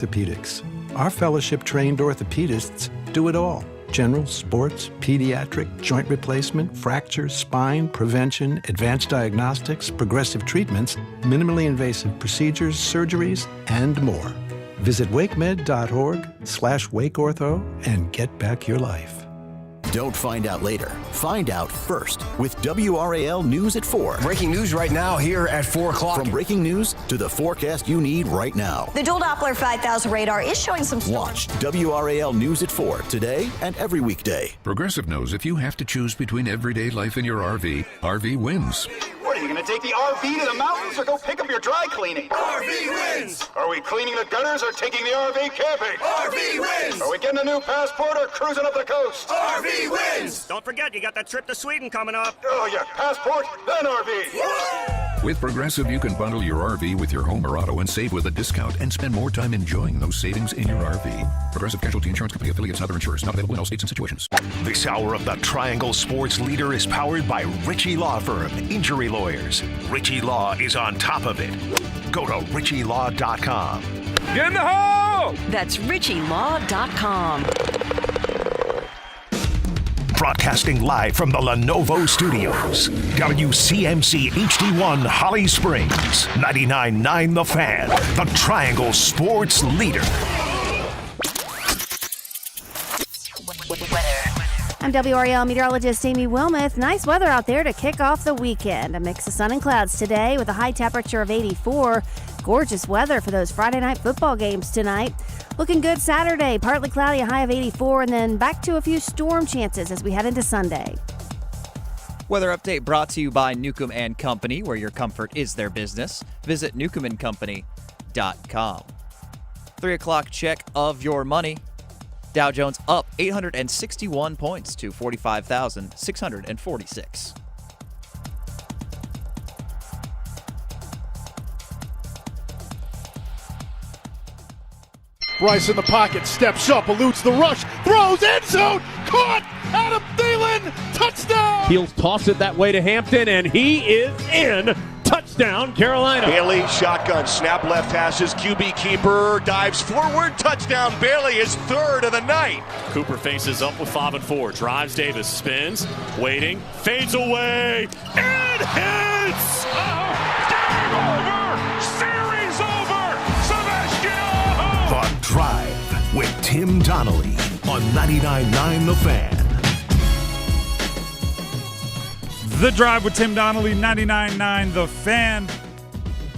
Orthopedics. Our fellowship-trained orthopedists do it all. General, sports, pediatric, joint replacement, fractures, spine, prevention, advanced diagnostics, progressive treatments, minimally invasive procedures, surgeries, and more. Visit wakemed.org/wakeortho and get back your life. Don't find out later. Find out first with WRAL News at 4. Breaking news right now here at 4 o'clock. From breaking news to the forecast you need right now. The dual Doppler 5000 radar is showing some storms. Watch WRAL News at 4 today and every weekday. Progressive knows if you have to choose between everyday life and your RV wins. What, are you going to take the RV to the mountains or go pick up your dry cleaning? RV wins! Are we cleaning the gutters or taking the RV camping? RV wins! Are we getting a new passport or cruising up the coast? RV wins! Don't forget, you got that trip to Sweden coming up. Oh, yeah, passport, then RV. With Progressive, you can bundle your RV with your home or auto and save with a discount and spend more time enjoying those savings in your RV. Progressive Casualty Insurance Company affiliates and other insurers. Not available in all states and situations. This hour of the Triangle Sports Leader is powered by Ritchie Law Firm, Injury Lawyers. Ritchie Law is on top of it. Go to RitchieLaw.com. Get in the hole! That's RitchieLaw.com. Broadcasting live from the Lenovo Studios. WCMC HD1 Holly Springs. 99.9 The Fan. The Triangle Sports Leader. I'm WRAL meteorologist Amy Wilmoth. Nice weather out there to kick off the weekend. A mix of sun and clouds today with a high temperature of 84. Gorgeous weather for those Friday night football games tonight. Looking good Saturday, partly cloudy, a high of 84, and then back to a few storm chances as we head into Sunday. Weather update brought to you by Newcomb & Company, where your comfort is their business. Visit newcombandcompany.com. 3 o'clock check of your money. Dow Jones up 861 points to 45,646. Bryce in the pocket, steps up, eludes the rush, throws, end zone, caught, Adam Thielen, touchdown! He'll toss it that way to Hampton, and he is in. Touchdown, Carolina. Bailey, shotgun, snap left hashes, QB keeper, dives forward, touchdown, Bailey, his third of the night. Cooper faces up with 5 and 4, drives Davis, spins, waiting, fades away, and hits! Game over! Series over! Sebastian! The Drive with Tim Donnelly on 99.9 The Fan. The Drive with Tim Donnelly, 99.9 The Fan.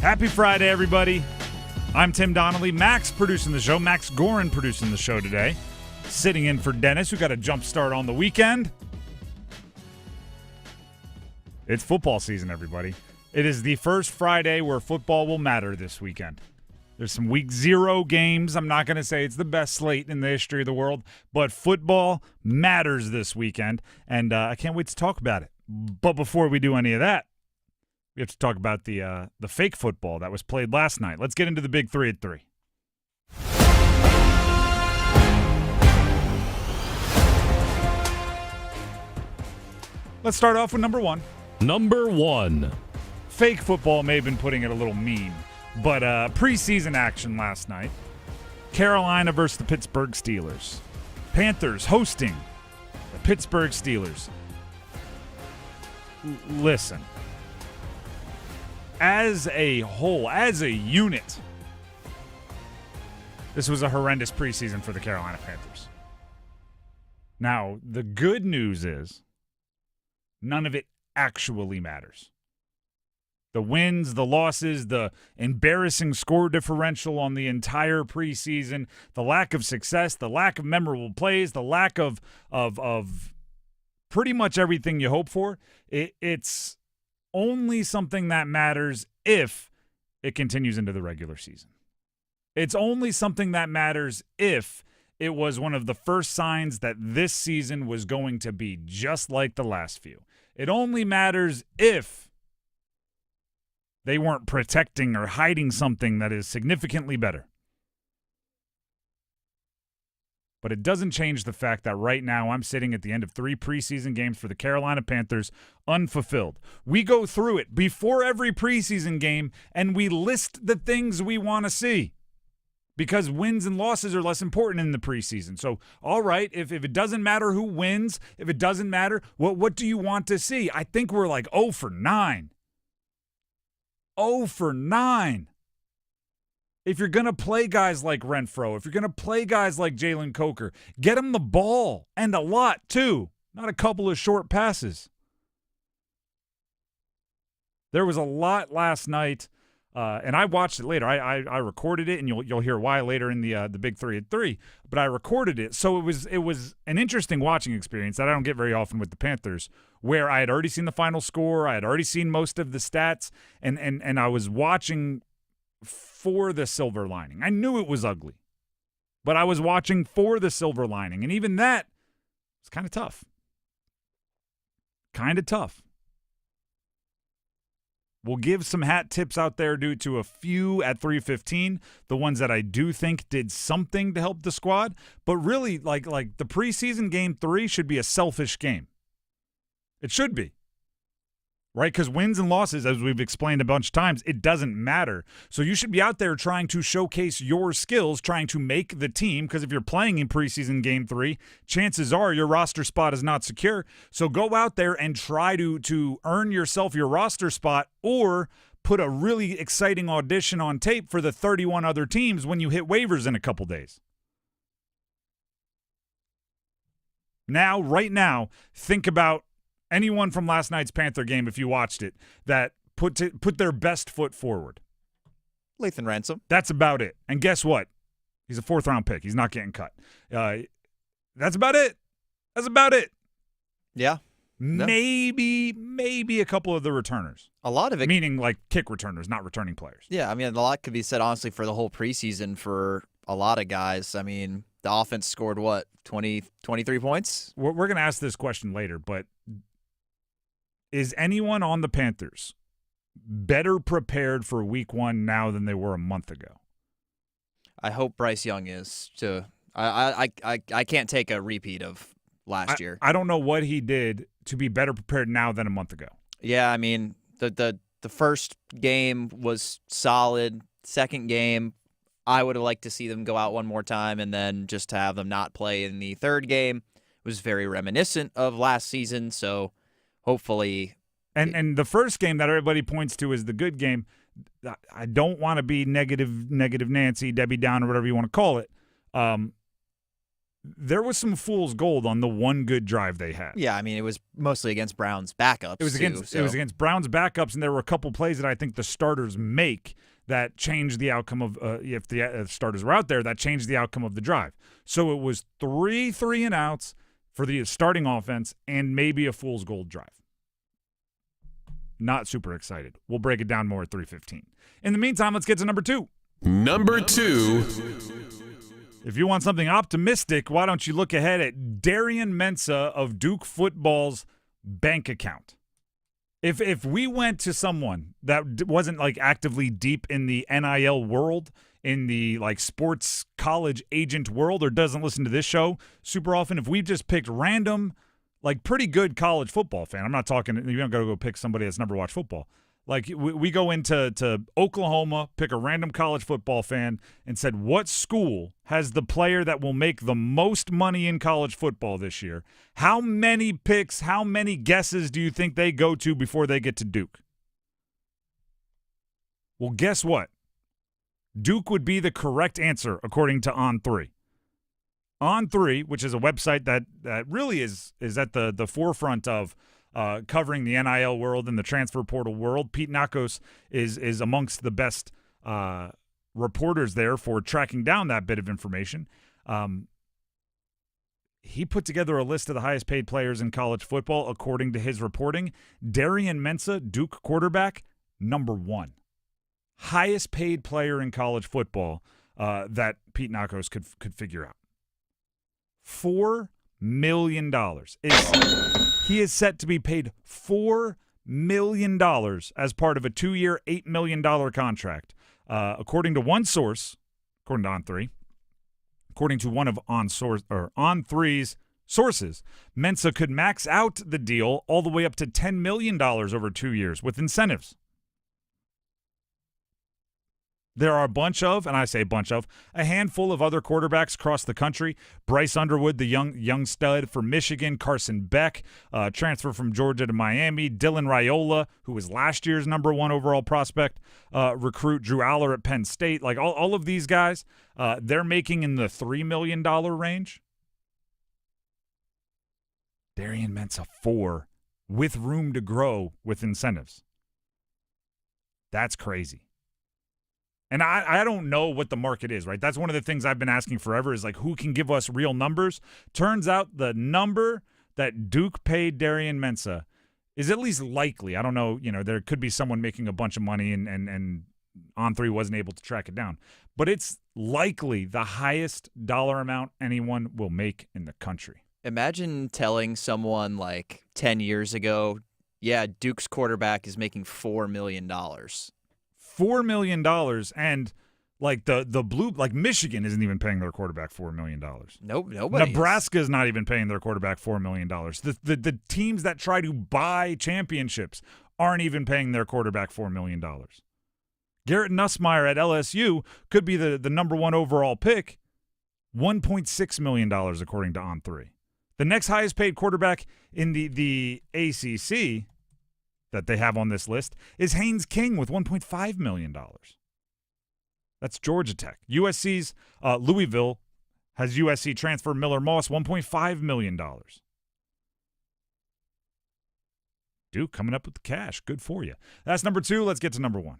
Happy Friday, everybody. I'm Tim Donnelly. Max producing the show. Max Gorin producing the show today. Sitting in for Dennis, who got a jump start on the weekend. It's football season, everybody. It is the first Friday where football will matter this weekend. There's some week 0 games. I'm not going to say it's the best slate in the history of the world, but football matters this weekend, and I can't wait to talk about it. But before we do any of that, we have to talk about the fake football that was played last night. Let's get into the big 3 at 3. Let's start off with number 1. Number 1. Fake football may have been putting it a little mean, but preseason action last night. Carolina versus the Pittsburgh Steelers. Panthers hosting the Pittsburgh Steelers. Listen, as a whole, as a unit, this was a horrendous preseason for the Carolina Panthers. Now, the good news is none of it actually matters. The wins, the losses, the embarrassing score differential on the entire preseason, the lack of success, the lack of memorable plays, the lack of pretty much everything you hope for, it's only something that matters if it continues into the regular season. It's only something that matters if it was one of the first signs that this season was going to be just like the last few. It only matters if they weren't protecting or hiding something that is significantly better. But it doesn't change the fact that right now I'm sitting at the end of 3 preseason games for the Carolina Panthers unfulfilled. We go through it before every preseason game, and we list the things we want to see. because wins and losses are less important in the preseason. So, all right, if it doesn't matter who wins, if it doesn't matter, what do you want to see? I think we're like 0 for 9. 0 for 9. If you're going to play guys like Renfro, if you're going to play guys like Jalen Coker, get them the ball, and a lot, too. Not a couple of short passes. There was a lot last night, and I watched it later. I recorded it, and you'll hear why later in the Big 3 at 3. But I recorded it, so it was an interesting watching experience that I don't get very often with the Panthers, where I had already seen the final score, I had already seen most of the stats, and I was watching for the silver lining. I knew it was ugly, but I was watching for the silver lining, and even that was kind of tough. Kind of tough. We'll give some hat tips out there due to a few at 3:15, the ones that I do think did something to help the squad, but really, like the preseason game 3 should be a selfish game. It should be. Right? Because wins and losses, as we've explained a bunch of times, it doesn't matter. So you should be out there trying to showcase your skills, trying to make the team, because if you're playing in preseason game 3, chances are your roster spot is not secure. So go out there and try to earn yourself your roster spot, or put a really exciting audition on tape for the 31 other teams when you hit waivers in a couple days. Now, right now, think about anyone from last night's Panther game, if you watched it, that put their best foot forward. Lathan Ransom. That's about it. And guess what? He's a 4th-round pick. He's not getting cut. That's about it. That's about it. Yeah. No. Maybe a couple of the returners. A lot of it. Meaning like kick returners, not returning players. Yeah, I mean, a lot could be said, honestly, for the whole preseason for a lot of guys. I mean, the offense scored, 23 points? We're going to ask this question later, but is anyone on the Panthers better prepared for week 1 now than they were a month ago? I hope Bryce Young is, too. I can't take a repeat of last year. I don't know what he did to be better prepared now than a month ago. Yeah, I mean, the first game was solid. Second game, I would have liked to see them go out one more time, and then just to have them not play in the third game was very reminiscent of last season, so hopefully. And the first game that everybody points to as the good game, I don't want to be negative Nancy, Debbie Down, or whatever you want to call it. There was some fool's gold on the one good drive they had. Yeah, I mean, it was mostly against Brown's backups. It was against Brown's backups, and there were a couple plays that I think the starters make that changed the outcome of if the starters were out there, that changed the outcome of the drive. So it was 3 3-and-outs for the starting offense and maybe a fool's gold drive. Not super excited. We'll break it down more at 3:15. In the meantime, let's get to number 2. Number 2. If you want something optimistic, why don't you look ahead at Darian Mensah of Duke football's bank account? If we went to someone that wasn't like actively deep in the NIL world, in the like sports college agent world, or doesn't listen to this show super often, if we just picked random, like pretty good college football fan, I'm not talking, you don't got to go pick somebody that's never watched football. Like we go into Oklahoma, pick a random college football fan, and said, what school has the player that will make the most money in college football this year? How many picks, how many guesses do you think they go to before they get to Duke? Well, guess what? Duke would be the correct answer according to On3. On3, which is a website that really is at the forefront of covering the NIL world and the transfer portal world. Pete Nakos is amongst the best reporters there for tracking down that bit of information. He put together a list of the highest paid players in college football according to his reporting. Darian Mensah, Duke quarterback, number 1. Highest paid player in college football that Pete Nakos could figure out. $4 million. He is set to be paid $4 million as part of a 2-year, $8 million contract. According to one source, according to On3, according to one of On3's sources, Mensah could max out the deal all the way up to $10 million over 2 years with incentives. There are a bunch of, and I say bunch of, a handful of other quarterbacks across the country. Bryce Underwood, the young stud from Michigan. Carson Beck, transfer from Georgia to Miami. Dylan Raiola, who was last year's number 1 overall prospect recruit. Drew Aller at Penn State. Like all of these guys, they're making in the $3 million range. Darian Mensah, 4, with room to grow with incentives. That's crazy. And I don't know what the market is, right? That's one of the things I've been asking forever is, like, who can give us real numbers? Turns out the number that Duke paid Darian Mensah is at least likely. I don't know, there could be someone making a bunch of money and On3 wasn't able to track it down. But it's likely the highest dollar amount anyone will make in the country. Imagine telling someone like 10 years ago, yeah, Duke's quarterback is making $4 million. $4 million, and like the blue, like Michigan isn't even paying their quarterback $4 million. Nope, nobody. Nebraska is not even paying their quarterback $4 million. The teams that try to buy championships aren't even paying their quarterback $4 million. Garrett Nussmeier at LSU could be the number 1 overall pick, $1.6 million according to On3. The next highest paid quarterback in the ACC that they have on this list is Haynes King with $1.5 million. That's Georgia Tech. USC's Louisville has USC transfer Miller Moss, $1.5 million. Duke coming up with the cash. Good for you. That's number 2. Let's get to number 1.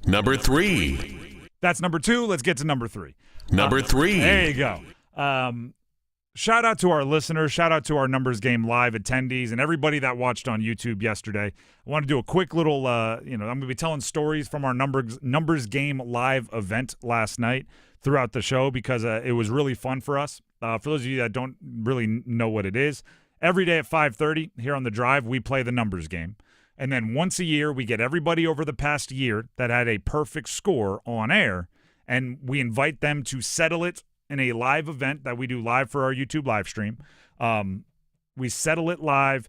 Number 3. That's number 2. Let's get to number 3. Number 3. There you go. Shout out to our listeners. Shout out to our Numbers Game Live attendees and everybody that watched on YouTube yesterday. I want to do a quick little, I'm going to be telling stories from our Numbers Game Live event last night throughout the show because it was really fun for us. For those of you that don't really know what it is, every day at 5:30 here on The Drive, we play the Numbers Game. And then once a year, we get everybody over the past year that had a perfect score on air, and we invite them to settle it in a live event that we do live for our YouTube live stream. We settle it live.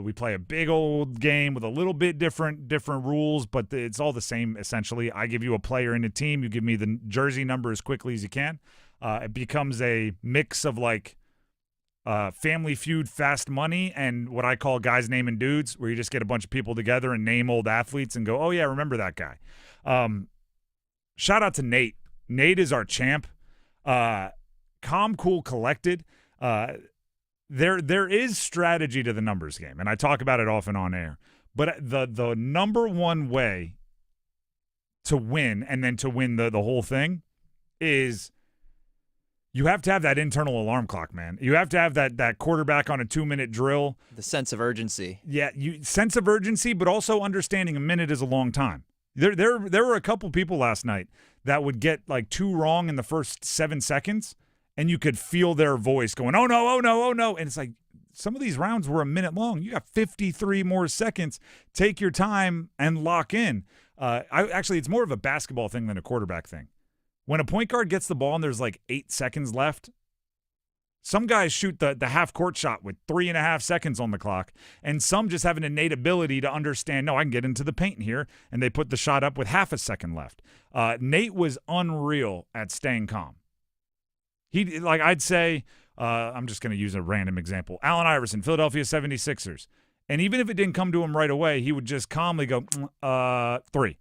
We play a big old game with a little bit different rules, but it's all the same essentially. I give you a player in a team. You give me the jersey number as quickly as you can. It becomes a mix of like Family Feud, Fast Money, and what I call guys naming dudes, where you just get a bunch of people together and name old athletes and go, oh yeah, remember that guy. Shout out to Nate. Nate is our champ. Calm, cool, collected. There is strategy to the Numbers Game, and I talk about it often on air. But the number 1 way to win, and then to win the whole thing, is you have to have that internal alarm clock, man. You have to have that quarterback on a 2-minute drill. The sense of urgency. Yeah, sense of urgency, but also understanding a minute is a long time. There were a couple people last night that would get like 2 wrong in the first 7 seconds, and you could feel their voice going, oh no, oh no, oh no. And it's like, some of these rounds were a minute long. You got 53 more seconds. Take your time and lock in. Actually, it's more of a basketball thing than a quarterback thing. When a point guard gets the ball and there's like 8 seconds left, some guys shoot the half-court shot with 3.5 seconds on the clock, and some just have an innate ability to understand, no, I can get into the paint here, and they put the shot up with half a second left. Nate was unreal at staying calm. I'd say, I'm just going to use a random example. Allen Iverson, Philadelphia 76ers. And even if it didn't come to him right away, he would just calmly go, 3.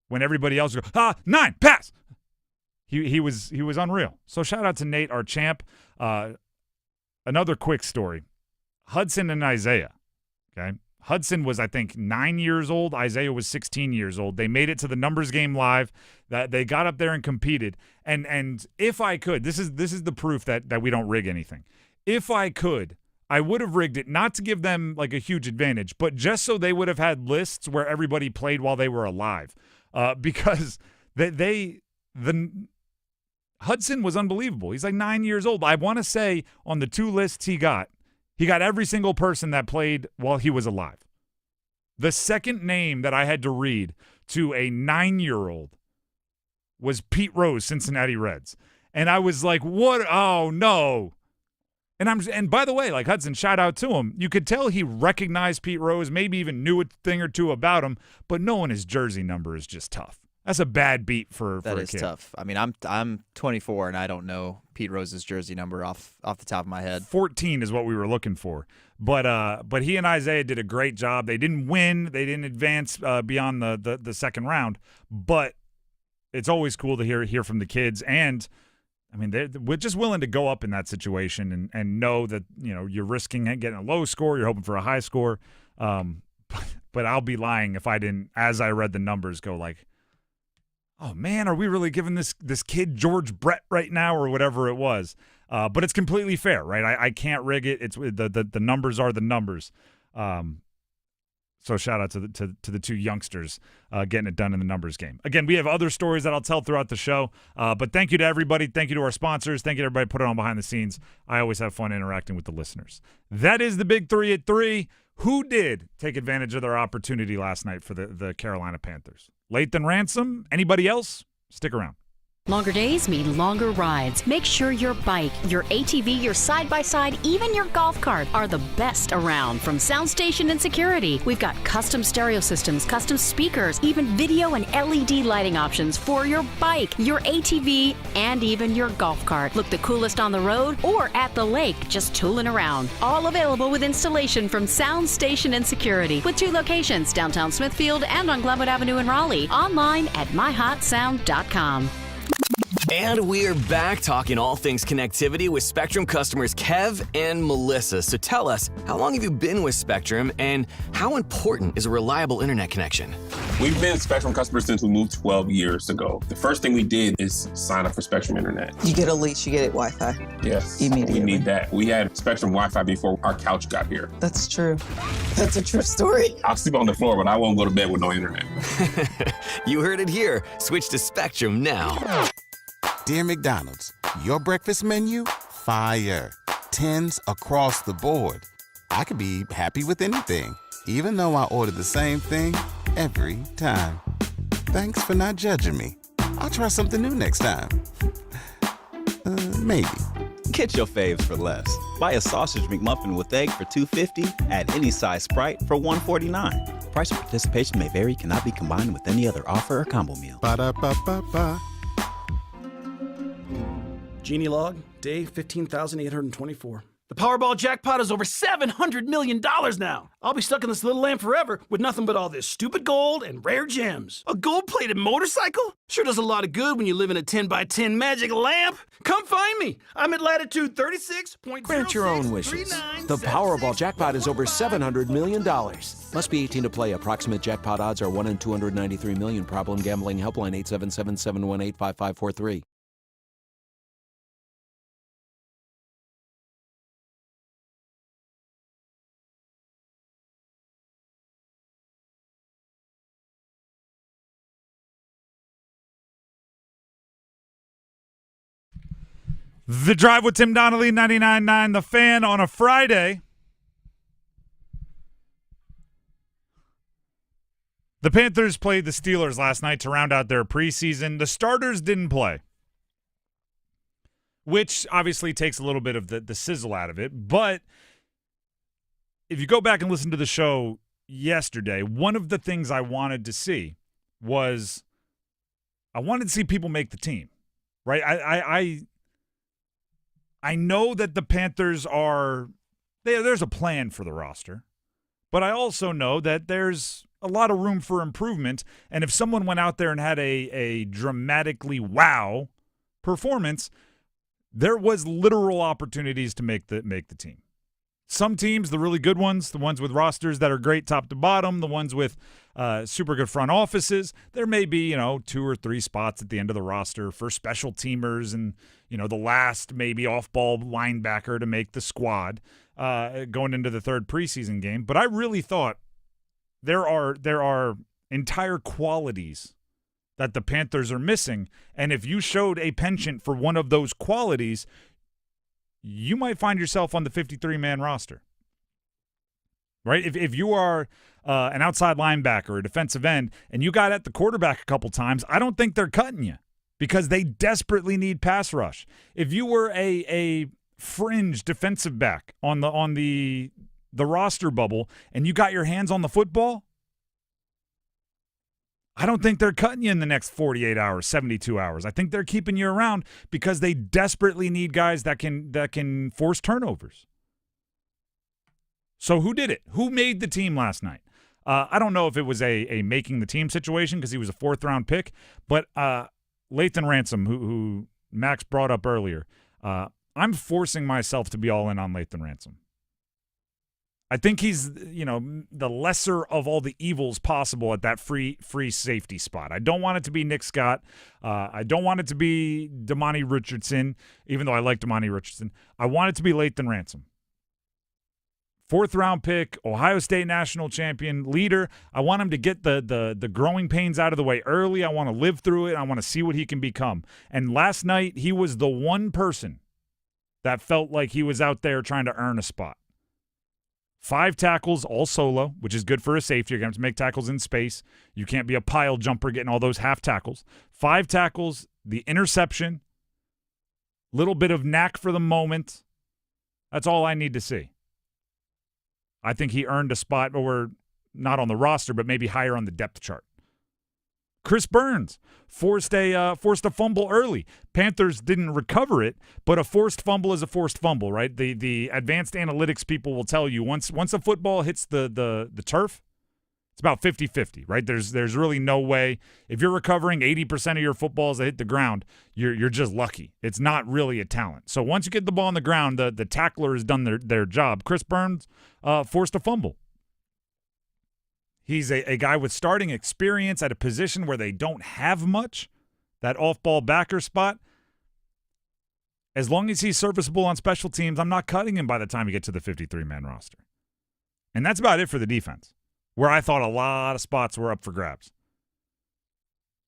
When everybody else would go, 9, pass. He was unreal. So shout out to Nate, our champ. Another quick story. Hudson and Isaiah. Okay. Hudson was, I think, 9 years old. Isaiah was 16 years old. They made it to the Numbers Game Live. That they got up there and competed. And if I could, this is the proof that we don't rig anything. If I could, I would have rigged it, not to give them like a huge advantage, but just so they would have had lists where everybody played while they were alive. Because Hudson was unbelievable. He's like 9 years old. I want to say on the 2 lists he got every single person that played while he was alive. The second name that I had to read to a 9-year-old was Pete Rose, Cincinnati Reds. And I was like, what? Oh, no. And by the way, like Hudson, shout out to him. You could tell he recognized Pete Rose, maybe even knew a thing or two about him, but knowing his jersey number is just tough. That's a bad beat for a kid. That is tough. I mean, I'm 24 and I don't know Pete Rose's jersey number off the top of my head. 14 is what we were looking for. But he and Isaiah did a great job. They didn't win. They didn't advance beyond the second round. But it's always cool to hear from the kids. And I mean, we're just willing to go up in that situation and know that you're risking getting a low score. You're hoping for a high score. But I'll be lying if I didn't, as I read the numbers, go like, oh, man, are we really giving this kid George Brett right now or whatever it was? But it's completely fair, right? I can't rig it. It's the numbers are the numbers. So shout out to the two youngsters getting it done in the numbers game. Again, we have other stories that I'll tell throughout the show. But thank you to everybody. Thank you to our sponsors. Thank you to everybody put it on behind the scenes. I always have fun interacting with the listeners. That is the Big Three at 3. Who did take advantage of their opportunity last night for the Carolina Panthers? Lathan Ransom? Anybody else? Stick around. Longer days mean longer rides. Make sure your bike, your ATV, your side-by-side, even your golf cart are the best around. From sound station and security, we've got custom stereo systems, custom speakers, even video and LED lighting options for your bike, your ATV, and even your golf cart. Look the coolest on the road or at the lake, just tooling around. All available with installation from Sound Station and Security, with 2 locations, downtown Smithfield and on Glenwood Avenue in Raleigh. Online at myhotsound.com. And we're back talking all things connectivity with Spectrum customers Kev and Melissa. So tell us, how long have you been with Spectrum, and how important is a reliable internet connection? We've been Spectrum customers since we moved 12 years ago. The first thing we did is sign up for Spectrum Internet. You get a lease, you get it Wi-Fi. Yes, immediately. We need that. We had Spectrum Wi-Fi before our couch got here. That's true. That's a true story. I'll sleep on the floor, but I won't go to bed with no internet. You heard it here. Switch to Spectrum now. Dear McDonald's, your breakfast menu? Fire. 10s across the board. I could be happy with anything, even though I order the same thing every time. Thanks for not judging me. I'll try something new next time. Maybe. Get your faves for less. Buy a sausage McMuffin with egg for $2.50. Add any size Sprite for $1.49. Price and participation may vary. Cannot be combined with any other offer or combo meal. Ba-da-ba-ba-ba. Genie log, day 15,824. The Powerball jackpot is over $700 million now. I'll be stuck in this little lamp forever with nothing but all this stupid gold and rare gems. A gold-plated motorcycle? Sure does a lot of good when you live in a 10x10 magic lamp. Come find me. I'm at latitude 36.06. Grant your own wishes. The Powerball jackpot is over $700 million. Must be 18 to play. Approximate jackpot odds are 1 in 293 million. Problem gambling helpline 877-718-5543. The Drive with Tim Donnelly, 99.9 The Fan on a Friday. The Panthers played the Steelers last night to round out their preseason. The starters didn't play, which obviously takes a little bit of the sizzle out of it. But if you go back and listen to the show yesterday, one of the things I wanted to see was I wanted to see people make the team, right? I know that the Panthers there's a plan for the roster, but I also know that there's a lot of room for improvement. And if someone went out there and had a dramatically wow performance, there was literal opportunities to make the team. Some teams, the really good ones, the ones with rosters that are great top to bottom, the ones with super good front offices, there may be, 2 or 3 spots at the end of the roster for special teamers and, the last maybe off-ball linebacker to make the squad going into the third preseason game. But I really thought there are entire qualities that the Panthers are missing. And if you showed a penchant for one of those qualities, you might find yourself on the 53-man roster, right? If you are an outside linebacker or defensive end and you got at the quarterback a couple times, I don't think they're cutting you because they desperately need pass rush. If you were a fringe defensive back on the roster bubble and you got your hands on the football, I don't think they're cutting you in the next 48 hours, 72 hours. I think they're keeping you around because they desperately need guys that can force turnovers. So who did it? Who made the team last night? I don't know if it was a making the team situation because he was a 4th-round pick, but Lathan Ransom, who Max brought up earlier, I'm forcing myself to be all in on Lathan Ransom. I think he's, the lesser of all the evils possible at that free safety spot. I don't want it to be Nick Scott. I don't want it to be Damani Richardson, even though I like Damani Richardson. I want it to be Lathan Ransom. 4th-round pick, Ohio State national champion, leader. I want him to get the growing pains out of the way early. I want to live through it. I want to see what he can become. And last night, he was the one person that felt like he was out there trying to earn a spot. 5 tackles, all solo, which is good for a safety. You're going to have to make tackles in space. You can't be a pile jumper getting all those half tackles. 5 tackles, the interception, little bit of knack for the moment. That's all I need to see. I think he earned a spot, or not on the roster, but maybe higher on the depth chart. Chris Burns forced a fumble early. Panthers didn't recover it, but a forced fumble is a forced fumble, right? The advanced analytics people will tell you once a football hits the turf, it's about 50-50, right? There's really no way. If you're recovering 80% of your footballs that hit the ground, you're just lucky. It's not really a talent. So once you get the ball on the ground, the tackler has done their job. Chris Burns forced a fumble. He's a guy with starting experience at a position where they don't have much, that off-ball backer spot. As long as he's serviceable on special teams, I'm not cutting him by the time you get to the 53-man roster. And that's about it for the defense, where I thought a lot of spots were up for grabs.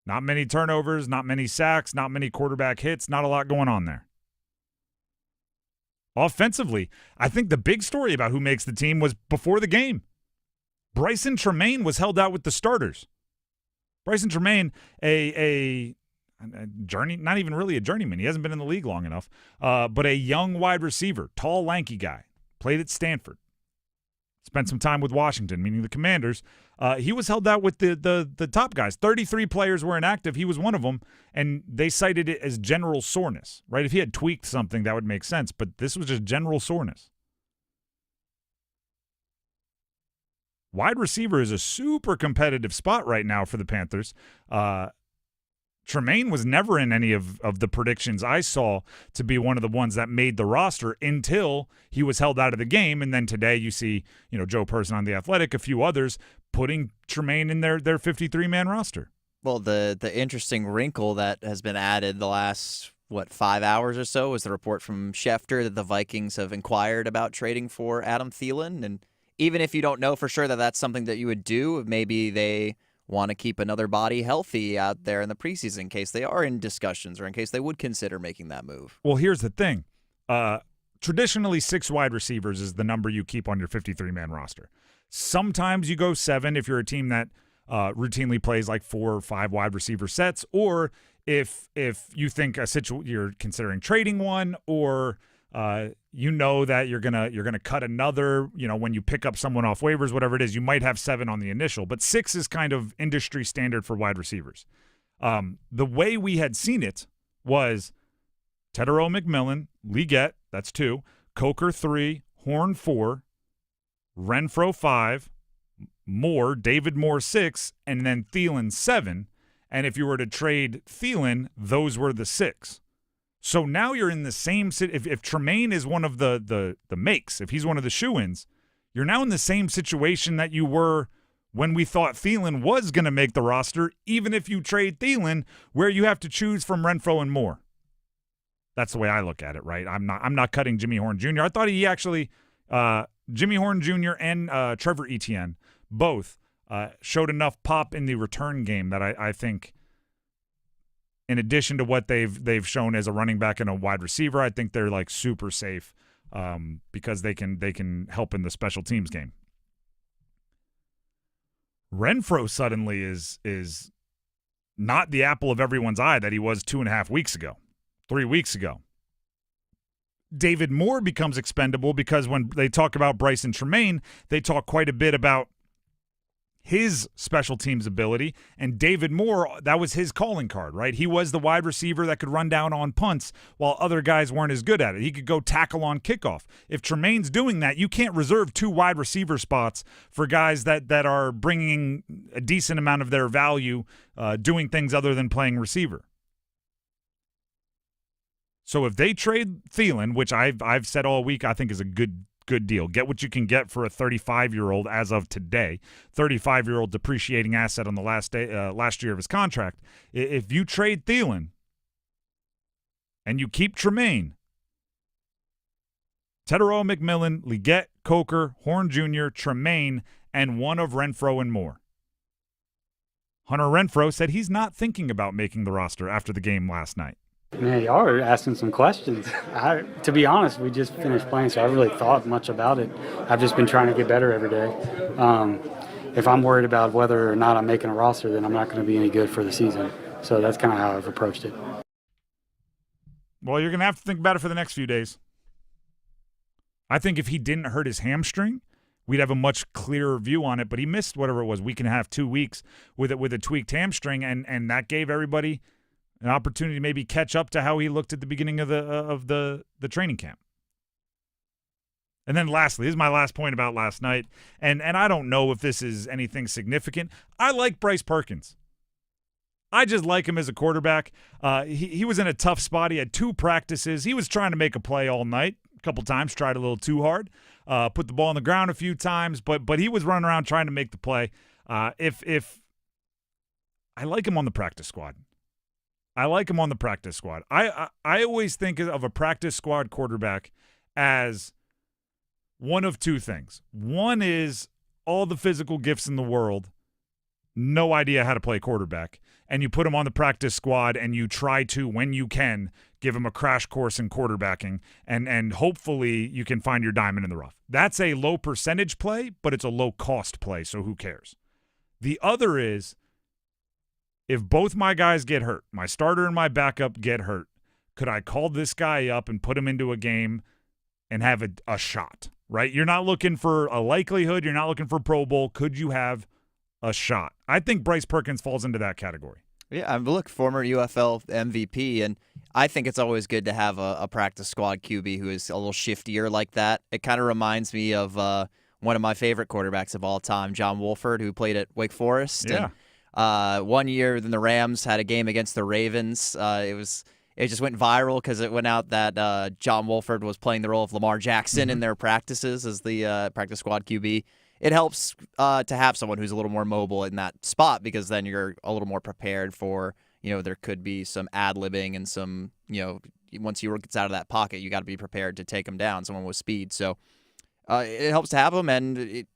Not many turnovers, not many sacks, not many quarterback hits, not a lot going on there. Offensively, I think the big story about who makes the team was before the game. Bryson Tremaine was held out with the starters. Bryson Tremaine, a journey, not even really a journeyman. He hasn't been in the league long enough, but a young wide receiver, tall, lanky guy, played at Stanford. Spent some time with Washington, meaning the Commanders. He was held out with the top guys. 33 players were inactive. He was one of them, and they cited it as general soreness, right? If he had tweaked something, that would make sense, but this was just general soreness. Wide receiver is a super competitive spot right now for the Panthers. Tremaine was never in any of the predictions I saw to be one of the ones that made the roster until he was held out of the game. And then today you see, Joe Person on The Athletic, a few others putting Tremaine in their 53-man roster. Well, the interesting wrinkle that has been added the last, 5 hours or so is the report from Schefter that the Vikings have inquired about trading for Adam Thielen. And even if you don't know for sure that that's something that you would do, maybe they want to keep another body healthy out there in the preseason in case they are in discussions or in case they would consider making that move. Well, here's the thing. Traditionally, 6 wide receivers is the number you keep on your 53-man roster. Sometimes you go 7 if you're a team that routinely plays like 4 or 5 wide receiver sets, or if you think you're considering trading one, or that you're gonna cut another, when you pick up someone off waivers, whatever it is, you might have 7 on the initial, but 6 is kind of industry standard for wide receivers. The way we had seen it was Tetero McMillan, Leggett, that's 2, Coker 3, Horn 4, Renfro 5, David Moore 6, and then Thielen 7. And if you were to trade Thielen, those were the 6. So now you're in the same – if Tremaine is one of the makes, if he's one of the shoo-ins, you're now in the same situation that you were when we thought Thielen was going to make the roster, even if you trade Thielen, where you have to choose from Renfro and Moore. That's the way I look at it, right? I'm not cutting Jimmy Horn Jr. I thought he actually Jimmy Horn Jr. and Trevor Etienne both showed enough pop in the return game that I think – in addition to what they've shown as a running back and a wide receiver, I think they're like super safe because they can help in the special teams game. Renfro suddenly is not the apple of everyone's eye that he was 2.5 weeks ago, 3 weeks ago. David Moore becomes expendable because when they talk about Bryson Tremaine, they talk quite a bit about his special teams ability. And David Moore, that was his calling card, right? He was the wide receiver that could run down on punts while other guys weren't as good at it. He could go tackle on kickoff. If Tremaine's doing that, you can't reserve 2 wide receiver spots for guys that are bringing a decent amount of their value doing things other than playing receiver. So if they trade Thielen, which I've said all week I think is a good deal. Get what you can get for a 35-year-old as of today. 35-year-old depreciating asset on the last year of his contract. If you trade Thielen and you keep Tremaine, Teteroa, McMillan, Leggett, Coker, Horn Jr., Tremaine, and one of Renfrow and Moore. Hunter Renfrow said he's not thinking about making the roster after the game last night. Man, y'all are asking some questions. To be honest, we just finished playing, so I really thought much about it. I've just been trying to get better every day. If I'm worried about whether or not I'm making a roster, then I'm not going to be any good for the season. So that's kind of how I've approached it. Well, you're going to have to think about it for the next few days. I think if he didn't hurt his hamstring, we'd have a much clearer view on it. But he missed whatever it was, week and a half, 2 weeks with a tweaked hamstring, and that gave everybody an opportunity to maybe catch up to how he looked at the beginning of the training camp. And then lastly, this is my last point about last night, and I don't know if this is anything significant. I like Bryce Perkins. I just like him as a quarterback. He was in a tough spot. He had 2 practices. He was trying to make a play all night. A couple times, tried a little too hard. Put the ball on the ground a few times, but he was running around trying to make the play. If I like him on the practice squad. I always think of a practice squad quarterback as one of 2 things. One is all the physical gifts in the world, no idea how to play quarterback, and you put him on the practice squad and you try to, when you can, give him a crash course in quarterbacking, and hopefully you can find your diamond in the rough. That's a low percentage play, but it's a low cost play, so who cares? The other is, if both my guys get hurt, my starter and my backup get hurt, could I call this guy up and put him into a game and have a shot, right? You're not looking for a likelihood. You're not looking for Pro Bowl. Could you have a shot? I think Bryce Perkins falls into that category. Yeah, look, former UFL MVP, and I think it's always good to have a practice squad QB who is a little shiftier like that. It kind of reminds me of one of my favorite quarterbacks of all time, John Wolford, who played at Wake Forest. Yeah. And, 1 year, then the Rams had a game against the Ravens. It just went viral because it went out that John Wolford was playing the role of Lamar Jackson in their practices as the practice squad QB. It helps to have someone who's a little more mobile in that spot, because then you're a little more prepared for, there could be some ad-libbing and some, once he gets out of that pocket, you got to be prepared to take him down, someone with speed. So it helps to have him, and it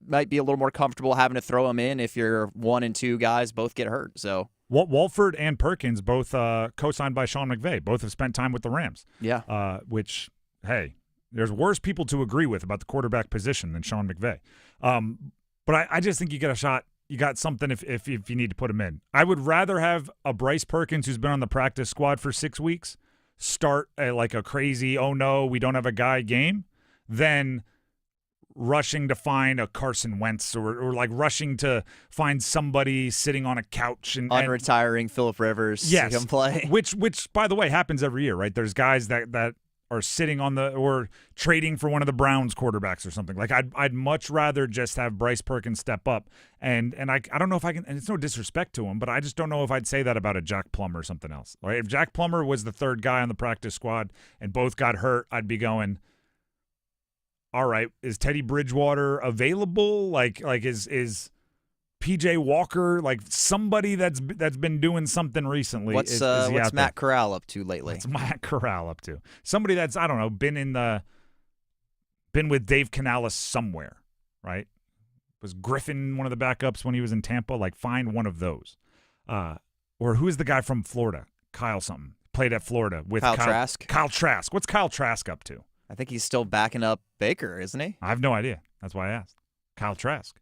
might be a little more comfortable having to throw him in if your 1 and 2 guys both get hurt. So Walford and Perkins both co-signed by Sean McVay. Both have spent time with the Rams. Yeah. Which, hey, there's worse people to agree with about the quarterback position than Sean McVay. But I just think you get a shot. You got something if you need to put him in. I would rather have a Bryce Perkins who's been on the practice squad for 6 weeks start like a crazy, oh no, we don't have a guy game, than rushing to find a Carson Wentz or like rushing to find somebody sitting on a couch and unretiring Phillip Rivers yes, to come play. Which by the way happens every year, right? There's guys that are sitting on or trading for one of the Browns quarterbacks or something. Like I'd much rather just have Bryce Perkins step up, and I don't know if I can, and it's no disrespect to him, but I just don't know if I'd say that about a Jack Plummer or something else. Right? If Jack Plummer was the 3rd guy on the practice squad and both got hurt, I'd be going, all right, is Teddy Bridgewater available? Like is PJ Walker, like somebody that's been doing something recently? What's Matt Corral up to lately? What's Matt Corral up to? Somebody that's, I don't know, been with Dave Canales somewhere, right? Was Griffin one of the backups when he was in Tampa? Like, find one of those. Or who's the guy from Florida? Kyle something. Played at Florida with Kyle Trask. Kyle Trask. What's Kyle Trask up to? I think he's still backing up Baker, isn't he? I have no idea. That's why I asked. Kyle Trask.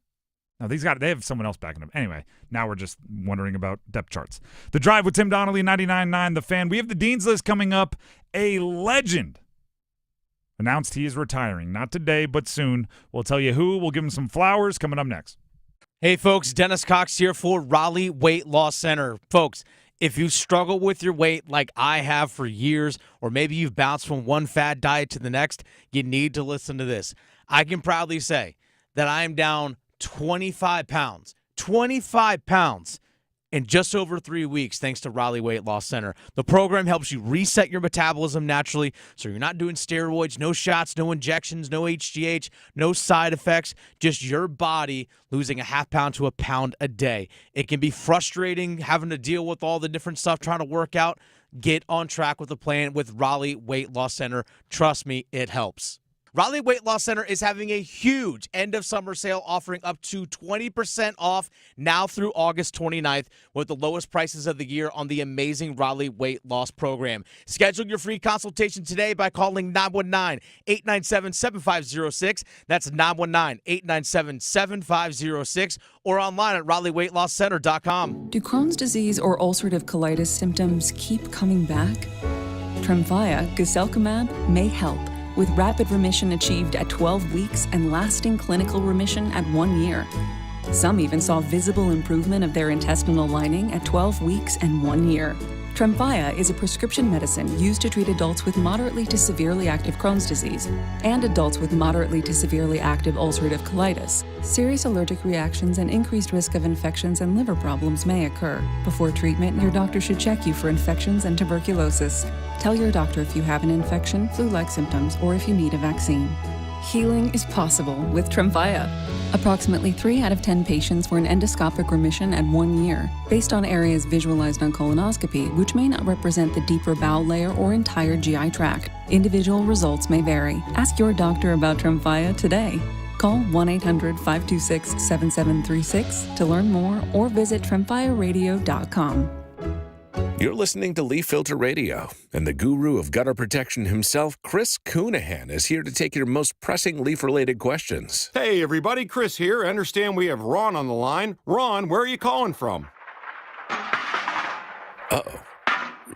No, they have someone else backing up. Anyway, now we're just wondering about depth charts. The Drive with Tim Donnelly, 99.9 The Fan. We have the Dean's List coming up. A legend announced he is retiring. Not today, but soon. We'll tell you who. We'll give him some flowers coming up next. Hey, folks, Dennis Cox here for Raleigh Weight Loss Center. Folks, if you struggle with your weight like I have for years, or maybe you've bounced from one fad diet to the next, you need to listen to this. I can proudly say that I am down 25 pounds. 25 pounds in just over 3 weeks, thanks to Raleigh Weight Loss Center. The program helps you reset your metabolism naturally, so you're not doing steroids, no shots, no injections, no HGH, no side effects, just your body losing a half pound to a pound a day. It can be frustrating having to deal with all the different stuff trying to work out. Get on track with the plan with Raleigh Weight Loss Center. Trust me, it helps. Raleigh Weight Loss Center is having a huge end-of-summer sale offering up to 20% off now through August 29th with the lowest prices of the year on the amazing Raleigh Weight Loss program. Schedule your free consultation today by calling 919-897-7506. That's 919-897-7506 or online at RaleighWeightLossCenter.com. Do Crohn's disease or ulcerative colitis symptoms keep coming back? Tremfya, guselkumab, may help, with rapid remission achieved at 12 weeks and lasting clinical remission at 1 year. Some even saw visible improvement of their intestinal lining at 12 weeks and 1 year. Tremfya is a prescription medicine used to treat adults with moderately to severely active Crohn's disease and adults with moderately to severely active ulcerative colitis. Serious allergic reactions and increased risk of infections and liver problems may occur. Before treatment, your doctor should check you for infections and tuberculosis. Tell your doctor if you have an infection, flu-like symptoms, or if you need a vaccine. Healing is possible with Tremfya. Approximately 3 out of 10 patients were in endoscopic remission at 1 year, based on areas visualized on colonoscopy, which may not represent the deeper bowel layer or entire GI tract. Individual results may vary. Ask your doctor about Tremfya today. Call 1-800-526-7736 to learn more or visit tremfyaradio.com. You're listening to Leaf Filter Radio, and the guru of gutter protection himself, Chris Coonahan, is here to take your most pressing leaf-related questions. Hey, everybody, Chris here. I understand we have Ron on the line. Ron, where are you calling from? Uh-oh.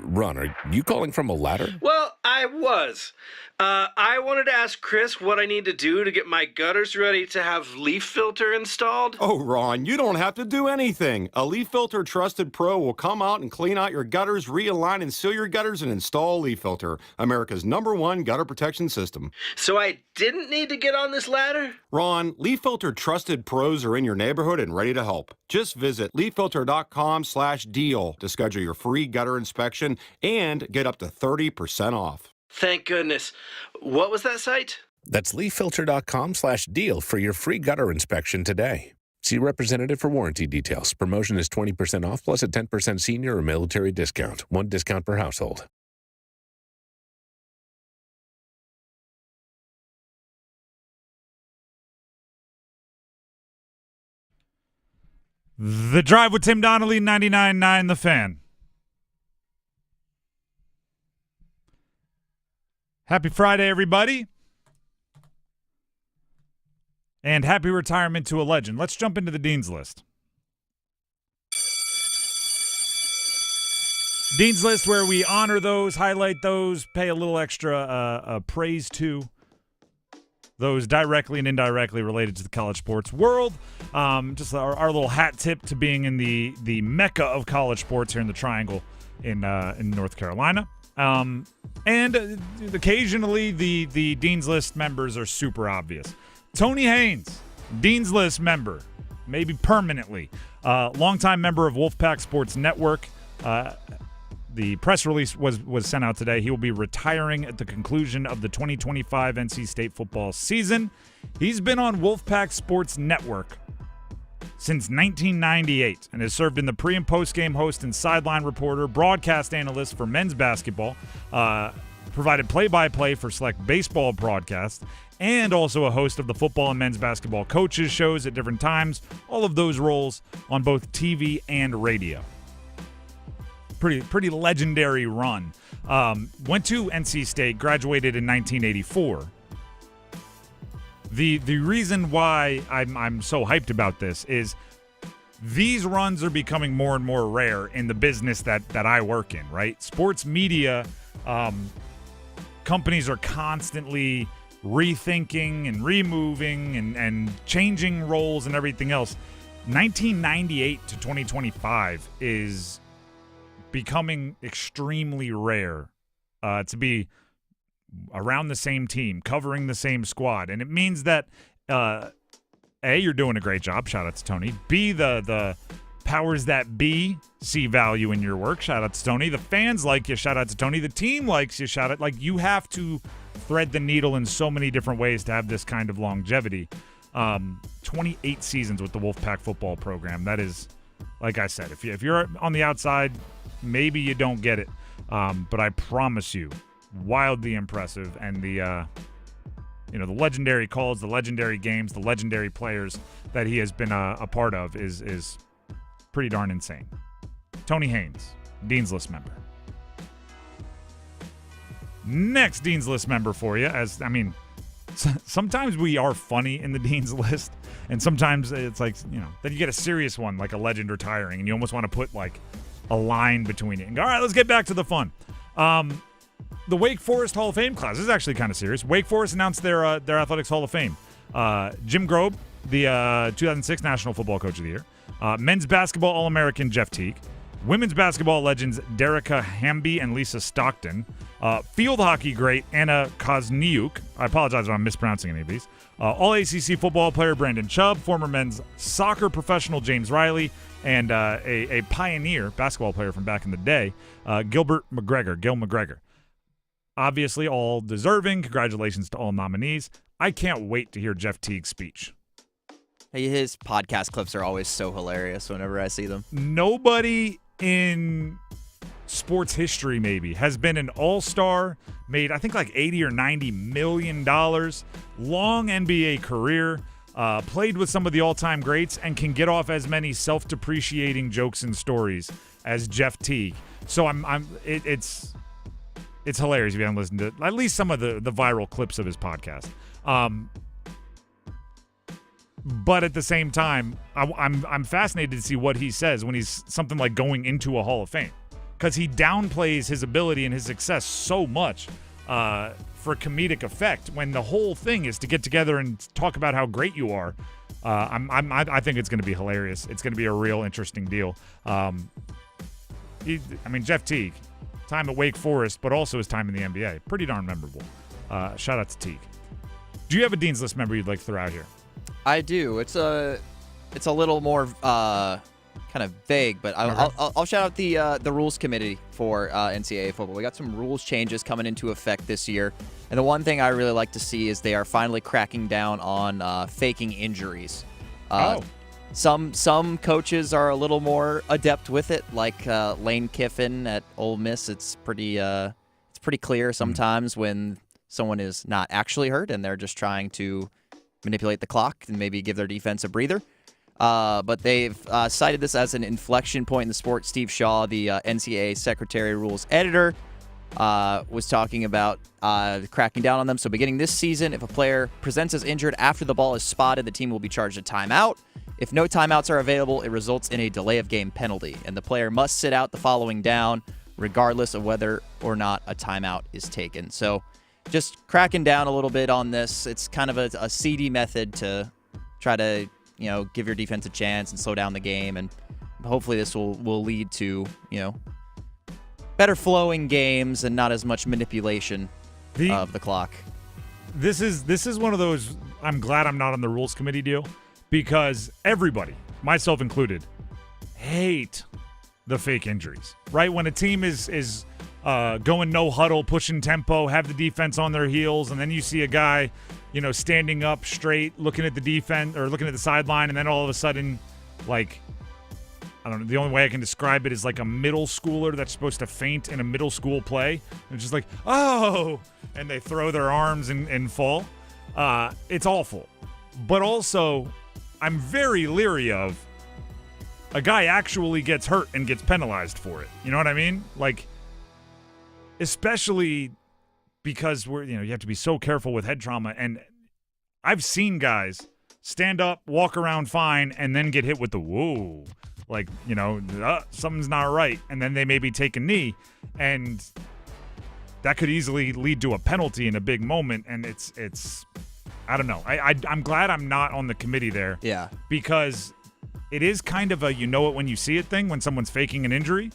Ron, are you calling from a ladder? Well, I was. I wanted to ask Chris what I need to do to get my gutters ready to have leaf filter installed. Oh, Ron, you don't have to do anything. A Leaf Filter Trusted Pro will come out and clean out your gutters, realign and seal your gutters, and install Leaf Filter, America's #1 gutter protection system. So I didn't need to get on this ladder? Ron, Leaf Filter Trusted Pros are in your neighborhood and ready to help. Just visit leaffilter.com/deal to schedule your free gutter inspection and get up to 30% off. Thank goodness. What was that site? That's leaffilter.com/deal for your free gutter inspection today. See representative for warranty details. Promotion is 20% off plus a 10% senior or military discount. 1 discount per household. The Drive with Tim Donnelly, 99.9 The Fan. Happy Friday, everybody. And happy retirement to a legend. Let's jump into the Dean's List. Dean's List, where we honor those, highlight those, pay a little extra praise to those directly and indirectly related to the college sports world. Just our little hat tip to being in the mecca of college sports here in the Triangle in North Carolina. And occasionally the Dean's List members are super obvious. Tony Haynes, Dean's List member, maybe permanently. Longtime member of Wolfpack Sports Network. The press release was sent out today. He will be retiring at the conclusion of the 2025 NC State football season. He's been on Wolfpack Sports Network since 1998 and has served in the pre- and post-game host and sideline reporter, broadcast analyst for men's basketball, provided play-by-play for select baseball broadcasts, and also a host of the football and men's basketball coaches shows at different times. All of those roles on both TV and radio. Pretty legendary run. Went to NC State, graduated in 1984. The reason why I'm so hyped about this is these runs are becoming more and more rare in the business that I work in, right? Sports media companies are constantly rethinking and removing and changing roles and everything else. 1998 to 2025 is becoming extremely rare to be around the same team, covering the same squad. And it means that, A, you're doing a great job. Shout out to Tony. B, the powers that be see value in your work. Shout out to Tony. The fans like you. Shout out to Tony. The team likes you. Shout out. Like, you have to thread the needle in so many different ways to have this kind of longevity. 28 seasons with the Wolfpack football program. That is, like I said, if you're on the outside, maybe you don't get it. But I promise you, wildly impressive. And the legendary calls, the legendary games, the legendary players that he has been a part of is pretty darn insane. Tony Haynes, Dean's List member. Next Dean's List member for you, sometimes we are funny in the Dean's List, and sometimes it's like, then you get a serious one, like a legend retiring, and you almost want to put like a line between it and go, all right, let's get back to the fun. The Wake Forest Hall of Fame class, this is actually kind of serious. Wake Forest announced their Athletics Hall of Fame. Jim Grobe, the 2006 National Football Coach of the Year. Men's basketball All-American Jeff Teague. Women's basketball legends Derica Hamby and Lisa Stockton. Field hockey great Anna Kosniuk. I apologize if I'm mispronouncing any of these. All-ACC football player Brandon Chubb. Former men's soccer professional James Riley. And a pioneer basketball player from back in the day, Gil McGregor. Obviously all deserving. Congratulations to all nominees. I can't wait to hear Jeff Teague's speech. His podcast clips are always so hilarious whenever I see them. Nobody in sports history maybe has been an all-star, made I think like $80 or $90 million, long NBA career, played with some of the all-time greats, and can get off as many self-depreciating jokes and stories as Jeff Teague. So it's hilarious if you haven't listened to at least some of the viral clips of his podcast. But at the same time, I'm fascinated to see what he says when he's something like going into a Hall of Fame, because he downplays his ability and his success so much for comedic effect when the whole thing is to get together and talk about how great you are. I think it's going to be hilarious. It's going to be a real interesting deal. Jeff Teague, time at Wake Forest, but also his time in the NBA, pretty darn memorable. Shout out to Teague. Do you have a Dean's List member you'd like to throw out here? I do. It's a little more kind of vague, but I'll shout out the rules committee for NCAA football. We got some rules changes coming into effect this year, and the one thing I really like to see is they are finally cracking down on faking injuries. Some coaches are a little more adept with it, like Lane Kiffin at Ole Miss. It's pretty clear sometimes when someone is not actually hurt and they're just trying to manipulate the clock and maybe give their defense a breather. But they've cited this as an inflection point in the sport. Steve Shaw, the NCAA Secretary Rules Editor, was talking about cracking down on them. So beginning this season, if a player presents as injured after the ball is spotted, the team will be charged a timeout. If no timeouts are available, it results in a delay of game penalty, and the player must sit out the following down, regardless of whether or not a timeout is taken. So just cracking down a little bit on this. It's kind of a seedy method to try to, give your defense a chance and slow down the game, and hopefully this will lead to, better flowing games and not as much manipulation of the clock. This is one of those, I'm glad I'm not on the rules committee deal, because everybody, myself included, hate the fake injuries, right? When a team is going no huddle, pushing tempo, have the defense on their heels, and then you see a guy, standing up straight, looking at the defense or looking at the sideline, and then all of a sudden, like, I don't know, the only way I can describe it is like a middle schooler that's supposed to feint in a middle school play. And it's just like, oh, and they throw their arms and fall. It's awful. But also, I'm very leery of a guy actually gets hurt and gets penalized for it. You know what I mean? Like, especially because you have to be so careful with head trauma. And I've seen guys stand up, walk around fine, and then get hit with the whoa. Like, something's not right. And then they maybe take a knee. And that could easily lead to a penalty in a big moment. And it's I don't know. I'm glad I'm not on the committee there. Yeah. Because it is kind of a you know it when you see it thing when someone's faking an injury,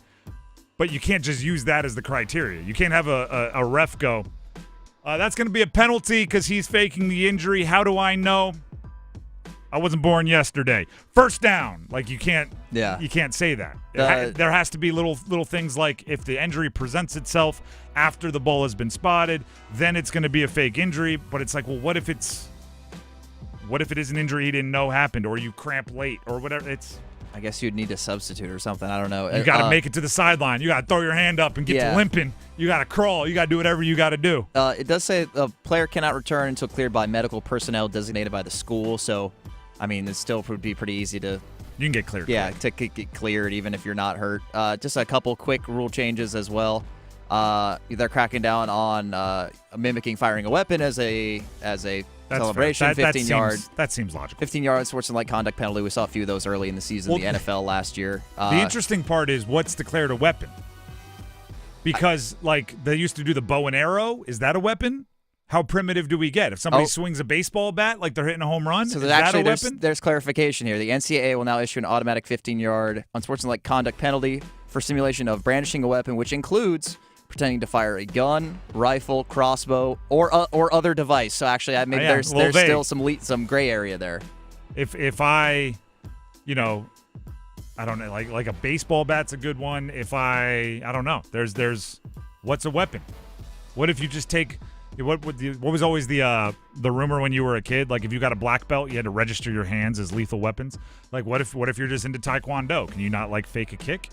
but you can't just use that as the criteria. You can't have a ref go, that's going to be a penalty because he's faking the injury. How do I know? I wasn't born yesterday. First down. Like you can't say that. There has to be little things like if the injury presents itself after the ball has been spotted, then it's going to be a fake injury. But it's like, well, what if it is an injury he didn't know happened, or you cramp late, or whatever? I guess you'd need a substitute or something. I don't know. You got to make it to the sideline. You got to throw your hand up and get to limping. You got to crawl. You got to do whatever you got to do. It does say the player cannot return until cleared by medical personnel designated by the school. So, I mean, it still would be pretty easy to. You can get cleared. Yeah, to get cleared even if you're not hurt. Just a couple quick rule changes as well. They're cracking down on mimicking firing a weapon as a celebration. 15 yards. That seems logical. 15 yards, sportsmanlike conduct penalty. We saw a few of those early in the season, the NFL last year. The interesting part is what's declared a weapon. Because, they used to do the bow and arrow. Is that a weapon? How primitive do we get? If somebody swings a baseball bat like they're hitting a home run, so is that a weapon? There's clarification here. The NCAA will now issue an automatic 15-yard unsportsmanlike conduct penalty for simulation of brandishing a weapon, which includes pretending to fire a gun, rifle, crossbow, or other device. So actually, there's still some gray area there. If I don't know, like a baseball bat's a good one. If I don't know. There's what's a weapon? What if you just take what was always the rumor when you were a kid? Like if you got a black belt, you had to register your hands as lethal weapons. Like what if you're just into Taekwondo? Can you not fake a kick?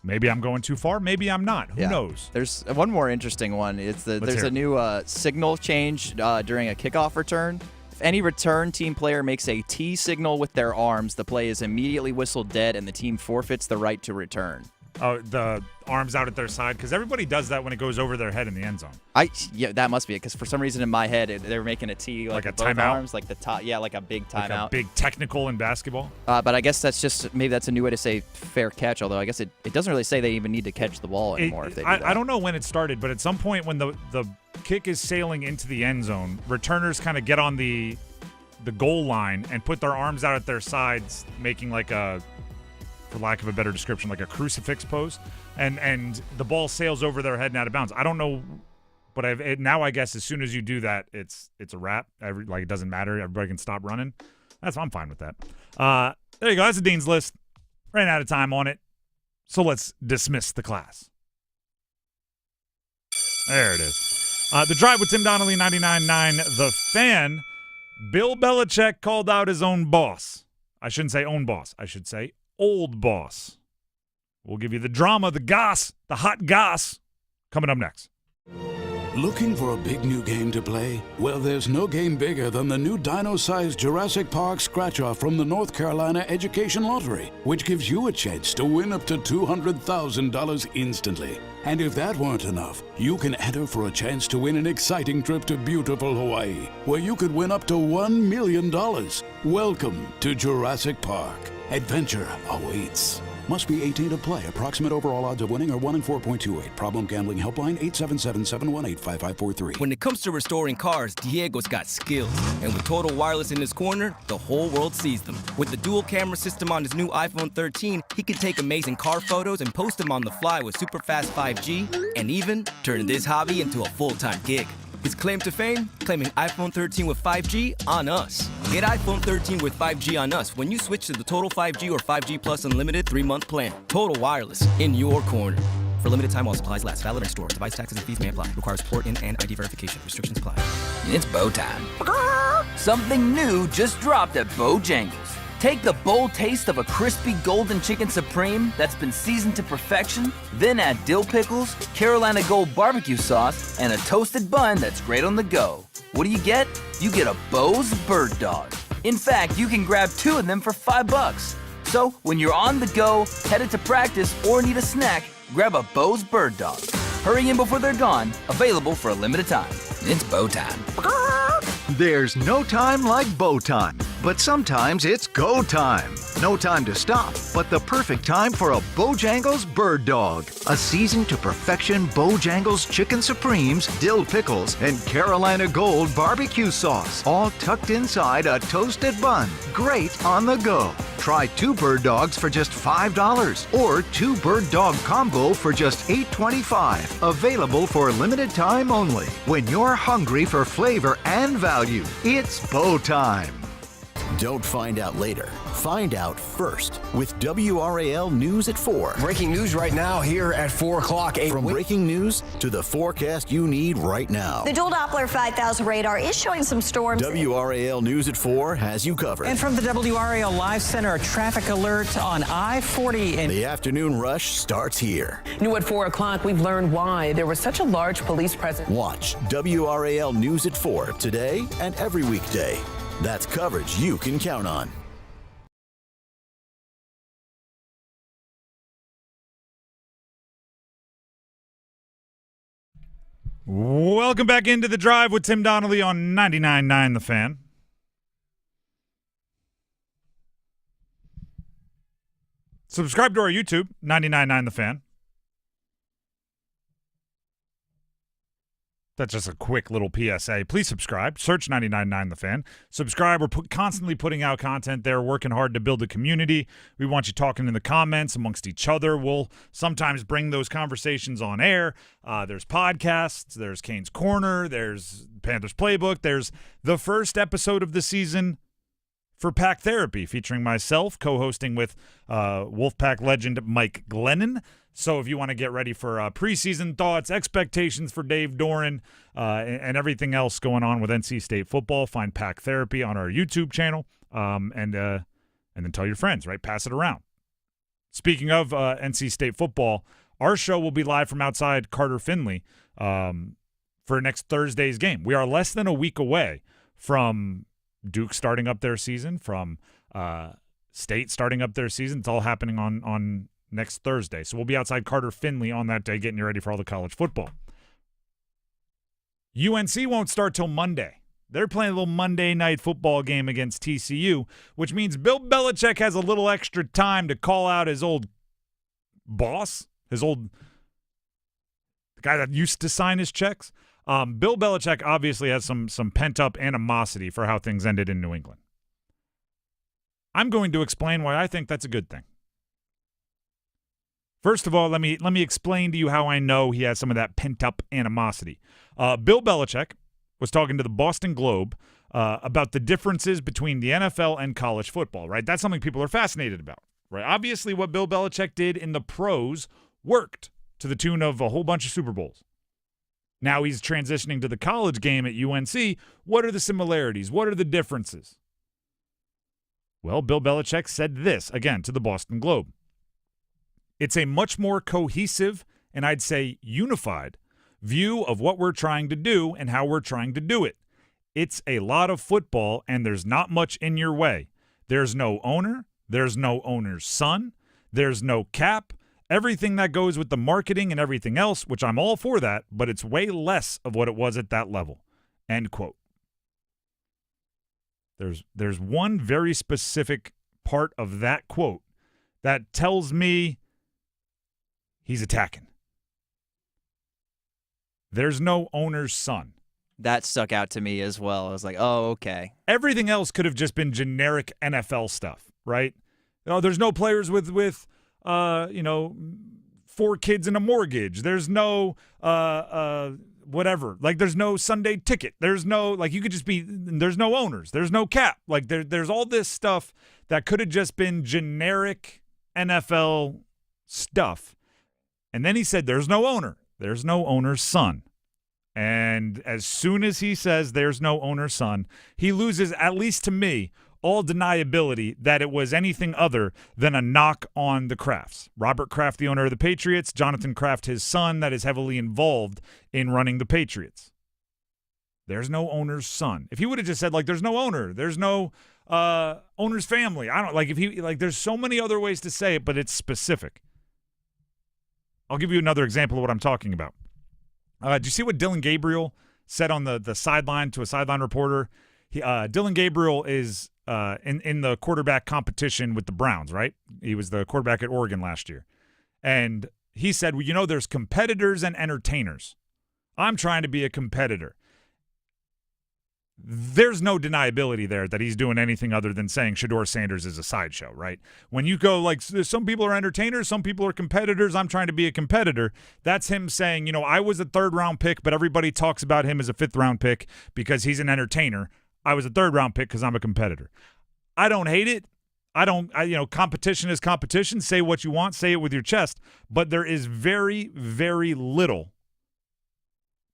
Maybe I'm going too far. Maybe I'm not. Who knows? There's one more interesting one. There's a new signal change during a kickoff return. If any return team player makes a T signal with their arms, the play is immediately whistled dead and the team forfeits the right to return. Oh, the arms out at their side? Because everybody does that when it goes over their head in the end zone. That must be it. Because for some reason in my head, they were making a T like a both timeout? arms, like the top, like a big timeout. Like a big technical in basketball? But I guess maybe that's a new way to say fair catch, although I guess it doesn't really say they even need to catch the ball anymore if they do that. I don't know when it started, but at some point when the kick is sailing into the end zone, returners kind of get on the goal line and put their arms out at their sides, making for lack of a better description, like a crucifix pose, and the ball sails over their head and out of bounds. I don't know, but now I guess as soon as you do that, it's a wrap. It doesn't matter. Everybody can stop running. I'm fine with that. There you go. That's the Dean's List. Ran out of time on it, so let's dismiss the class. There it is. The Drive with Tim Donnelly, 99.9 The Fan. Bill Belichick called out his own boss. I shouldn't say own boss. I should say old boss. We'll give you the drama, the goss, the hot goss coming up next. Looking for a big new game to play? Well, there's no game bigger than the new dino-sized Jurassic Park scratch-off from the North Carolina Education Lottery, which gives you a chance to win up to $200,000 instantly. And if that weren't enough, you can enter for a chance to win an exciting trip to beautiful Hawaii, where you could win up to $1 million. Welcome to Jurassic Park. Adventure awaits. Must be 18 to play. Approximate overall odds of winning are 1 in 4.28. Problem gambling helpline 877-718-5543. When it comes to restoring cars, Diego's got skills. And with Total Wireless in his corner, the whole world sees them. With the dual camera system on his new iPhone 13, he can take amazing car photos and post them on the fly with super fast 5G, and even turn this hobby into a full-time gig. His claim to fame? Claiming iPhone 13 with 5G on us. Get iPhone 13 with 5G on us when you switch to the Total 5G or 5G Plus Unlimited 3-month plan. Total Wireless, in your corner. For limited time while supplies last. Valid in store. Device taxes and fees may apply. Requires port in and ID verification. Restrictions apply. It's bow time. Something new just dropped at Bojangles. Take the bold taste of a crispy golden chicken supreme that's been seasoned to perfection, then add dill pickles, Carolina Gold barbecue sauce, and a toasted bun that's great on the go. What do? You get a Bo's Bird Dog. In fact, you can grab 2 of them for $5. So when you're on the go, headed to practice, or need a snack, grab a Bo's Bird Dog. Hurry in before they're gone. Available for a limited time. It's bow time. There's no time like bow time. but sometimes it's go time. No time to stop, but the perfect time for a Bojangles Bird Dog. A seasoned to perfection Bojangles Chicken Supremes, dill pickles, and Carolina Gold barbecue sauce, all tucked inside a toasted bun. Great on the go. Try 2 bird dogs for just $5 or 2 bird dog combo for just $8.25. Available for limited time only. When you're hungry for flavor and value, it's Bo time. Don't find out later. Find out first with WRAL News at 4. Breaking news right now here at 4 o'clock. From breaking news to the forecast you need right now. The dual Doppler 5000 radar is showing some storms. WRAL News at 4 has you covered. And from the WRAL Live Center, a traffic alert on I-40. The afternoon rush starts here. New at 4 o'clock, we've learned why there was such a large police presence. Watch WRAL News at 4 today and every weekday. That's coverage you can count on. Welcome back into the drive with Tim Donnelly on 99.9 The Fan. Subscribe to our YouTube, 99.9 The Fan. That's just a quick little PSA. Please subscribe. Search 99.9 The Fan. Subscribe. We're constantly putting out content there, working hard to build a community. We want you talking in the comments amongst each other. We'll sometimes bring those conversations on air. There's podcasts. There's Kane's Corner. There's Panthers Playbook. There's the first episode of the season for Pack Therapy, featuring myself, co-hosting with Wolfpack legend Mike Glennon. So if you want to get ready for preseason thoughts, expectations for Dave Doran, and everything else going on with NC State football, find Pack Therapy on our YouTube channel, and then tell your friends, right? Pass it around. Speaking of NC State football, our show will be live from outside Carter Finley for next Thursday's game. We are less than a week away from Duke starting up their season, from State starting up their season. It's all happening on next Thursday. So we'll be outside Carter Finley on that day, getting you ready for all the college football. UNC won't start till Monday. They're playing a little Monday night football game against TCU, which means Bill Belichick has a little extra time to call out his old boss, the guy that used to sign his checks. Bill Belichick obviously has some pent-up animosity for how things ended in New England. I'm going to explain why I think that's a good thing. First of all, let me explain to you how I know he has some of that pent-up animosity. Bill Belichick was talking to the Boston Globe about the differences between the NFL and college football, right? That's something people are fascinated about, right? Obviously, what Bill Belichick did in the pros worked to the tune of a whole bunch of Super Bowls. Now he's transitioning to the college game at UNC. What are the similarities? What are the differences? Well, Bill Belichick said this, again, to the Boston Globe. It's a much more cohesive and I'd say unified view of what we're trying to do and how we're trying to do it. It's a lot of football and there's not much in your way. There's no owner. There's no owner's son. There's no cap. Everything that goes with the marketing and everything else, which I'm all for that, but it's way less of what it was at that level. End quote. There's one very specific part of that quote that tells me he's attacking. There's no owner's son. That stuck out to me as well. I was like, oh, okay. Everything else could have just been generic NFL stuff, right? There's no players with 4 kids and a mortgage. There's no whatever. Like, there's no Sunday ticket. There's no, like, you could just be, there's no owners. There's no cap. Like, there's all this stuff that could have just been generic NFL stuff. And then he said, there's no owner. There's no owner's son. And as soon as he says there's no owner's son, he loses, at least to me, all deniability that it was anything other than a knock on the Krafts. Robert Kraft, the owner of the Patriots, Jonathan Kraft, his son, that is heavily involved in running the Patriots. There's no owner's son. If he would have just said, like, there's no owner, there's no owner's family. I don't, like, if he, like, there's so many other ways to say it, but it's specific. I'll give you another example of what I'm talking about. Did you see what Dylan Gabriel said on the sideline to a sideline reporter? Dylan Gabriel is in the quarterback competition with the Browns, right? He was the quarterback at Oregon last year. And he said, well, there's competitors and entertainers. I'm trying to be a competitor. There's no deniability there that he's doing anything other than saying Shedeur Sanders is a sideshow, right? When you go like some people are entertainers, some people are competitors, I'm trying to be a competitor, that's him saying, I was a third-round pick, but everybody talks about him as a fifth-round pick because he's an entertainer. I was a third-round pick because I'm a competitor. I don't hate it. Competition is competition. Say what you want. Say it with your chest. But there is very, very little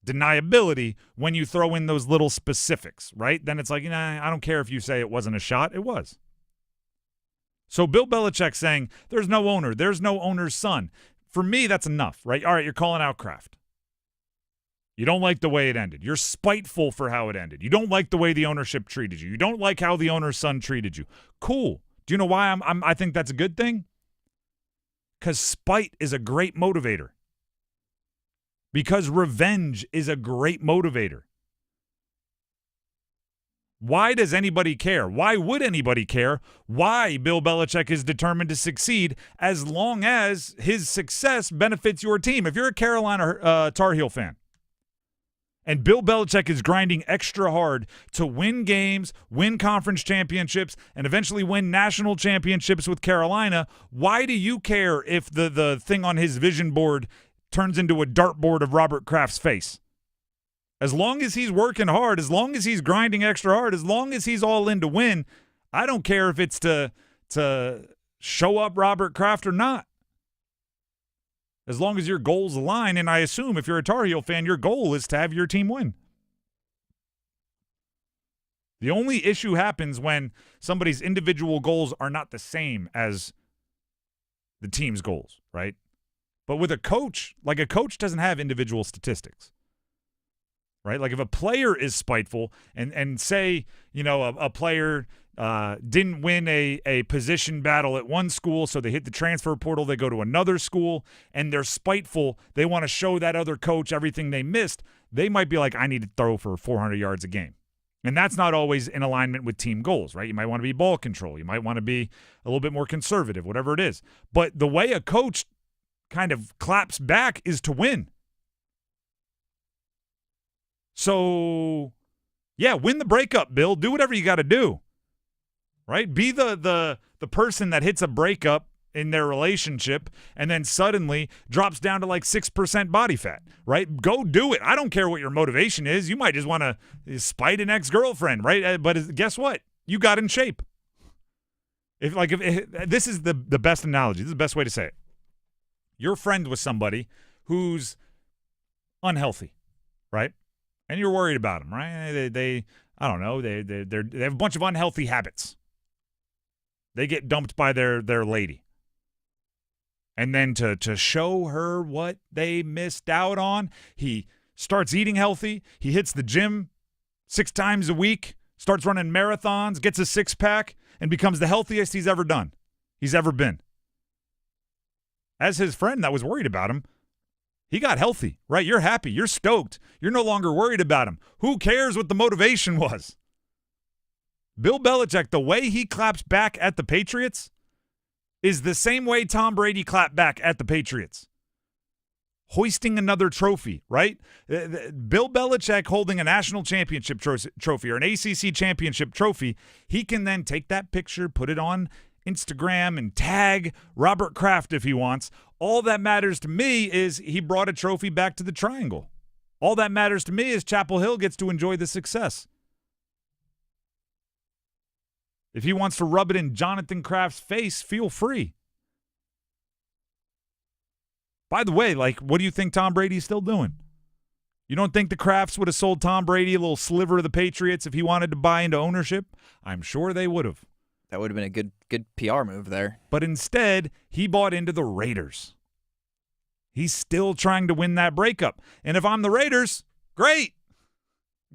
deniability when you throw in those little specifics, right? Then it's like, I don't care if you say it wasn't a shot. It was. So Bill Belichick saying there's no owner. There's no owner's son. For me, that's enough, right? All right, you're calling out Kraft. You don't like the way it ended. You're spiteful for how it ended. You don't like the way the ownership treated you. You don't like how the owner's son treated you. Cool. Do you know why I think that's a good thing? Because spite is a great motivator. Because revenge is a great motivator. Why does anybody care? Why would anybody care why Bill Belichick is determined to succeed as long as his success benefits your team? If you're a Carolina Tar Heel fan, and Bill Belichick is grinding extra hard to win games, win conference championships, and eventually win national championships with Carolina, why do you care if the thing on his vision board turns into a dartboard of Robert Kraft's face? As long as he's working hard, as long as he's grinding extra hard, as long as he's all in to win, I don't care if it's to show up Robert Kraft or not. As long as your goals align, and I assume if you're a Tar Heel fan, your goal is to have your team win. The only issue happens when somebody's individual goals are not the same as the team's goals, right? But with a coach, like a coach doesn't have individual statistics, right? Like if a player is spiteful and say, a player didn't win a position battle at one school, so they hit the transfer portal, they go to another school, and they're spiteful. They want to show that other coach everything they missed. They might be like, I need to throw for 400 yards a game. And that's not always in alignment with team goals, right? You might want to be ball control. You might want to be a little bit more conservative, whatever it is. But the way a coach kind of claps back is to win. So, yeah, win the breakup, Bill. Do whatever you got to do, right? Be the person that hits a breakup in their relationship and then suddenly drops down to like 6% body fat, right? Go do it. I don't care what your motivation is. You might just want to spite an ex-girlfriend, right? But guess what? You got in shape. If this is the best analogy. This is the best way to say it. You're friend with somebody who's unhealthy, right? And you're worried about them, right? They I don't know, they have a bunch of unhealthy habits. They get dumped by their lady. And then to show her what they missed out on, he starts eating healthy. He hits the gym 6 times a week, starts running marathons, gets a six-pack, and becomes the healthiest he's ever been. As his friend that was worried about him, he got healthy, right? You're happy. You're stoked. You're no longer worried about him. Who cares what the motivation was? Bill Belichick, the way he claps back at the Patriots is the same way Tom Brady clapped back at the Patriots. Hoisting another trophy, right? Bill Belichick holding a national championship trophy or an ACC championship trophy, he can then take that picture, put it on Instagram, and tag Robert Kraft if he wants. All that matters to me is he brought a trophy back to the Triangle. All that matters to me is Chapel Hill gets to enjoy the success. If he wants to rub it in Jonathan Kraft's face, feel free. By the way, what do you think Tom Brady's still doing? You don't think the Krafts would have sold Tom Brady a little sliver of the Patriots if he wanted to buy into ownership? I'm sure they would have. That would have been a good PR move there. But instead, he bought into the Raiders. He's still trying to win that breakup. And if I'm the Raiders, great.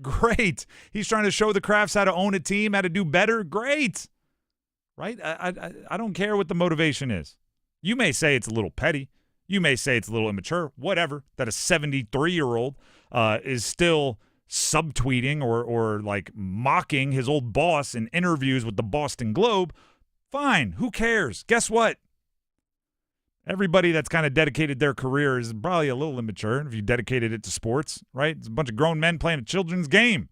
Great. He's trying to show the Krafts how to own a team, how to do better. Great. Right? I don't care what the motivation is. You may say it's a little petty. You may say it's a little immature. Whatever. That a 73-year-old is still subtweeting or like mocking his old boss in interviews with the Boston Globe, fine. Who cares? Guess what? Everybody that's kind of dedicated their career is probably a little immature if you dedicated it to sports, right? It's a bunch of grown men playing a children's game.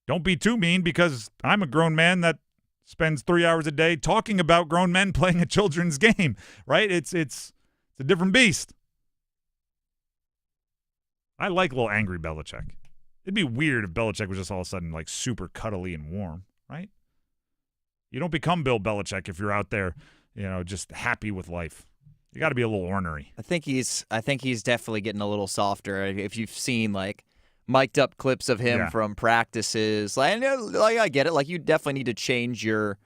Don't be too mean, because I'm a grown man that spends 3 hours a day talking about grown men playing a children's game, right? It's a different beast. I like a little angry Belichick. It'd be weird if Belichick was just all of a sudden like super cuddly and warm, right? You don't become Bill Belichick if you're out there, just happy with life. You got to be a little ornery. I think he's definitely getting a little softer. If you've seen like mic'd up clips of him from practices, like I get it. Like, you definitely need to change your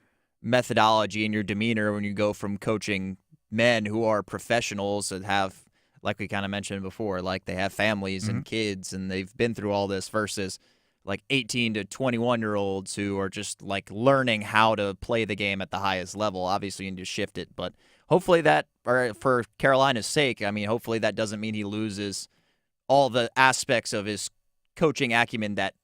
methodology and your demeanor when you go from coaching men who are professionals and have, like we kind of mentioned before, like they have families and kids and they've been through all this, versus like 18 to 21-year-olds who are just like learning how to play the game at the highest level. Obviously, you need to shift it, but hopefully that, or for Carolina's sake, I mean, hopefully that doesn't mean he loses all the aspects of his coaching acumen that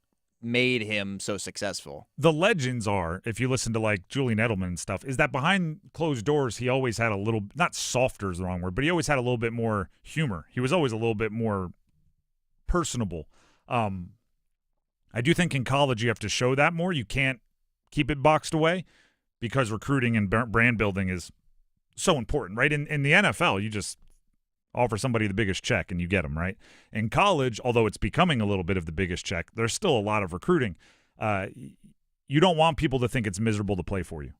made him so successful. The legends are, if you listen to like Julian Edelman and stuff, is that behind closed doors, he always had a little, not softer is the wrong word, but he always had a little bit more humor. He was always a little bit more personable. I do think in college you have to show that more. You can't keep it boxed away, because recruiting and brand building is so important, right? In the NFL, you just offer somebody the biggest check and you get them, right? In college, although it's becoming a little bit of the biggest check, there's still a lot of recruiting. You don't want people to think it's miserable to play for you.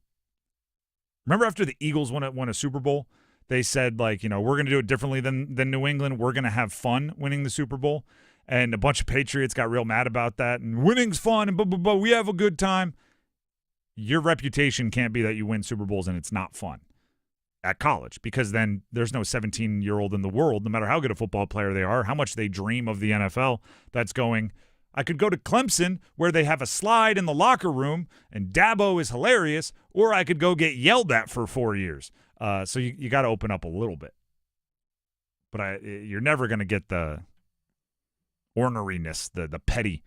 Remember after the Eagles won a Super Bowl, they said, like, we're going to do it differently than New England. We're going to have fun winning the Super Bowl. And a bunch of Patriots got real mad about that. And winning's fun, and but we have a good time. Your reputation can't be that you win Super Bowls and it's not fun at college, because then there's no 17-year-old in the world, no matter how good a football player they are, how much they dream of the NFL, that's going, I could go to Clemson where they have a slide in the locker room and Dabo is hilarious, or I could go get yelled at for 4 years. So you got to open up a little bit. But you're never going to get the orneriness, the petty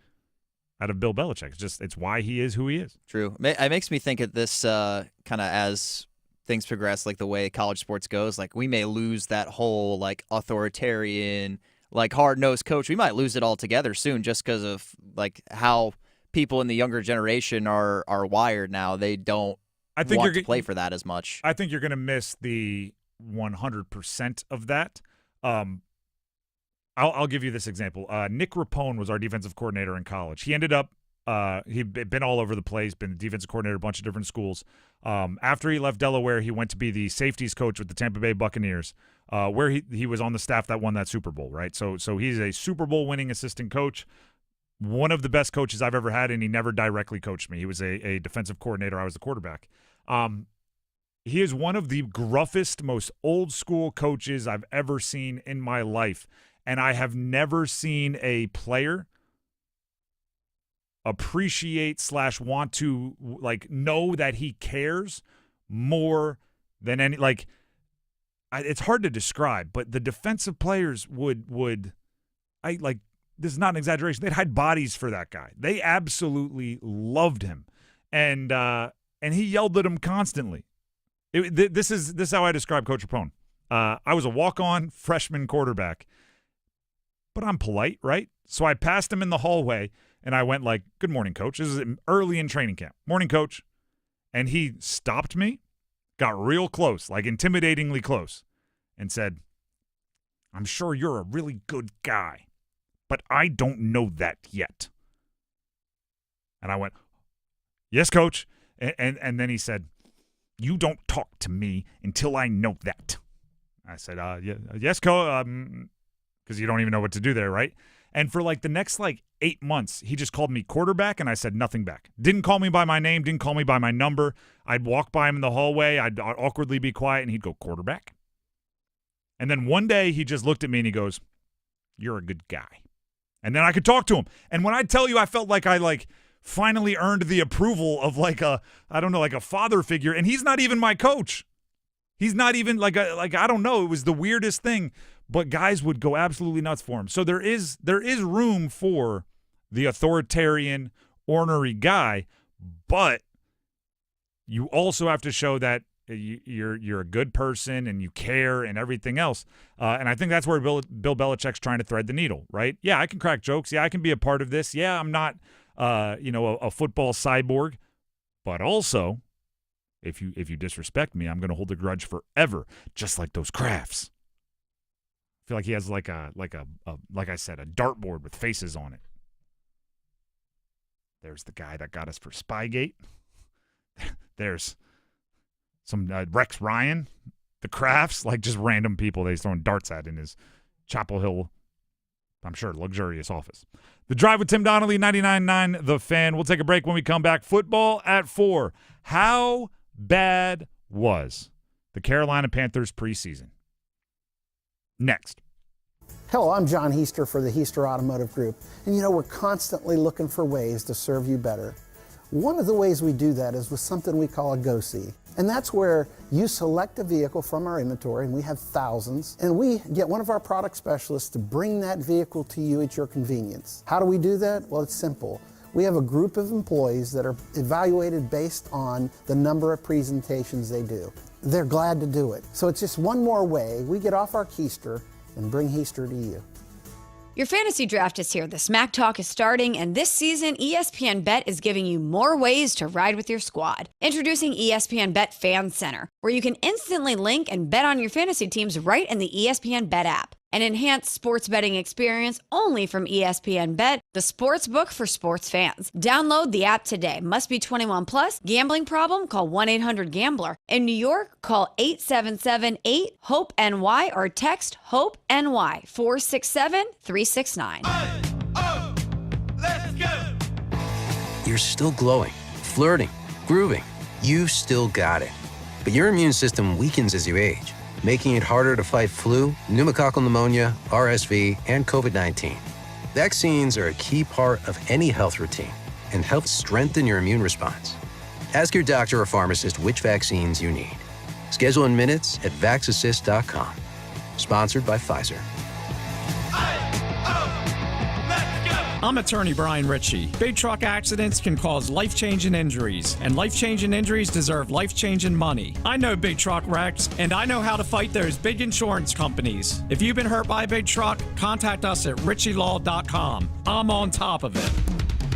out of Bill Belichick. It's why he is who he is. True. It makes me think of this kind of as things progress, like the way college sports goes, like we may lose that whole like authoritarian, like hard-nosed coach. We might lose it altogether soon, just because of like how people in the younger generation are wired now. They don't want to play for that as much. I think you're going to miss the 100% of that. I'll give you this example. Nick Rapone was our defensive coordinator in college. He ended up he'd been all over the place, been the defensive coordinator at a bunch of different schools. After he left Delaware, he went to be the safeties coach with the Tampa Bay Buccaneers, where he was on the staff that won that Super Bowl, right? So he's a Super Bowl winning assistant coach, one of the best coaches I've ever had, and he never directly coached me. He was a defensive coordinator. I was the quarterback. He is one of the gruffest, most old-school coaches I've ever seen in my life, and I have never seen a player appreciate / want to like know that he cares more than any, like, it's hard to describe, but the defensive players would this is not an exaggeration, they'd hide bodies for that guy. They absolutely loved him, and he yelled at him constantly. This is how I describe Coach Rapone. I was a walk-on freshman quarterback, but I'm polite, right? So I passed him in the hallway, and I went like, good morning, coach. This is early in training camp. Morning, coach. And he stopped me, got real close, like intimidatingly close, and said, I'm sure you're a really good guy, but I don't know that yet. And I went, yes, coach. And then he said, you don't talk to me until I know that. I said, yes, coach, because you don't even know what to do there, right? And for like the next 8 months, he just called me quarterback, and I said nothing back. Didn't call me by my name, didn't call me by my number. I'd walk by him in the hallway, I'd awkwardly be quiet, and he'd go, quarterback? And then one day he just looked at me and he goes, you're a good guy. And then I could talk to him. And when I tell you I felt like I finally earned the approval of a father figure, and he's not even my coach. He's not even I don't know. It was the weirdest thing. but guys would go absolutely nuts for him. So there is room for the authoritarian, ornery guy, but you also have to show that you're a good person and you care and everything else. And I think that's where Bill Belichick's trying to thread the needle, right? Yeah, I can crack jokes. Yeah, I can be a part of this. Yeah, I'm not, a football cyborg, but also, if you disrespect me, I'm going to hold a grudge forever, just like those Krafts. I feel like he has like I said, a dartboard with faces on it. There's the guy that got us for Spygate. There's some Rex Ryan, the Krafts, like just random people that he's throwing darts at in his Chapel Hill, I'm sure, luxurious office. The Drive with Tim Donnelly, 99.9 The Fan. We'll take a break when we come back. Football at 4. How bad was the Carolina Panthers preseason? Next. Hello, I'm John Heister for the Heister Automotive Group. And we're constantly looking for ways to serve you better. One of the ways we do that is with something we call a Go-See. And that's where you select a vehicle from our inventory, and we have thousands, and we get one of our product specialists to bring that vehicle to you at your convenience. How do we do that? Well, it's simple. We have a group of employees that are evaluated based on the number of presentations they do. They're glad to do it. So it's just one more way we get off our keister and bring Heister to you. Your fantasy draft is here. The Smack Talk is starting, and this season, ESPN Bet is giving you more ways to ride with your squad. Introducing ESPN Bet Fan Center, where you can instantly link and bet on your fantasy teams right in the ESPN Bet app. An enhanced sports betting experience only from ESPN Bet, the sports book for sports fans. Download the app today. Must be 21 plus. Gambling problem? Call 1-800-GAMBLER. In New York, call 877-8-HOPE-NY or text HOPE-NY 467-369. Let's go! You're still glowing, flirting, grooving. You've still got it. But your immune system weakens as you age, making it harder to fight flu, pneumococcal pneumonia, RSV, and COVID-19. Vaccines are a key part of any health routine and help strengthen your immune response. Ask your doctor or pharmacist which vaccines you need. Schedule in minutes at vaxassist.com. Sponsored by Pfizer. I'm attorney Brian Ritchie. Big truck accidents can cause life-changing injuries, and life-changing injuries deserve life-changing money. I know big truck wrecks, and I know how to fight those big insurance companies. If you've been hurt by a big truck, contact us at ritchielaw.com. I'm on top of it.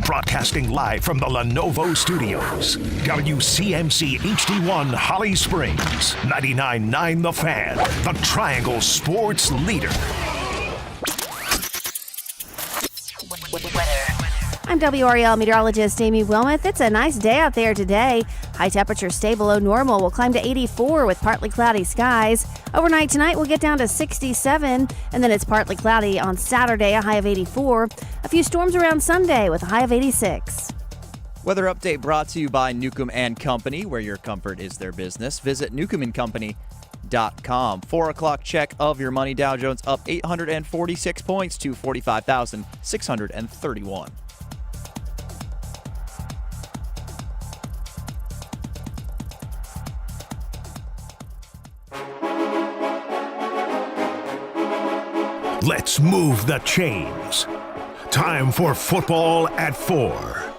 Broadcasting live from the Lenovo Studios. WCMC HD1 Holly Springs. 99.9 The Fan. The Triangle Sports Leader. I'm WREL meteorologist Amy Wilmoth. It's a nice day out there today. High temperatures stay below normal. We'll climb to 84 with partly cloudy skies. Overnight tonight, we'll get down to 67, and then it's partly cloudy on Saturday, a high of 84. A few storms around Sunday with a high of 86. Weather update brought to you by Newcomb & Company, where your comfort is their business. Visit newcombandcompany.com. 4 o'clock check of your money. Dow Jones up 846 points to 45,631. Let's move the chains. Time for Football at 4.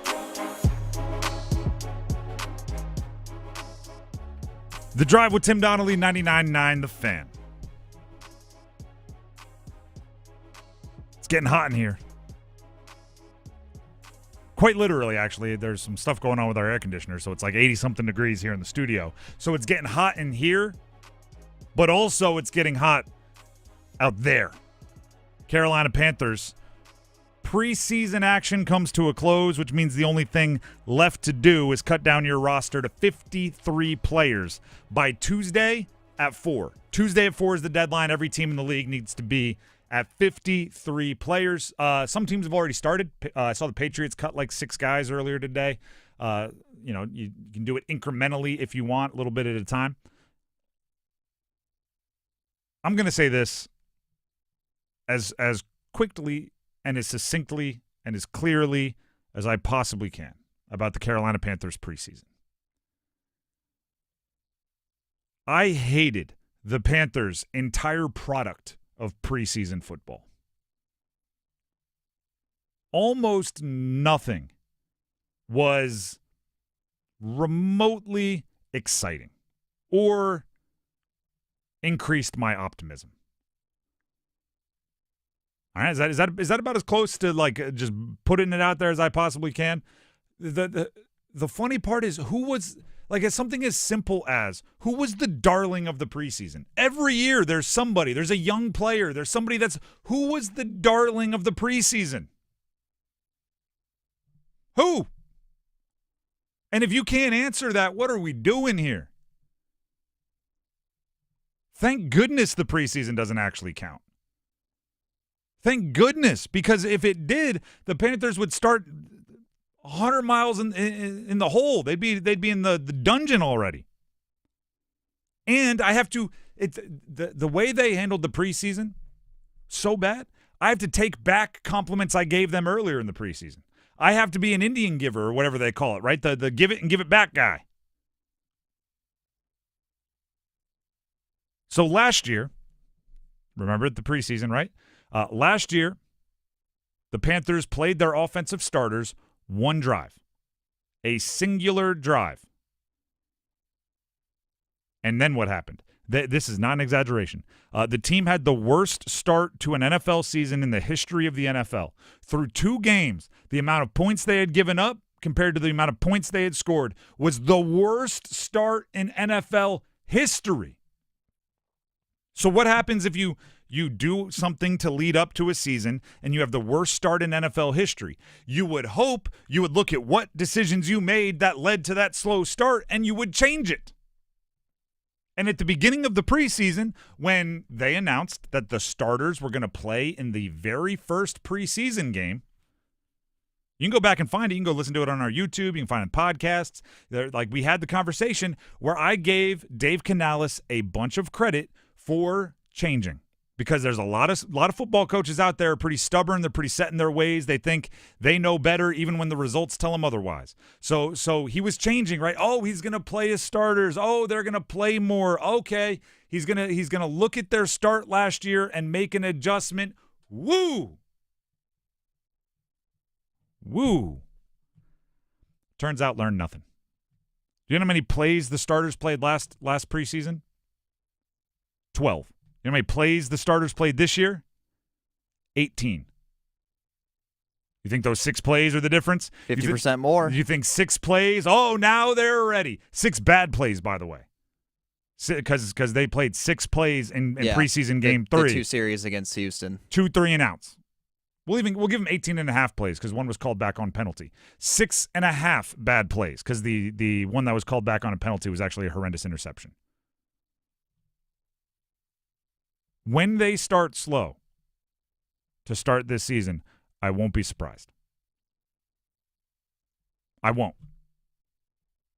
The Drive with Tim Donnelly, 99.9 The Fan. It's getting hot in here. Quite literally, actually. There's some stuff going on with our air conditioner, so it's like 80-something degrees here in the studio. So it's getting hot in here, but also it's getting hot out there. Carolina Panthers. Preseason action comes to a close, which means the only thing left to do is cut down your roster to 53 players by Tuesday at 4. Tuesday at 4 is the deadline. Every team in the league needs to be at 53 players. Some teams have already started. I saw the Patriots cut like 6 guys earlier today. You can do it incrementally if you want, a little bit at a time. I'm going to say this as quickly and as succinctly and as clearly as I possibly can about the Carolina Panthers preseason. I hated the Panthers' entire product of preseason football. Almost nothing was remotely exciting or increased my optimism. All right, is that about as close to like just putting it out there as I possibly can? The funny part is who was like it's something as simple as who was the darling of the preseason. Every year there's somebody, there's a young player, there's somebody that's who was the darling of the preseason. Who? And if you can't answer that, what are we doing here? Thank goodness the preseason doesn't actually count. Thank goodness, because if it did, the Panthers would start 100 miles in the hole. They'd be in the dungeon already. And I have to the way they handled the preseason so bad, I have to take back compliments I gave them earlier in the preseason. I have to be an Indian giver or whatever they call it, right? The give it and give it back guy. So last year, remember the preseason, right? Last year, the Panthers played their offensive starters one drive, a singular drive. And then what happened? This is not an exaggeration. The team had the worst start to an NFL season in the history of the NFL. Through 2 games, the amount of points they had given up compared to the amount of points they had scored was the worst start in NFL history. So what happens if you do something to lead up to a season and you have the worst start in NFL history? You would hope you would look at what decisions you made that led to that slow start and you would change it. And at the beginning of the preseason, when they announced that the starters were going to play in the very first preseason game, you can go back and find it. You can go listen to it on our YouTube. You can find it in podcasts. We had the conversation where I gave Dave Canales a bunch of credit for changing. Because there's a lot of football coaches out there are pretty stubborn. They're pretty set in their ways. They think they know better even when the results tell them otherwise. So he was changing, right? Oh, he's going to play his starters. Oh, they're going to play more. Okay. He's going to look at their start last year and make an adjustment. Woo! Turns out learned nothing. Do you know how many plays the starters played last preseason? 12. You know how many plays the starters played this year? 18. You think those 6 plays are the difference? 50% more. You think 6 plays? Oh, now they're ready. 6 bad plays, by the way. Because they played 6 plays in preseason game 3. The 2 series against Houston. 2 3-and-outs. We'll give them 18.5 plays because one was called back on penalty. 6.5 bad plays because the one that was called back on a penalty was actually a horrendous interception. When they start slow to start this season, I won't be surprised. I won't.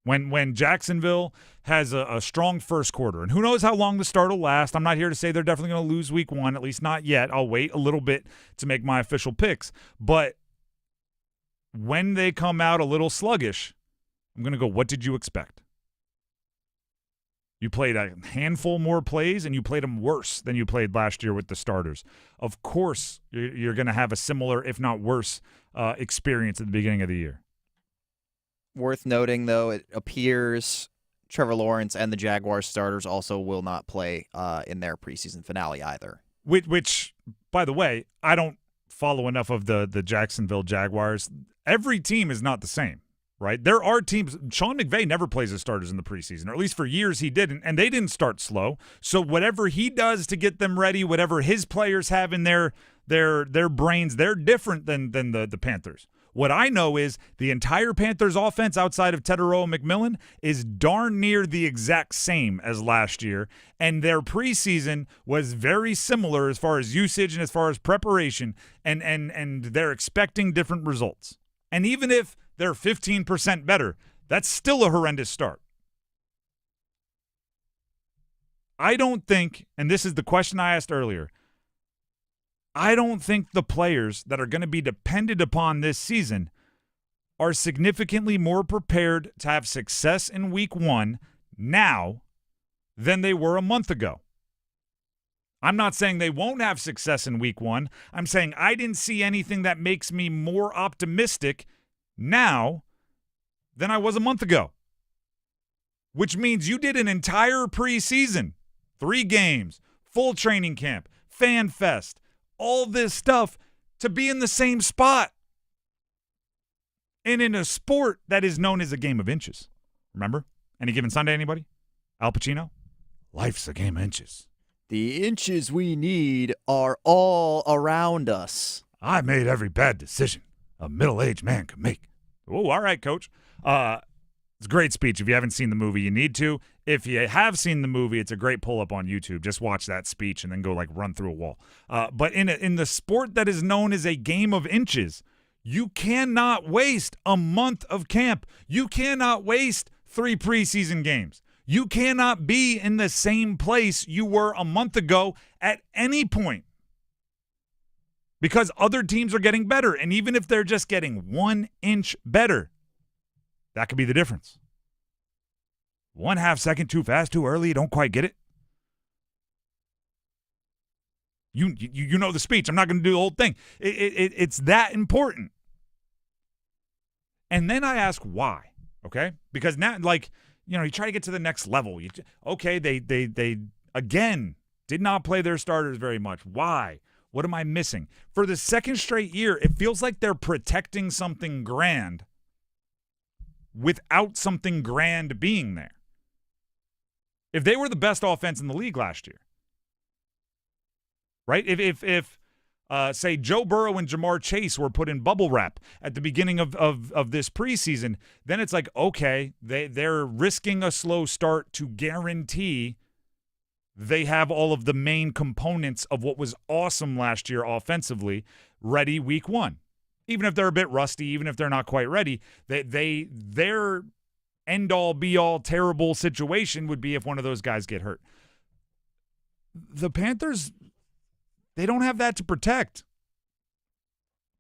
When Jacksonville has a strong first quarter, and who knows how long the start will last. I'm not here to say they're definitely going to lose week 1, at least not yet. I'll wait a little bit to make my official picks. But when they come out a little sluggish, I'm going to go, what did you expect? You played a handful more plays, and you played them worse than you played last year with the starters. Of course, you're going to have a similar, if not worse, experience at the beginning of the year. Worth noting, though, it appears Trevor Lawrence and the Jaguars starters also will not play in their preseason finale either. Which, by the way, I don't follow enough of the Jacksonville Jaguars. Every team is not the same. Right? There are teams. Sean McVay never plays his starters in the preseason, or at least for years he didn't, and they didn't start slow. So whatever he does to get them ready, whatever his players have in their brains, they're different than the Panthers. What I know is the entire Panthers offense outside of Teteroa McMillan is darn near the exact same as last year, and their preseason was very similar as far as usage and as far as preparation, and they're expecting different results. And even if they're 15% better, that's still a horrendous start. I don't think, and this is the question I asked earlier, I don't think the players that are going to be depended upon this season are significantly more prepared to have success in week 1 now than they were a month ago. I'm not saying they won't have success in week 1. I'm saying I didn't see anything that makes me more optimistic now than I was a month ago. Which means you did an entire preseason, 3 games, full training camp, fan fest, all this stuff to be in the same spot. And in a sport that is known as a game of inches. Remember? Any Given Sunday, anybody? Al Pacino? Life's a game of inches. The inches we need are all around us. I made every bad decision a middle-aged man could make. Oh, all right, Coach. It's a great speech. If you haven't seen the movie, you need to. If you have seen the movie, it's a great pull-up on YouTube. Just watch that speech and then go, run through a wall. But in the sport that is known as a game of inches, you cannot waste a month of camp. You cannot waste 3 preseason games. You cannot be in the same place you were a month ago at any point because other teams are getting better. And even if they're just getting 1 inch better, that could be the difference. 1/2 second too fast, too early, you don't quite get it. You know the speech. I'm not going to do the whole thing. It's that important. And then I ask why, okay? Because now, you try to get to the next level. They again did not play their starters very much. Why? What am I missing? For the second straight year, it feels like they're protecting something grand without something grand being there. If they were the best offense in the league last year, right? If say Joe Burrow and Jamar Chase were put in bubble wrap at the beginning of this preseason, then it's like, okay, they're risking a slow start to guarantee they have all of the main components of what was awesome last year offensively ready week 1. Even if they're a bit rusty, even if they're not quite ready, their end-all, be-all terrible situation would be if one of those guys get hurt. The Panthers, they don't have that to protect.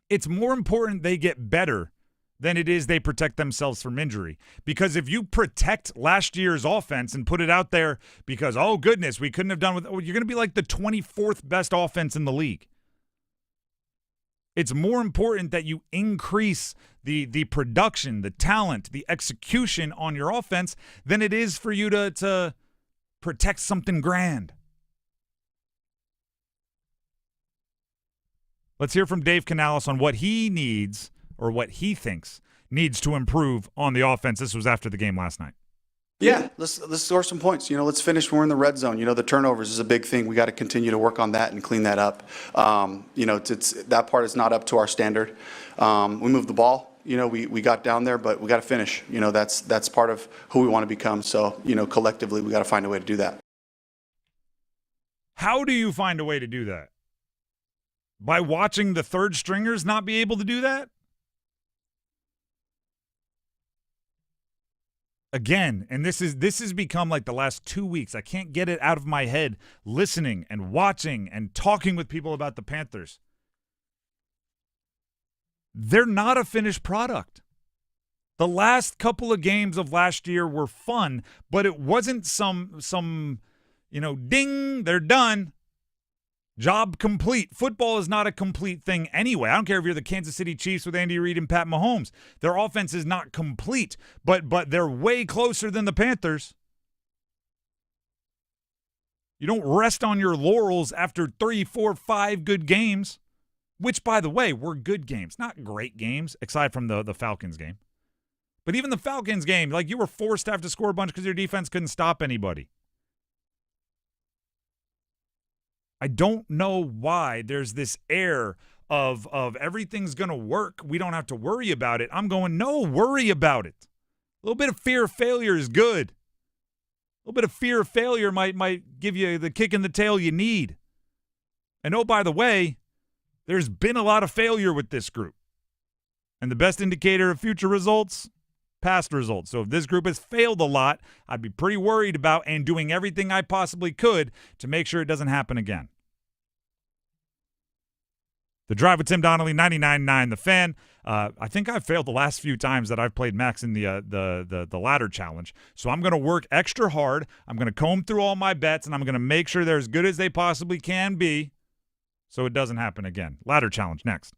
It's more important they get better than it is they protect themselves from injury. Because if you protect last year's offense and put it out there because, oh, goodness, we couldn't have done with – you're going to be like the 24th best offense in the league. It's more important that you increase the production, the talent, the execution on your offense than it is for you to protect something grand. Let's hear from Dave Canales on what he needs or what he thinks needs to improve on the offense. This was after the game last night. Yeah, let's score some points. Let's finish when we're in the red zone. The turnovers is a big thing. We got to continue to work on that and clean that up. That part is not up to our standard. We moved the ball. We got down there, but we got to finish. That's part of who we want to become. So, collectively, we got to find a way to do that. How do you find a way to do that? By watching the third stringers not be able to do that? Again, and this has become like the last 2 weeks. I can't get it out of my head listening and watching and talking with people about the Panthers. They're not a finished product. The last couple of games of last year were fun, but it wasn't some ding, they're done. Job complete. Football is not a complete thing anyway. I don't care if you're the Kansas City Chiefs with Andy Reid and Pat Mahomes. Their offense is not complete, but they're way closer than the Panthers. You don't rest on your laurels after 3, 4, 5 good games, which, by the way, were good games. Not great games, aside from the Falcons game. But even the Falcons game, you were forced to have to score a bunch because your defense couldn't stop anybody. I don't know why there's this air of everything's going to work. We don't have to worry about it. I'm going, no, worry about it. A little bit of fear of failure is good. A little bit of fear of failure might give you the kick in the tail you need. And oh, by the way, there's been a lot of failure with this group. And the best indicator of future results, past results. So if this group has failed a lot, I'd be pretty worried about and doing everything I possibly could to make sure it doesn't happen again. The Drive with Tim Donnelly, 99.9 The Fan. I think I've failed the last few times that I've played Max in the ladder challenge. So I'm going to work extra hard. I'm going to comb through all my bets, and I'm going to make sure they're as good as they possibly can be so it doesn't happen again. Ladder challenge next.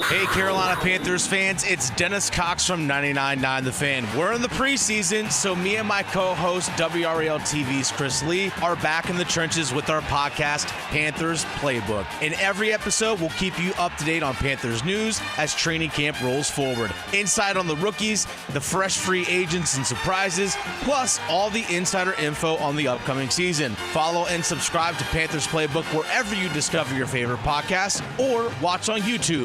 Hey, Carolina Panthers fans, it's Dennis Cox from 99.9 The Fan. We're in the preseason, so me and my co-host, WRAL TV's Chris Lee, are back in the trenches with our podcast, Panthers Playbook. In every episode, we'll keep you up to date on Panthers news as training camp rolls forward. Insight on the rookies, the fresh free agents and surprises, plus all the insider info on the upcoming season. Follow and subscribe to Panthers Playbook wherever you discover your favorite podcasts or watch on YouTube.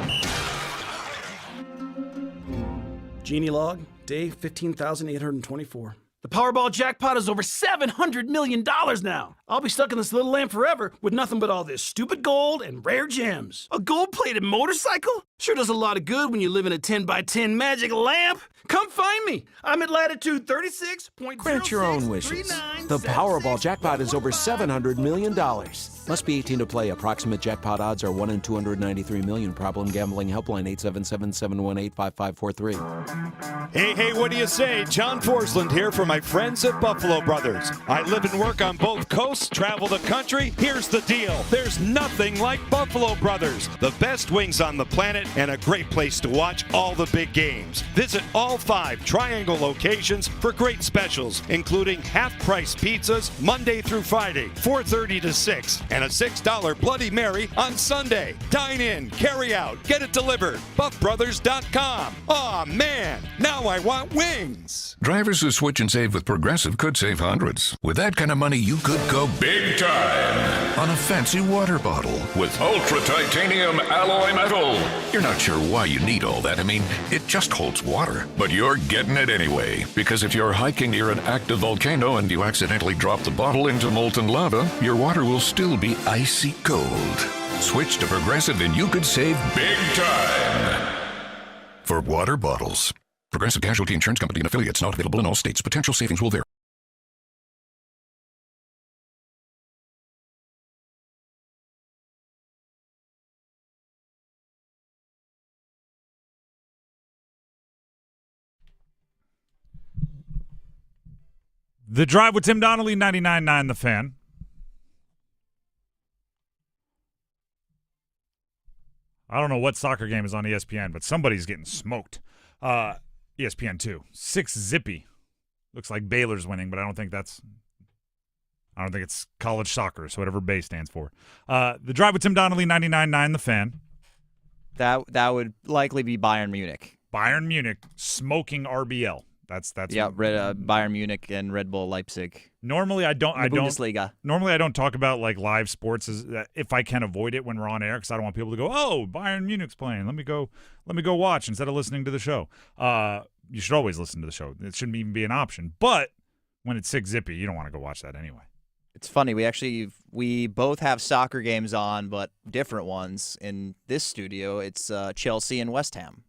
Genie log, day 15,824. The Powerball jackpot is over $700 million now. I'll be stuck in this little lamp forever with nothing but all this stupid gold and rare gems. A gold-plated motorcycle? Sure does a lot of good when you live in a 10 by 10 magic lamp. Come find me. I'm at latitude 36.0639. Grant your own wishes. The Powerball jackpot is over $700 million. Must be 18 to play. Approximate jackpot odds are 1 in 293 million. Problem gambling helpline 877-718-5543. Hey, what do you say? John Forsland here for my friends at Buffalo Brothers. I live and work on both coasts, travel the country. Here's the deal. There's nothing like Buffalo Brothers. The best wings on the planet and a great place to watch all the big games. Visit all 5 Triangle locations for great specials, including half-price pizzas Monday through Friday, 4:30 to 6, and a $6 Bloody Mary on Sunday. Dine in, carry out, get it delivered. BuffBrothers.com. Aw, man, now I want wings. Drivers who switch and save with Progressive could save hundreds. With that kind of money, you could go big time on a fancy water bottle with ultra titanium alloy metal. You're not sure why you need all that. I mean, it just holds water. But you're getting it anyway, because if you're hiking near an active volcano and you accidentally drop the bottle into molten lava, your water will still be icy cold. Switch to Progressive and you could save big time. For water bottles. Progressive Casualty Insurance Company and affiliates, not available in all states. Potential savings will vary. The Drive with Tim Donnelly, 99.9 The Fan. I don't know what soccer game is on ESPN, but somebody's getting smoked. ESPN 2. 6-0. Looks like Baylor's winning, but I don't think it's college soccer, so whatever Bay stands for. The Drive with Tim Donnelly, 99.9 The Fan. That would likely be Bayern Munich. Bayern Munich smoking RBL. That's Bayern Munich and Red Bull Leipzig. Normally Bundesliga. Normally I don't talk about like live sports if I can avoid it when we're on air because I don't want people to go, "Oh, Bayern Munich's playing. Let me go watch," instead of listening to the show. You should always listen to the show. It shouldn't even be an option. But when it's 6-0, you don't want to go watch that anyway. It's funny. We both have soccer games on, but different ones in this studio. It's Chelsea and West Ham.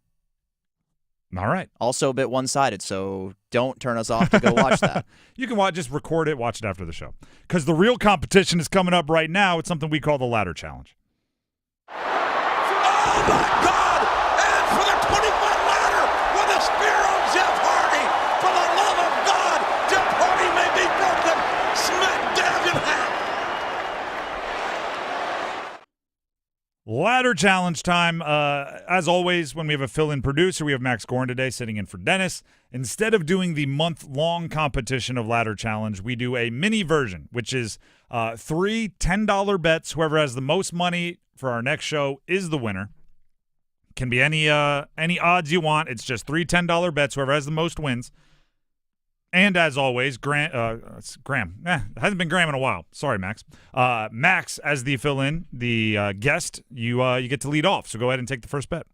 All right. Also a bit one-sided, so don't turn us off to go watch that. You can just record it, watch it after the show. Because the real competition is coming up right now. It's something we call the Ladder Challenge. Oh, my God! And for the 20-foot ladder with a spear on Jeff Hardy. For the love of God, Jeff Hardy may be broken. Smack dab in half. Ladder challenge time. As always, when we have a fill-in producer, we have Max Gorin today sitting in for Dennis. Instead of doing the month-long competition of ladder challenge, we do a mini version, which is 3 $10 bets. Whoever has the most money for our next show is the winner. Can be any odds you want. It's just 3 $10 bets. Whoever has the most wins. And as always, it's Graham. It hasn't been Graham in a while. Sorry, Max. Max, as the fill-in, the guest, you get to lead off. So go ahead and take the first bet.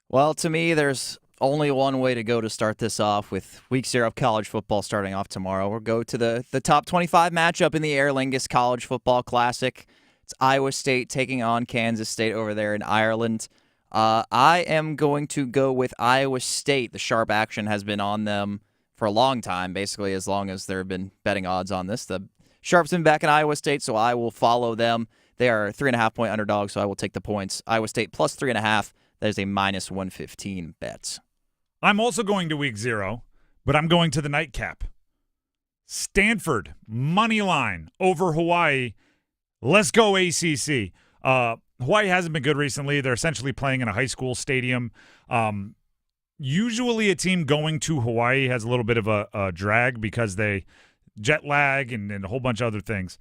Well, to me, there's only one way to go to start this off with week 0 of college football starting off tomorrow. We'll go to the top 25 matchup in the Aer Lingus College Football Classic. It's Iowa State taking on Kansas State over there in Ireland. I am going to go with Iowa State. The sharp action has been on them for a long time, basically as long as there have been betting odds on this. The Sharps been back in Iowa State, so I will follow them. They are 3.5-point underdogs, so I will take the points. Iowa State plus 3.5. That is a minus 115 bet. I'm also going to week 0, but I'm going to the nightcap. Stanford, money line over Hawaii. Let's go ACC. Hawaii hasn't been good recently. They're essentially playing in a high school stadium. Usually a team going to Hawaii has a little bit of a drag because they jet lag and a whole bunch of other things.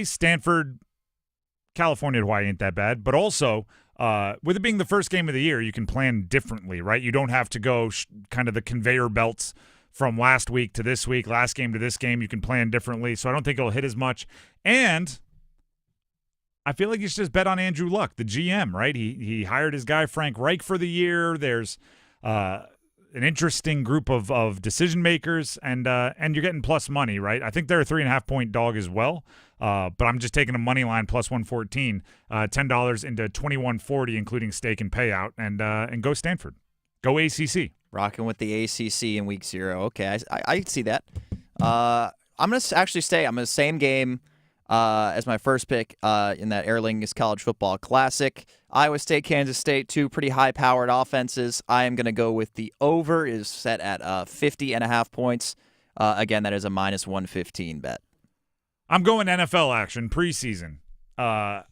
Stanford, California to Hawaii ain't that bad, but also with it being the first game of the year, you can plan differently, right? You don't have to go kind of the conveyor belts from last week to this week, last game to this game. You can plan differently, so I don't think it'll hit as much. And I feel like you should just bet on Andrew Luck, the GM, right? He hired his guy Frank Reich for the year. There's an interesting group of decision makers, and you're getting plus money, right? I think they're a 3.5-point dog as well, but I'm just taking a money line plus 114, $10 into 21.40, including stake and payout, and go Stanford, go ACC. Rocking with the ACC in week 0. Okay, I see that. I'm going to actually stay. I'm in the same game as my first pick in that Aer Lingus College Football Classic. Iowa State, Kansas State, 2 pretty high-powered offenses. I am going to go with the over. It is set at 50.5 points. Again, that is a minus 115 bet. I'm going NFL action, preseason. A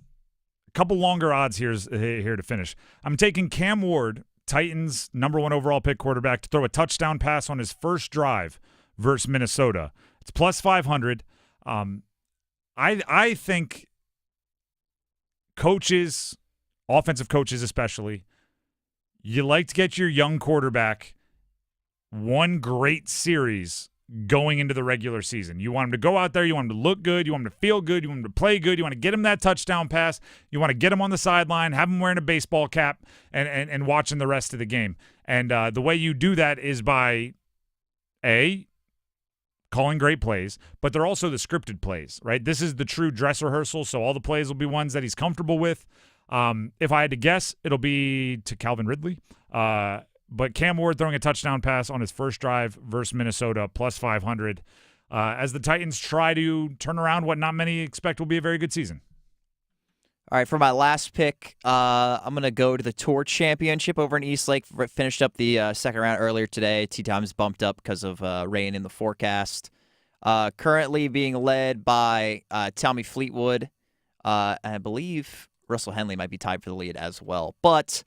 couple longer odds here to finish. I'm taking Cam Ward, Titans' #1 overall pick quarterback, to throw a touchdown pass on his first drive versus Minnesota. It's plus 500. I think coaches, offensive coaches especially, you like to get your young quarterback one great series going into the regular season. You want him to go out there, you want him to look good, you want him to feel good, you want him to play good, you want to get him that touchdown pass, you want to get him on the sideline, have him wearing a baseball cap and watching the rest of the game. And the way you do that is by, calling great plays, but they're also the scripted plays, right? This is the true dress rehearsal, so all the plays will be ones that he's comfortable with. If I had to guess, it'll be to Calvin Ridley. But Cam Ward throwing a touchdown pass on his first drive versus Minnesota, plus 500, as the Titans try to turn around what not many expect will be a very good season. All right, for my last pick, I'm going to go to the Tour Championship over in Eastlake. Finished up the second round earlier today. Tee times bumped up because of rain in the forecast. Currently being led by Tommy Fleetwood, and I believe Russell Henley might be tied for the lead as well. But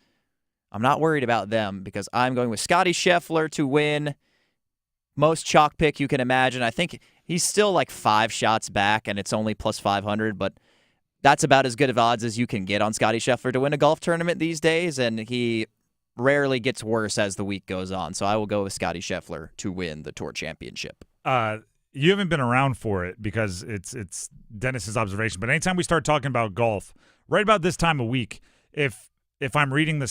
I'm not worried about them because I'm going with Scotty Scheffler to win. Most chalk pick you can imagine. I think he's still like 5 shots back, and it's only plus 500, but that's about as good of odds as you can get on Scotty Scheffler to win a golf tournament these days, and he rarely gets worse as the week goes on. So I will go with Scotty Scheffler to win the Tour Championship. You haven't been around for it because it's Dennis's observation, but anytime we start talking about golf, right about this time of week, if I'm reading we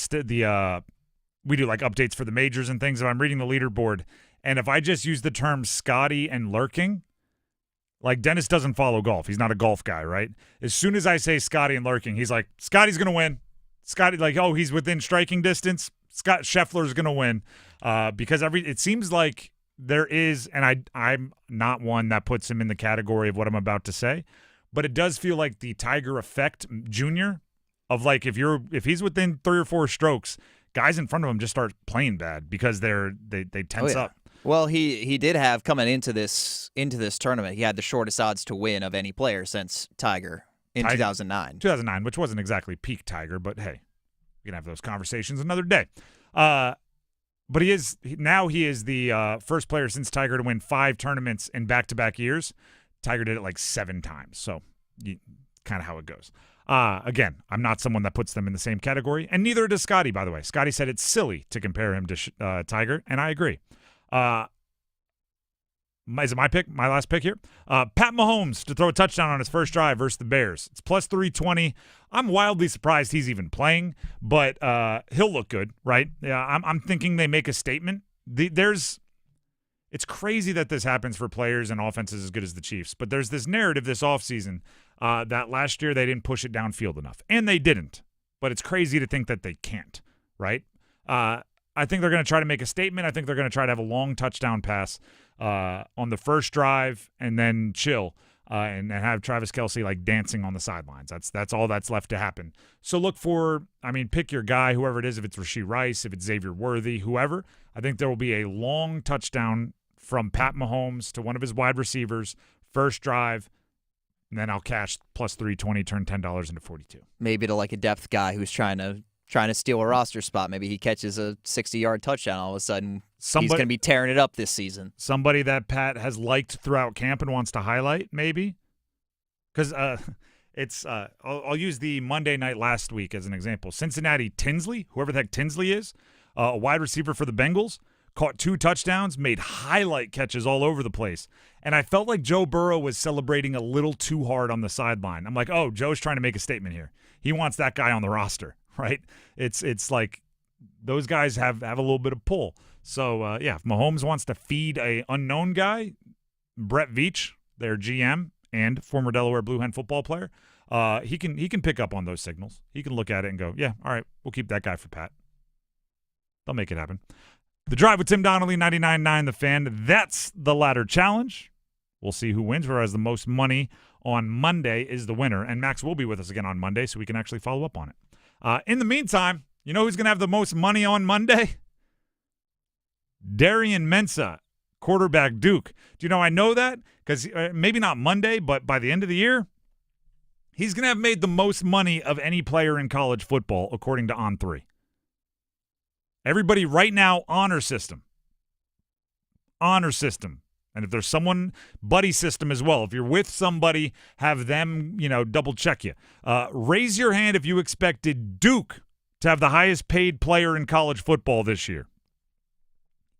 do like updates for the majors and things, if I'm reading the leaderboard, and if I just use the term Scotty and lurking, like Dennis doesn't follow golf. He's not a golf guy, right? As soon as I say Scotty and lurking, he's like, Scotty's going to win. Scotty, like, oh, he's within striking distance. Scott Scheffler's going to win because it seems like there is, and I'm not one that puts him in the category of what I'm about to say, but it does feel like the Tiger effect junior of like if he's within 3 or 4 strokes, guys in front of him just start playing bad because they tense up. Well, he did have coming into this tournament, he had the shortest odds to win of any player since Tiger in 2009. 2009, which wasn't exactly peak Tiger, but hey, we can have those conversations another day. But he is the first player since Tiger to win 5 tournaments in back-to-back years. Tiger did it like 7 times, so kind of how it goes. Again, I'm not someone that puts them in the same category, and neither does Scotty, by the way. Scotty said it's silly to compare him to Tiger, and I agree. Is it my pick? My last pick here? Pat Mahomes to throw a touchdown on his first drive versus the Bears. It's plus 320. I'm wildly surprised he's even playing, but he'll look good, right? Yeah, I'm thinking they make a statement. It's crazy that this happens for players and offenses as good as the Chiefs, but there's this narrative this offseason that last year they didn't push it downfield enough, and they didn't. But it's crazy to think that they can't, right? I think they're going to try to make a statement. I think they're going to try to have a long touchdown pass on the first drive and then chill and have Travis Kelce like dancing on the sidelines. That's all that's left to happen. So look for, pick your guy, whoever it is, if it's Rashee Rice, if it's Xavier Worthy, whoever. I think there will be a long touchdown from Pat Mahomes to one of his wide receivers, first drive, and then I'll cash plus 320, turn $10 into 42. Maybe to like a depth guy who's trying to steal a roster spot. Maybe he catches a 60-yard touchdown. All of a sudden, he's going to be tearing it up this season. Somebody that Pat has liked throughout camp and wants to highlight, maybe. Because I'll use the Monday night last week as an example. Cincinnati Tinsley, whoever the heck Tinsley is, a wide receiver for the Bengals, caught 2 touchdowns, made highlight catches all over the place. And I felt like Joe Burrow was celebrating a little too hard on the sideline. I'm like, oh, Joe's trying to make a statement here. He wants that guy on the roster, right? It's like those guys have a little bit of pull. So, if Mahomes wants to feed a unknown guy, Brett Veach, their GM and former Delaware Blue Hen football player, he can pick up on those signals. He can look at it and go, yeah, all right, we'll keep that guy for Pat. They'll make it happen. The Drive with Tim Donnelly, 99.9 The Fan. That's the ladder challenge. We'll see who wins. Who has the most money on Monday is the winner. And Max will be with us again on Monday, so we can actually follow up on it. In the meantime, you know who's going to have the most money on Monday? Darian Mensah, quarterback Duke. Do you know I know that? Because maybe not Monday, but by the end of the year, he's going to have made the most money of any player in college football, according to On3. Everybody right now, honor system. Honor system. And if there's someone, buddy system as well. If you're with somebody, have them, double check you. Raise your hand if you expected Duke to have the highest paid player in college football this year.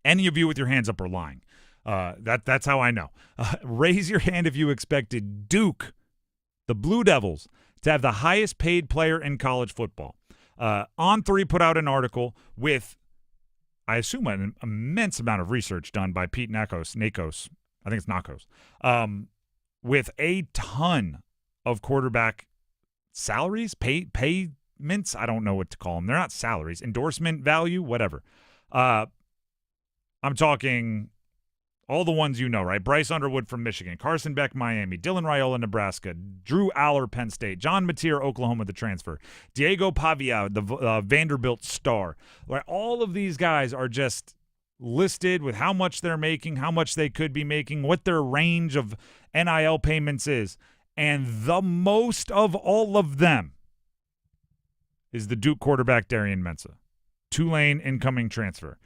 Any of you with your hands up are lying. That's how I know. Raise your hand if you expected Duke, the Blue Devils, to have the highest paid player in college football. On3 put out an article with, I assume, an immense amount of research done by Pete Nakos, I think it's Nakos, with a ton of quarterback salaries, payments, I don't know what to call them. They're not salaries, endorsement value, whatever. I'm talking all the ones you know, right? Bryce Underwood from Michigan, Carson Beck, Miami, Dylan Raiola, Nebraska, Drew Aller, Penn State, John Mateer, Oklahoma, the transfer, Diego Pavia, the Vanderbilt star. Right? All of these guys are just listed with how much they're making, how much they could be making, what their range of NIL payments is. And the most of all of them is the Duke quarterback Darian Mensah, Tulane incoming transfer.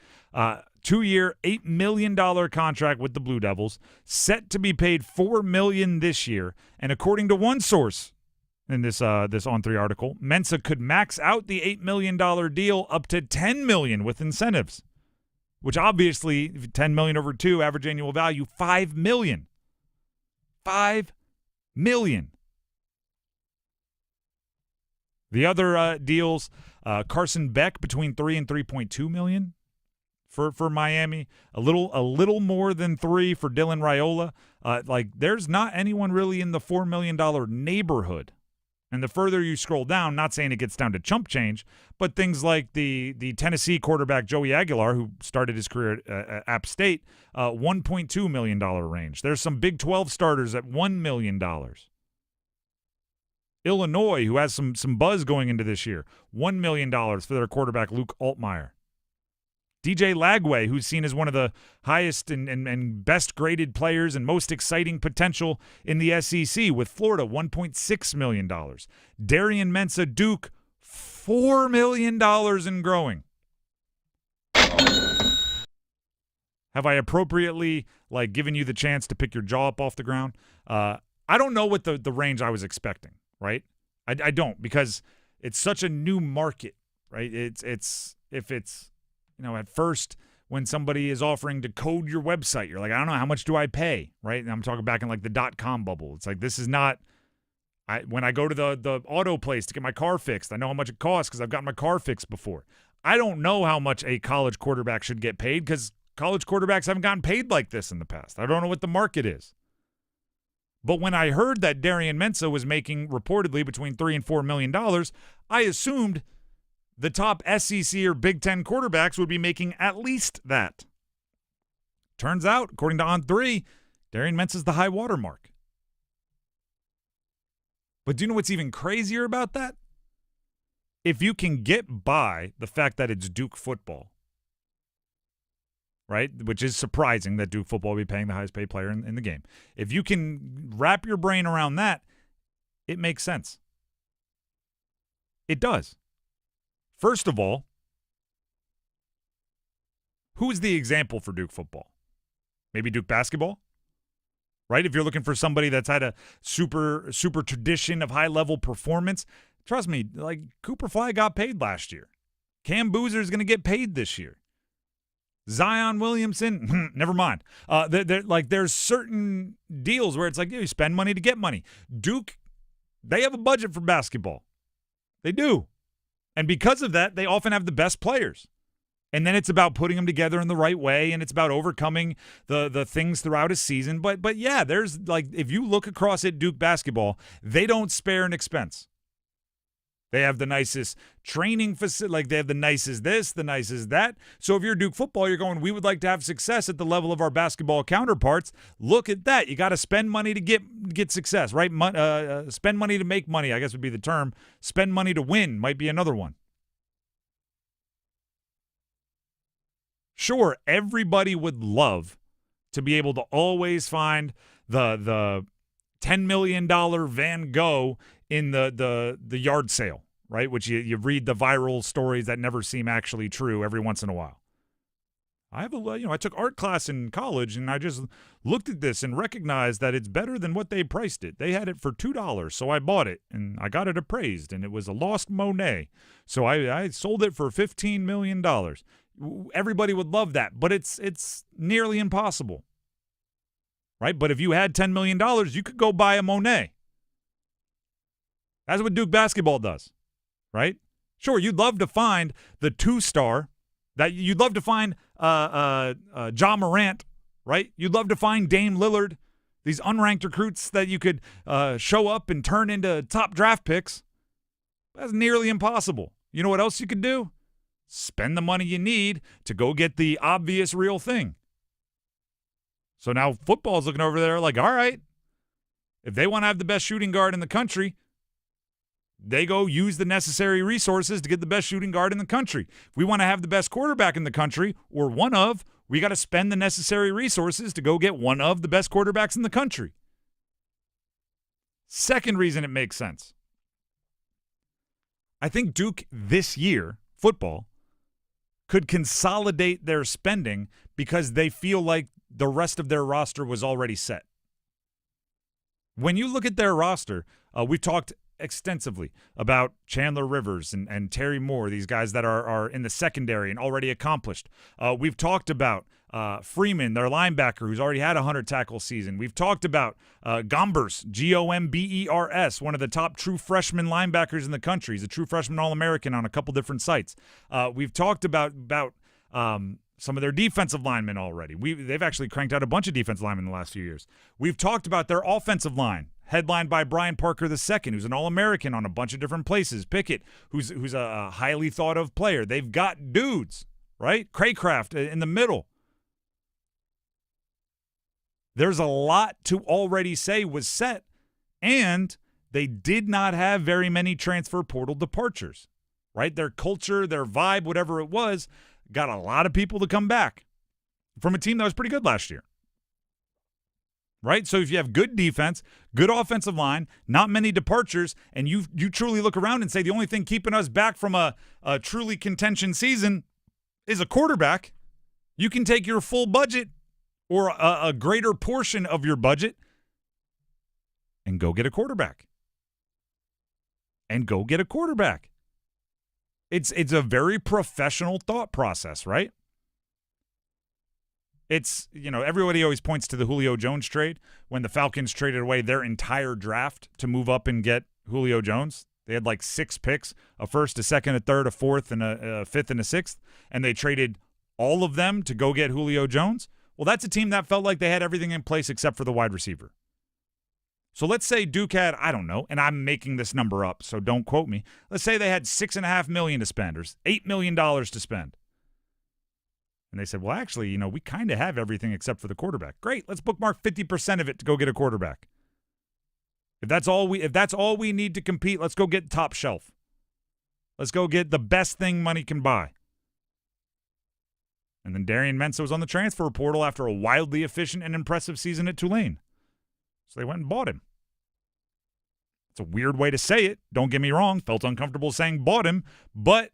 2-year, $8 million contract with the Blue Devils, set to be paid $4 million this year. And according to one source in this On3 article, Mensah could max out the $8 million deal up to $10 million with incentives, which obviously, $10 million over 2, average annual value, $5 million. $5 million. The other deals, Carson Beck between $3 and $3.2 million. For Miami, a little more than 3 for Dylan Raiola. There's not anyone really in the $4 million neighborhood. And the further you scroll down, not saying it gets down to chump change, but things like the Tennessee quarterback Joey Aguilar, who started his career at App State, $1.2 million range. There's some Big 12 starters at $1 million. Illinois, who has some buzz going into this year, $1 million for their quarterback Luke Altmaier. DJ Lagway, who's seen as one of the highest and best graded players and most exciting potential in the SEC with Florida, $1.6 million. Darian Mensah, Duke, $4 million and growing. Have I appropriately given you the chance to pick your jaw up off the ground? I don't know what the range I was expecting, right? I don't, because it's such a new market, right? At first, when somebody is offering to code your website, you're like, I don't know, how much do I pay, right? And I'm talking back in the .com bubble. It's like, this is not – when I go to the auto place to get my car fixed, I know how much it costs because I've gotten my car fixed before. I don't know how much a college quarterback should get paid because college quarterbacks haven't gotten paid like this in the past. I don't know what the market is. But when I heard that Darian Mensah was making reportedly between $3 and $4 million, I assumed – the top SEC or Big Ten quarterbacks would be making at least that. Turns out, according to On3, Darian Mensah's the high water mark. But do you know what's even crazier about that? If you can get by the fact that it's Duke football, right, which is surprising that Duke football will be paying the highest paid player in the game. If you can wrap your brain around that, it makes sense. It does. First of all, who is the example for Duke football? Maybe Duke basketball, right? If you're looking for somebody that's had a super tradition of high-level performance, trust me, like Cooper Fly got paid last year. Cam Boozer is going to get paid this year. Zion Williamson, never mind. There's certain deals where it's like you spend money to get money. Duke, they have a budget for basketball. They do. And because of that, they often have the best players. And then it's about putting them together in the right way, and it's about overcoming the things throughout a season. But yeah, there's if you look across at Duke basketball, they don't spare an expense. They have the nicest training facility, they have the nicest this, the nicest that. So if you're Duke football, you're going, we would like to have success at the level of our basketball counterparts. Look at that. You got to spend money to get success, right? Spend money to make money, I guess would be the term. Spend money to win might be another one. Sure, everybody would love to be able to always find the $10 million Van Gogh in the yard sale, right? Which you read the viral stories that never seem actually true every once in a while. I took art class in college, and I just looked at this and recognized that it's better than what they priced it. They had it for $2, so I bought it, and I got it appraised, and it was a lost Monet. So I sold it for $15 million. Everybody would love that, but it's nearly impossible, right? But if you had $10 million, you could go buy a Monet. That's what Duke basketball does, right? Sure, you'd love to find the 2-star, that you'd love to find Ja Morant, right? You'd love to find Dame Lillard, these unranked recruits that you could show up and turn into top draft picks. That's nearly impossible. You know what else you could do? Spend the money you need to go get the obvious real thing. So now football's looking over there like, all right, if they want to have the best shooting guard in the country, they go use the necessary resources to get the best shooting guard in the country. If we want to have the best quarterback in the country, or one of, we got to spend the necessary resources to go get one of the best quarterbacks in the country. Second reason it makes sense. I think Duke this year, football, could consolidate their spending because they feel like the rest of their roster was already set. When you look at their roster, we've talked extensively about Chandler Rivers and Terry Moore, these guys that are in the secondary and already accomplished. We've talked about Freeman, their linebacker, who's already had a 100-tackle season. We've talked about Gombers, Gombers, one of the top true freshman linebackers in the country. He's a true freshman All-American on a couple different sites. We've talked about some of their defensive linemen already. They've actually cranked out a bunch of defensive linemen in the last few years. We've talked about their offensive line, headlined by Brian Parker II, who's an All-American on a bunch of different places. Pickett, who's a highly thought-of player. They've got dudes, right? Kraft in the middle. There's a lot to already say was set, and they did not have very many transfer portal departures, right? Their culture, their vibe, whatever it was, got a lot of people to come back from a team that was pretty good last year, right? So if you have good defense, good offensive line, not many departures, and you truly look around and say the only thing keeping us back from a truly contention season is a quarterback, you can take your full budget or a greater portion of your budget and go get a quarterback. It's a very professional thought process, right? It's, everybody always points to the Julio Jones trade when the Falcons traded away their entire draft to move up and get Julio Jones. They had like 6 picks, a first, a second, a third, a fourth, and a fifth, and a sixth, and they traded all of them to go get Julio Jones. Well, that's a team that felt like they had everything in place except for the wide receiver. So let's say Duke had, I don't know, and I'm making this number up, so don't quote me. Let's say they had $6.5 million to spend or $8 million to spend. And they said, well, actually, we kind of have everything except for the quarterback. Great, let's bookmark 50% of it to go get a quarterback. If that's all we need to compete, let's go get top shelf. Let's go get the best thing money can buy. And then Darian Mensah was on the transfer portal after a wildly efficient and impressive season at Tulane. So they went and bought him. It's a weird way to say it. Don't get me wrong. Felt uncomfortable saying bought him. But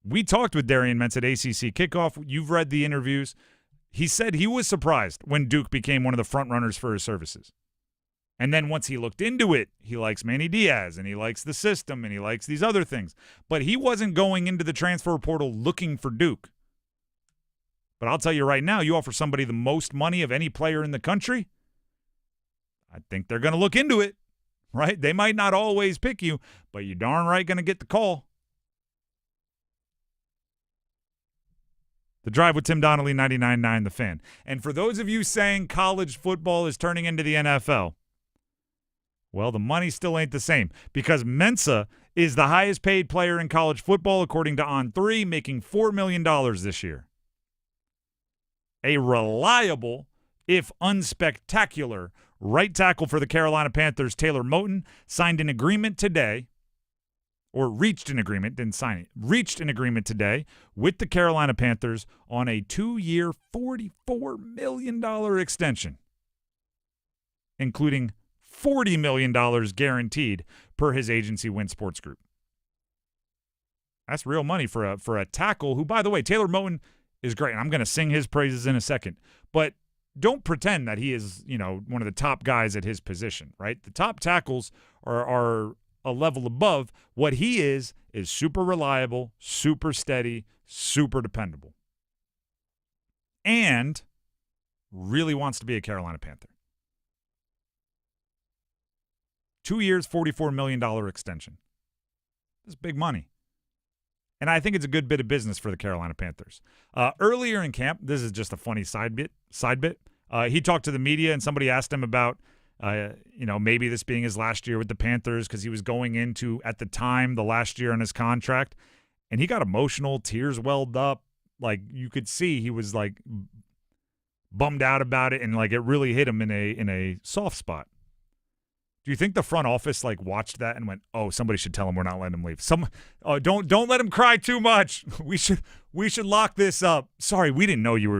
we talked with Darian Mensah at ACC kickoff. You've read the interviews. He said he was surprised when Duke became one of the front runners for his services. And then once he looked into it, he likes Manny Diaz and he likes the system and he likes these other things. But he wasn't going into the transfer portal looking for Duke. But I'll tell you right now, you offer somebody the most money of any player in the country, I think they're going to look into it, right? They might not always pick you, but you're darn right going to get the call. The Drive with Tim Donnelly, 99.9 The Fan. And for those of you saying college football is turning into the NFL, well, the money still ain't the same because Mensah is the highest paid player in college football according to On3, making $4 million this year. A reliable, if unspectacular, right tackle for the Carolina Panthers, Taylor Moton, signed an agreement today, or reached an agreement, didn't sign it, reached an agreement today with the Carolina Panthers on a 2-year, $44 million extension, including $40 million guaranteed per his agency, Win Sports Group. That's real money for a tackle who, by the way, Taylor Moton is great. And I'm going to sing his praises in a second. But don't pretend that he is, one of the top guys at his position, right? The top tackles are a level above. What he is super reliable, super steady, super dependable. And really wants to be a Carolina Panther. 2 years, $44 million extension. That's big money. And I think it's a good bit of business for the Carolina Panthers. Earlier in camp, this is just a funny side bit. He talked to the media, and somebody asked him about, maybe this being his last year with the Panthers because he was going into, at the time, the last year on his contract. And he got emotional, tears welled up. Like, you could see he was, like, bummed out about it, and, like, it really hit him in a soft spot. Do you think the front office watched that and went, "Oh, somebody should tell him we're not letting him leave"? Don't let him cry too much. We should lock this up. Sorry, we didn't know you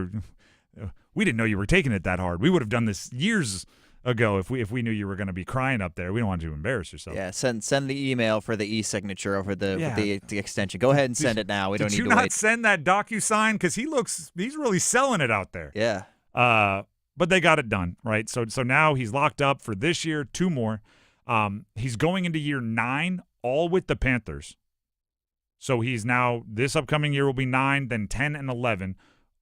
were taking it that hard. We would have done this years ago if we knew you were going to be crying up there. We don't want you to embarrass yourself. Yeah, send the email for the e-signature over the extension. Go ahead and send it now. We don't need to wait. Did you not send that DocuSign? Because he's really selling it out there. Yeah. But they got it done, right? So now he's locked up for this year, 2 more. He's going into year 9, all with the Panthers. So he's now, this upcoming year will be 9, then 10 and 11,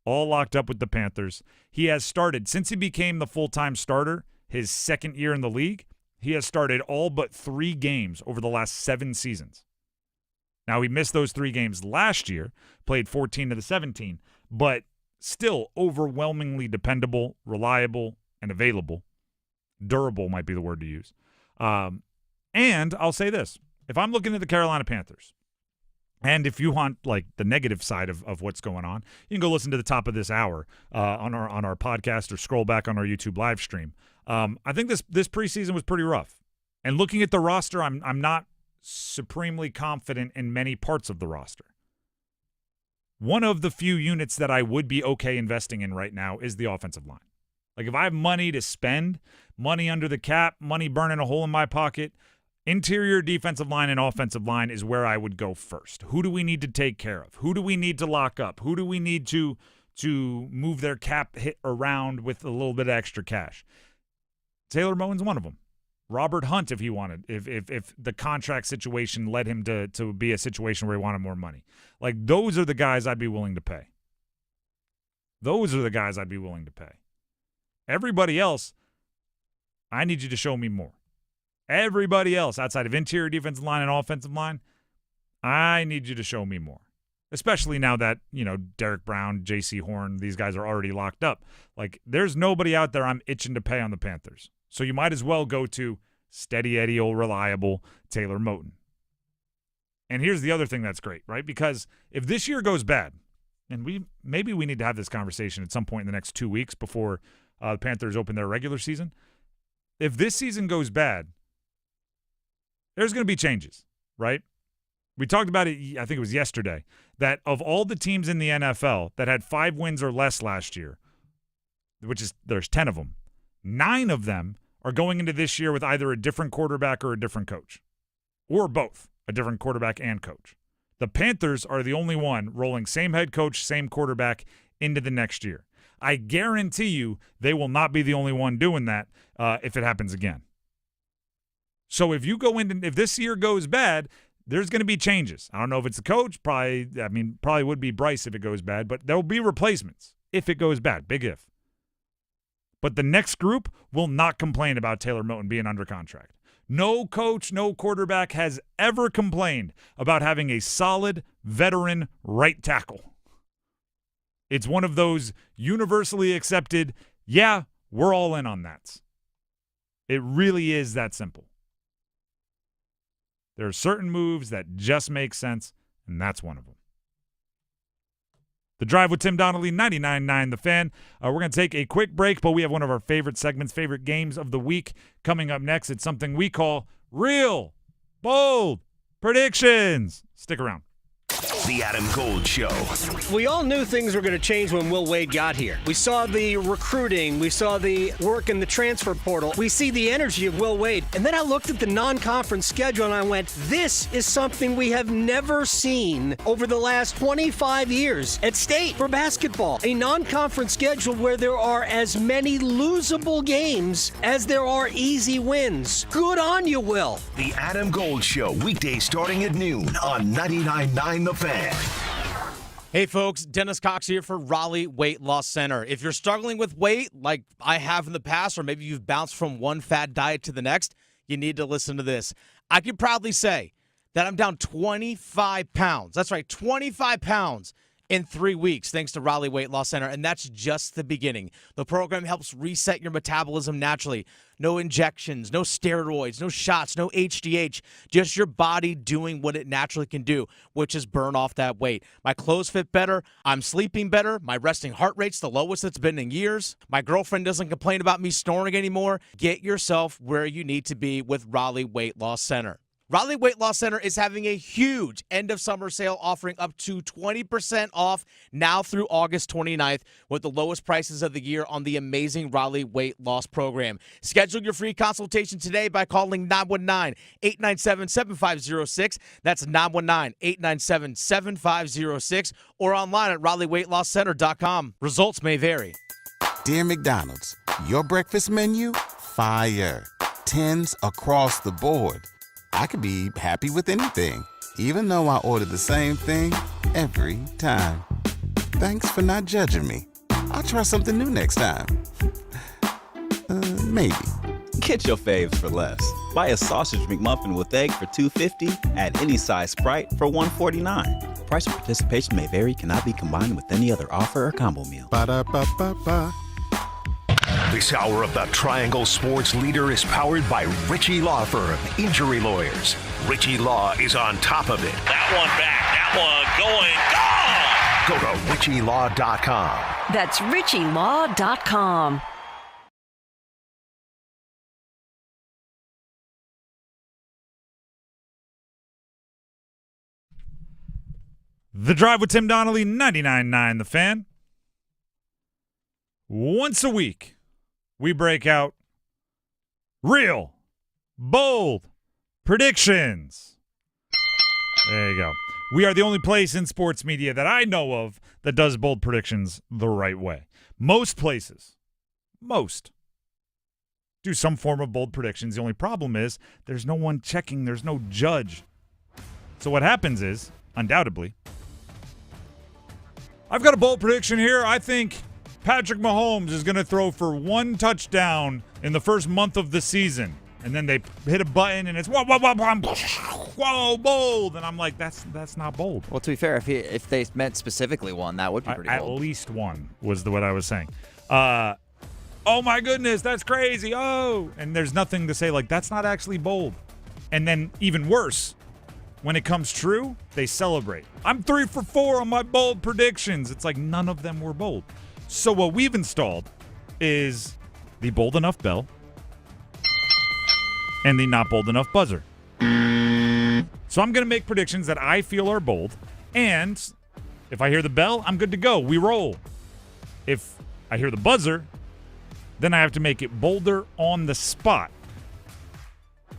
all locked up with the Panthers. He has started, since he became the full-time starter, his 2nd year in the league, he has started all but 3 games over the last 7 seasons. Now, he missed those 3 games last year, played 14 to the 17, but still overwhelmingly dependable, reliable, and available. Durable might be the word to use. And I'll say this. If I'm looking at the Carolina Panthers, and if you want the negative side of what's going on, you can go listen to the top of this hour on our podcast or scroll back on our YouTube live stream. I think this preseason was pretty rough. And looking at the roster, I'm not supremely confident in many parts of the roster. One of the few units that I would be okay investing in right now is the offensive line. If I have money to spend, money under the cap, money burning a hole in my pocket, interior defensive line and offensive line is where I would go first. Who do we need to take care of? Who do we need to lock up? Who do we need to move their cap hit around with a little bit of extra cash? Taylor Moton's one of them. Robert Hunt, if he wanted, if the contract situation led him to be a situation where he wanted more money. Those are the guys I'd be willing to pay. Those are the guys I'd be willing to pay. Everybody else, I need you to show me more. Everybody else, outside of interior defensive line and offensive line, I need you to show me more. Especially now that, Derek Brown, J.C. Horn, these guys are already locked up. There's nobody out there I'm itching to pay on the Panthers. So you might as well go to steady Eddie, old reliable Taylor Moton. And here's the other thing that's great, right? Because if this year goes bad, and maybe we need to have this conversation at some point in the next 2 weeks before the Panthers open their regular season. if this season goes bad, there's going to be changes, right? We talked about it, I think it was yesterday, that of all the teams in the NFL that had 5 wins or less last year, which is there's 10 of them, 9 of them are going into this year with either a different quarterback or a different coach, or both, a different quarterback and coach. The Panthers are the only one rolling same head coach, same quarterback into the next year. I guarantee you they will not be the only one doing that if it happens again. So if you go in, if this year goes bad, there's going to be changes. I don't know if it's the coach. Probably would be Bryce if it goes bad, but there will be replacements if it goes bad. Big if. But the next group will not complain about Taylor Moton being under contract. No coach, no quarterback has ever complained about having a solid veteran right tackle. It's one of those universally accepted, yeah, we're all in on that. It really is that simple. There are certain moves that just make sense, and that's one of them. The Drive with Tim Donnelly, 99.9 The Fan. We're going to take a quick break, but we have one of our favorite segments, favorite games of the week coming up next. It's something we call Real Bold Predictions. Stick around. The Adam Gold Show. We all knew things were going to change when Will Wade got here. We saw the recruiting. We saw the work in the transfer portal. We see the energy of Will Wade. And then I looked at the non-conference schedule and I went, this is something we have never seen over the last 25 years at State for basketball. A non-conference schedule where there are as many losable games as there are easy wins. Good on you, Will. The Adam Gold Show, weekdays starting at noon on 99.9 The Fan. Hey folks, Dennis Cox here for Raleigh Weight Loss Center. If you're struggling with weight like I have in the past, or maybe you've bounced from one fad diet to the next, you need to listen to this. I can proudly say that I'm down 25 pounds. That's right, 25 pounds in 3 weeks thanks to Raleigh Weight Loss Center, and that's just the beginning. The program helps reset your metabolism naturally. No injections, no steroids, no shots, no HGH, just your body doing what it naturally can do, which is burn off that weight. My clothes fit better, I'm sleeping better, my resting heart rate's the lowest it's been in years, my girlfriend doesn't complain about me snoring anymore. Get yourself where you need to be with Raleigh Weight Loss Center. Raleigh Weight Loss Center is having a huge end-of-summer sale offering up to 20% off now through August 29th with the lowest prices of the year on the amazing Raleigh Weight Loss program. Schedule your free consultation today by calling 919-897-7506. That's 919-897-7506 or online at RaleighWeightLossCenter.com. Results may vary. Dear McDonald's, your breakfast menu? Fire. 10s across the board. I could be happy with anything, even though I order the same thing every time. Thanks for not judging me. I'll try something new next time. Maybe. Get your faves for less. Buy a sausage McMuffin with egg for $2.50 at any size Sprite for $1.49. Price of participation may vary, cannot be combined with any other offer or combo meal. Ba-da-ba-ba-ba. This hour of the Triangle Sports Leader is powered by Ritchie Law Firm, Injury Lawyers. Ritchie Law is on top of it. That one back, that one going, gone! Go to RitchieLaw.com. That's RitchieLaw.com. The Drive with Tim Donnelly, 99.9 The Fan. Once a week, we break out real, bold predictions. There you go. We are the only place in sports media that I know of that does bold predictions the right way. Most places, do some form of bold predictions. The only problem is there's no one checking. There's no judge. So what happens is, undoubtedly, I've got a bold prediction here. I think Patrick Mahomes is going to throw for 1 touchdown in the first month of the season. And then they hit a button and it's whoa, bold. And I'm like, that's not bold. Well, to be fair, if they meant specifically one, that would be pretty bold. At least one was what I was saying. Oh my goodness, that's crazy. Oh, and there's nothing to say like that's not actually bold. And then even worse, when it comes true, they celebrate. I'm 3 for 4 on my bold predictions. It's like none of them were bold. So what we've installed is the Bold Enough bell. and the not bold enough buzzer. So I'm going to make predictions that I feel are bold, and if I hear the bell, I'm good to go. We roll. If I hear the buzzer, then I have to make it bolder on the spot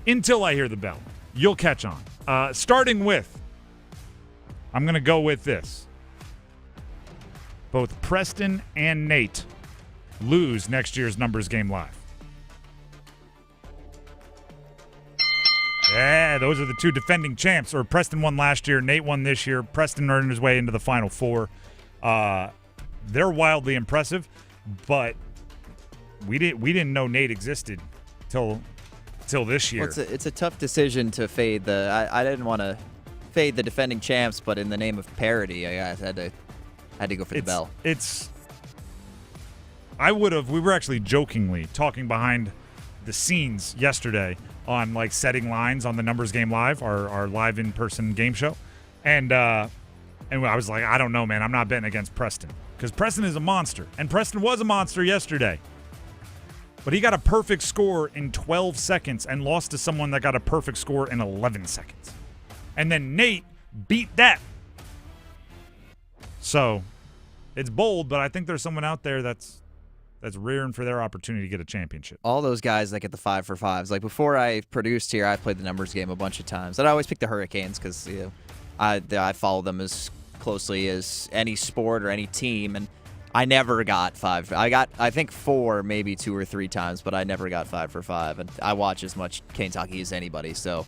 until I hear the bell. You'll catch on. Starting with, I'm going to go with this. Both Preston and Nate lose next year's Numbers Game Live. Yeah, those are the two defending champs. Or Preston won last year, Nate won this year. Preston earned his way into the Final Four. They're wildly impressive, but we didn't know Nate existed till this year. Well, it's a tough decision to fade the. I didn't want to fade the defending champs, but in the name of parity, I had to go for the bell. We were actually jokingly talking behind the scenes yesterday on like setting lines on the Numbers Game Live, our live in-person game show. And I was like, I don't know, man. I'm not betting against Preston because Preston is a monster. And Preston was a monster yesterday. But he got a perfect score in 12 seconds and lost to someone that got a perfect score in 11 seconds. And then Nate beat that. So it's bold, but I think there's someone out there that's rearing for their opportunity to get a championship. All those guys that get the 5 for 5s. Like before I produced here, I played the numbers game a bunch of times. I'd always pick the Hurricanes because I follow them as closely as any sport or any team, and I never got 5. I got, I think, 4, maybe 2 or 3 times, but I never got 5 for 5. And I watch as much Kentucky as anybody, so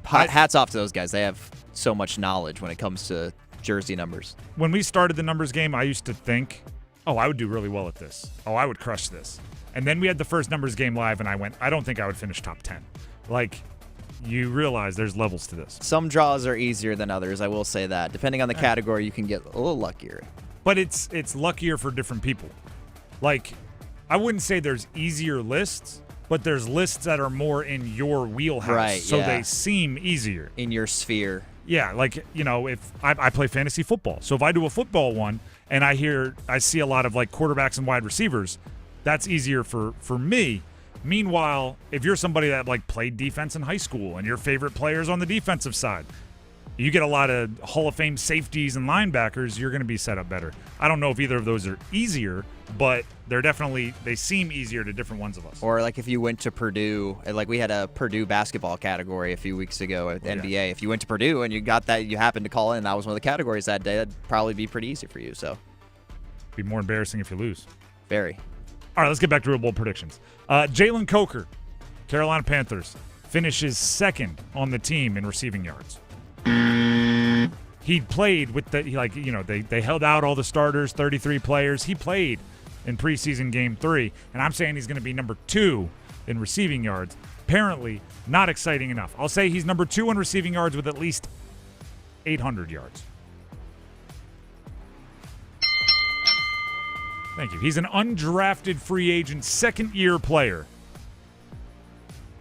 hats off to those guys. They have so much knowledge when it comes to jersey numbers. When we started the numbers game, I used to think, oh, I would do really well at this. Oh, I would crush this. And then we had the first Numbers Game Live, and I went, I don't think I would finish top 10. Like, you realize there's levels to this. Some draws are easier than others, I will say that. Depending on the category, you can get a little luckier. But it's luckier for different people. Like, I wouldn't say there's easier lists, but there's lists that are more in your wheelhouse. Right, so yeah. they seem easier. In your sphere. Yeah, like, you know, if I play fantasy football. So if I do a football one and I see a lot of like quarterbacks and wide receivers, that's easier for me. Meanwhile, if you're somebody that like played defense in high school and your favorite players on the defensive side, you get a lot of Hall of Fame safeties and linebackers, you're going to be set up better. I don't know if either of those are easier, but they seem easier to different ones of us. Or like if you went to Purdue, like we had a Purdue basketball category a few weeks ago at NBA. If you went to Purdue and you got that, you happened to call in, that was one of the categories that day, that'd probably be pretty easy for you. So, be more embarrassing if you lose. Very. All right, let's get back to real bold predictions. Jalen Coker, Carolina Panthers, finishes second on the team in receiving yards. He played with they held out all the starters, 33 players. He played in preseason game 3, and I'm saying he's going to be number 2 in receiving yards. Apparently, not exciting enough. I'll say he's number 2 in receiving yards with at least 800 yards. Thank you. He's an undrafted free agent, second-year player.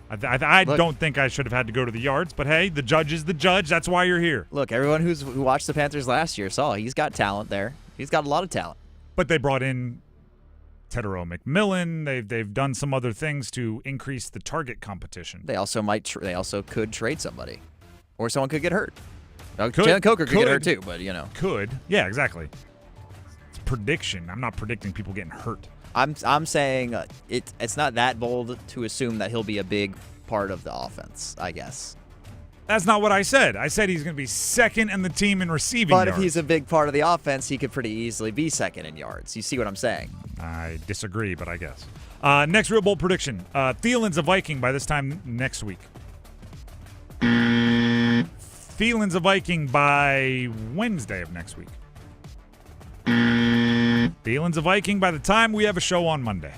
I don't think I should have had to go to the yards, but hey, the judge is the judge. That's why you're here. Look, everyone who watched the Panthers last year saw he's got talent there. He's got a lot of talent. But they brought in Tedero McMillan. They've done some other things to increase the target competition. They also could trade somebody, or someone could get hurt. Jalen Coker could get hurt too, but you know. Could. Yeah, exactly. It's prediction. I'm not predicting people getting hurt. I'm saying it's not that bold to assume that he'll be a big part of the offense, I guess. That's not what I said. I said he's going to be second in the team in receiving yards. But if he's a big part of the offense, he could pretty easily be second in yards. You see what I'm saying? I disagree, but I guess. Next real bold prediction. Thielen's a Viking by this time next week. Thielen's a Viking by Wednesday of next week. Thielen's a Viking by the time we have a show on Monday.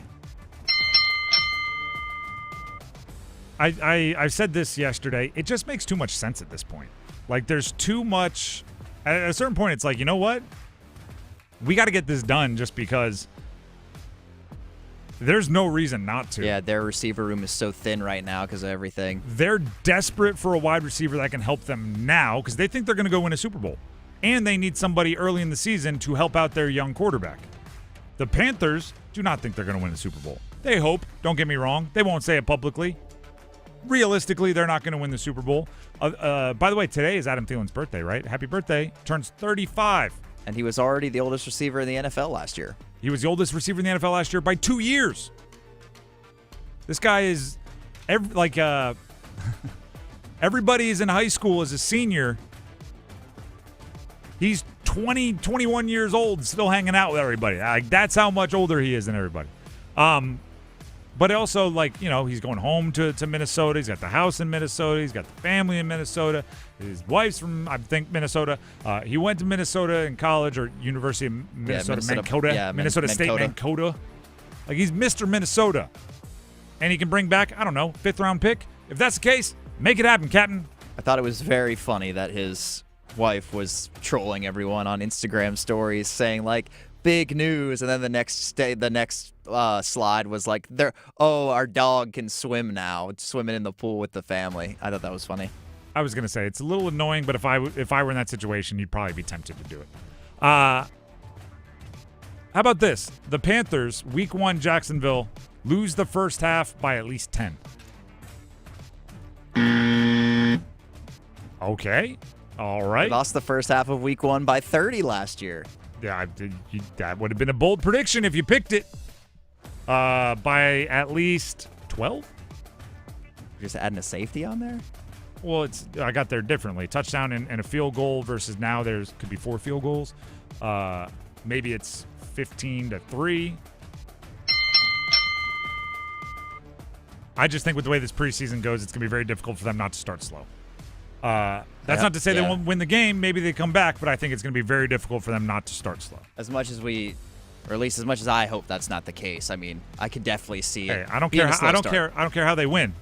I said this yesterday. It just makes too much sense at this point. Like, there's too much. At a certain point, it's like, you know what? We got to get this done just because there's no reason not to. Yeah, their receiver room is so thin right now because of everything. They're desperate for a wide receiver that can help them now because they think they're going to go win a Super Bowl. And they need somebody early in the season to help out their young quarterback. The Panthers do not think they're going to win the Super Bowl. They hope. Don't get me wrong. They won't say it publicly. realistically, they're not going to win the Super Bowl. By the way, today is Adam Thielen's birthday, right? Happy birthday. Turns 35. And he was already the oldest receiver in the NFL last year. He was the oldest receiver in the NFL last year by 2 years. This guy is everybody is in high school as a senior. He's 20, 21 years old, still hanging out with everybody. That's how much older he is than everybody. But also, he's going home to Minnesota. He's got the house in Minnesota. He's got the family in Minnesota. His wife's from, I think, Minnesota. He went to Minnesota in college, or University of Minnesota, Mankato. Yeah, Minnesota State, Mankato. He's Mr. Minnesota. And he can bring back, I don't know, 5th-round pick. If that's the case, make it happen, Captain. I thought it was very funny that his wife was trolling everyone on Instagram stories saying, big news, and then the next slide was our dog can swim now. It's swimming in the pool with the family. I thought that was funny. I was going to say, it's a little annoying, but if I were in that situation, you'd probably be tempted to do it. How about this? The Panthers, Week 1, Jacksonville, lose the first half by at least 10. Okay. All right. They lost the first half of Week 1 by 30 last year. Yeah, that would have been a bold prediction if you picked it. By at least 12? You're just adding a safety on there? Well, I got there differently. Touchdown and a field goal versus now could be 4 field goals. Maybe it's 15-3. I just think with the way this preseason goes, it's going to be very difficult for them not to start slow. That's not to say they won't win the game. Maybe they come back, but I think it's going to be very difficult for them not to start slow. As much as or at least as much as I hope that's not the case. I mean, I could definitely see it. I don't care. I don't care how they win,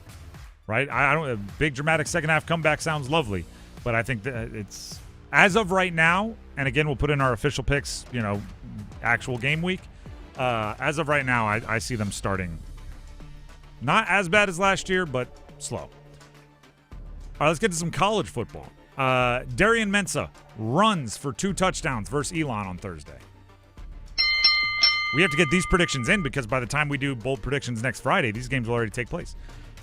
right? A big dramatic second half comeback sounds lovely, but I think that it's as of right now. And again, we'll put in our official picks. Actual game week. As of right now, I see them starting not as bad as last year, but slow. All right, let's get to some college football. Darian Mensah runs for 2 touchdowns versus Elon on Thursday. We have to get these predictions in because by the time we do bold predictions next Friday, these games will already take place.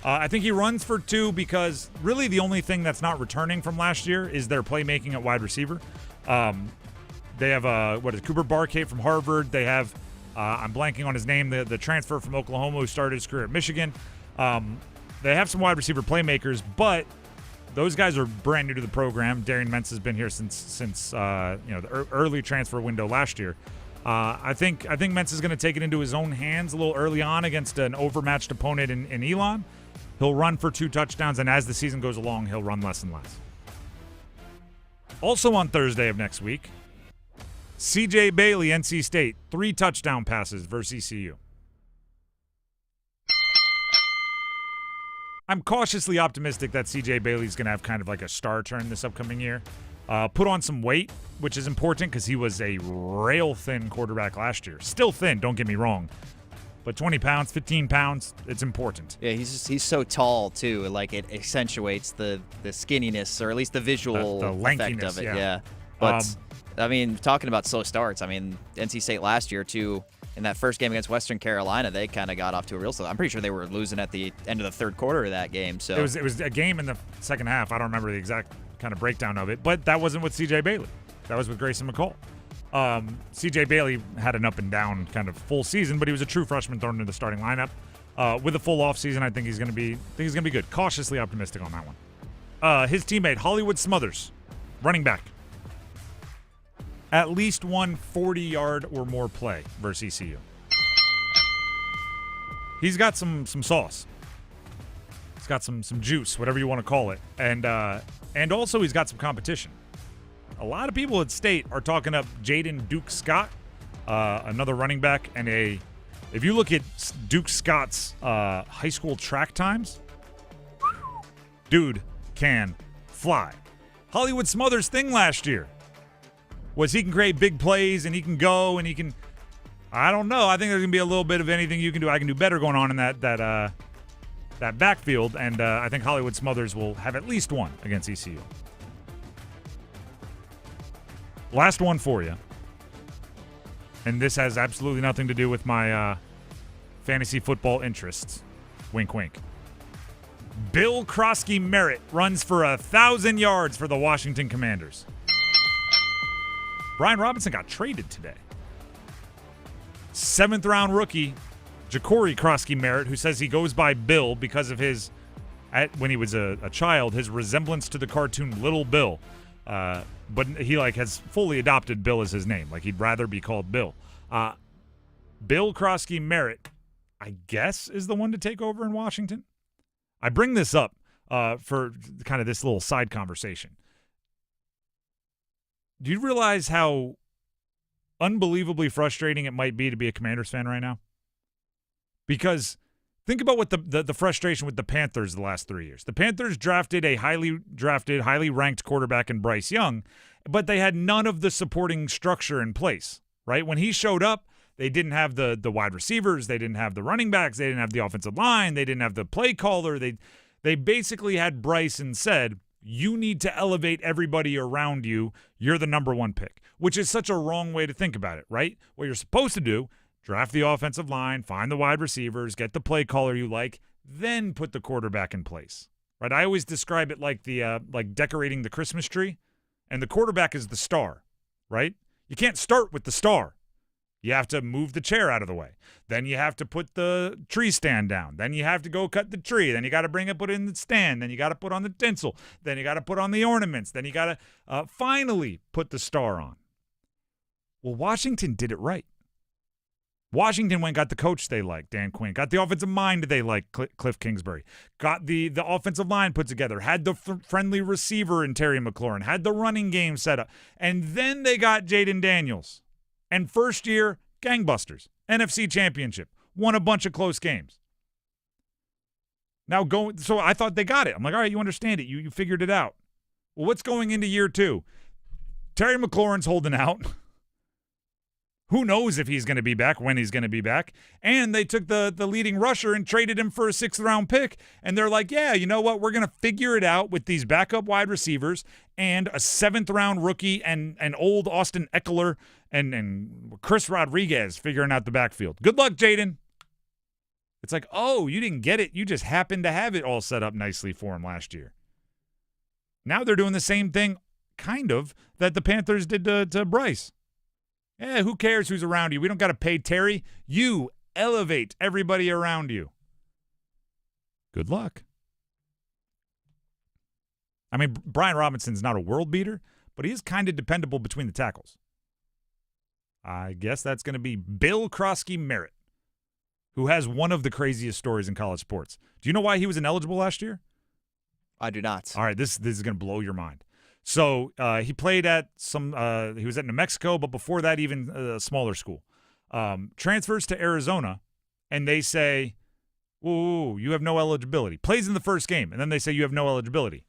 I think he runs for 2 because really the only thing that's not returning from last year is their playmaking at wide receiver. They have Cooper Barkay from Harvard. They have I'm blanking on his name, the transfer from Oklahoma who started his career at Michigan. They have some wide receiver playmakers, but those guys are brand new to the program. Darian Mensah has been here since the early transfer window last year. I think Mensah is going to take it into his own hands a little early on against an overmatched opponent in Elon. He'll run for 2 touchdowns, and as the season goes along, he'll run less and less. Also on Thursday of next week, C.J. Bailey, NC State, 3 touchdown passes versus ECU. I'm cautiously optimistic that C.J. Bailey's going to have kind of like a star turn this upcoming year. Put on some weight, which is important because he was a rail-thin quarterback last year. Still thin, don't get me wrong. But 20 pounds, 15 pounds, it's important. Yeah, he's so tall, too. It accentuates the skinniness, or at least the visual the effect of it. Yeah. But, talking about slow starts, NC State last year, too, in that first game against Western Carolina, they kind of got off to a real slow. I'm pretty sure they were losing at the end of the third quarter of that game. So it was a game in the second half. I don't remember the exact kind of breakdown of it, but that wasn't with C.J. Bailey. That was with Grayson McCall. C.J. Bailey had an up and down kind of full season, but he was a true freshman thrown into the starting lineup. With a full off season, I think he's going to be good. Cautiously optimistic on that one. His teammate Hollywood Smothers, running back. At least one 40-yard or more play versus ECU. He's got some sauce. He's got some juice, whatever you want to call it. And also he's got some competition. A lot of people at State are talking up Jaden Duke Scott, another running back. And if you look at Duke Scott's high school track times, dude can fly. Hollywood Smothers' thing last year was he can create big plays and he can go and he can, I don't know. I think there's going to be a little bit of anything you can do. I can do better going on in that backfield. And I think Hollywood Smothers will have at least one against ECU. Last one for you. And this has absolutely nothing to do with my fantasy football interests. Wink, wink. Bill Krosky Merritt runs for 1,000 yards for the Washington Commanders. Brian Robinson got traded today. 7th-round rookie, Ja'Cory Krosky Merritt, who says he goes by Bill because of his, when he was a child, his resemblance to the cartoon Little Bill. But he has fully adopted Bill as his name. He'd rather be called Bill. Bill Krosky Merritt, I guess, is the one to take over in Washington. I bring this up for kind of this little side conversation. Do you realize how unbelievably frustrating it might be to be a Commanders fan right now? Because think about what the frustration with the Panthers the last 3 years. The Panthers drafted a highly ranked quarterback in Bryce Young, but they had none of the supporting structure in place, right? When he showed up, they didn't have the wide receivers, they didn't have the running backs, they didn't have the offensive line, they didn't have the play caller. They basically had Bryce and said, you need to elevate everybody around you. You're the number one pick, which is such a wrong way to think about it, right? What you're supposed to do, draft the offensive line, find the wide receivers, get the play caller you like, then put the quarterback in place, right? I always describe it like like decorating the Christmas tree, and the quarterback is the star, right? You can't start with the star. You have to move the chair out of the way. Then you have to put the tree stand down. Then you have to go cut the tree. Then you got to put it in the stand. Then you got to put on the tinsel. Then you got to put on the ornaments. Then you got to finally put the star on. Well, Washington did it right. Washington went and got the coach they liked, Dan Quinn. Got the offensive mind they liked, Cliff Kingsbury. Got the offensive line put together. Had the friendly receiver in Terry McLaurin. Had the running game set up. And then they got Jaden Daniels. And first year, gangbusters. NFC Championship. Won a bunch of close games. So I thought they got it. I'm like, all right, you understand it. You figured it out. Well, what's going into year 2? Terry McLaurin's holding out. Who knows if he's going to be back, when he's going to be back. And they took the leading rusher and traded him for a 6th-round pick. And they're like, yeah, you know what? We're going to figure it out with these backup wide receivers and a 7th-round rookie and old Austin Eckler and Chris Rodriguez figuring out the backfield. Good luck, Jaden. It's like, oh, you didn't get it. You just happened to have it all set up nicely for him last year. Now they're doing the same thing, kind of, that the Panthers did to Bryce. Yeah, who cares who's around you? We don't got to pay Terry. You elevate everybody around you. Good luck. I mean, Brian Robinson's not a world beater, but he is kind of dependable between the tackles. I guess that's going to be Bill Krosky Merritt, who has one of the craziest stories in college sports. Do you know why he was ineligible last year? I do not. All right, this is going to blow your mind. So he played at he was at New Mexico, but before that, even a smaller school. Transfers to Arizona, and they say, ooh, you have no eligibility. Plays in the first game, and then they say you have no eligibility.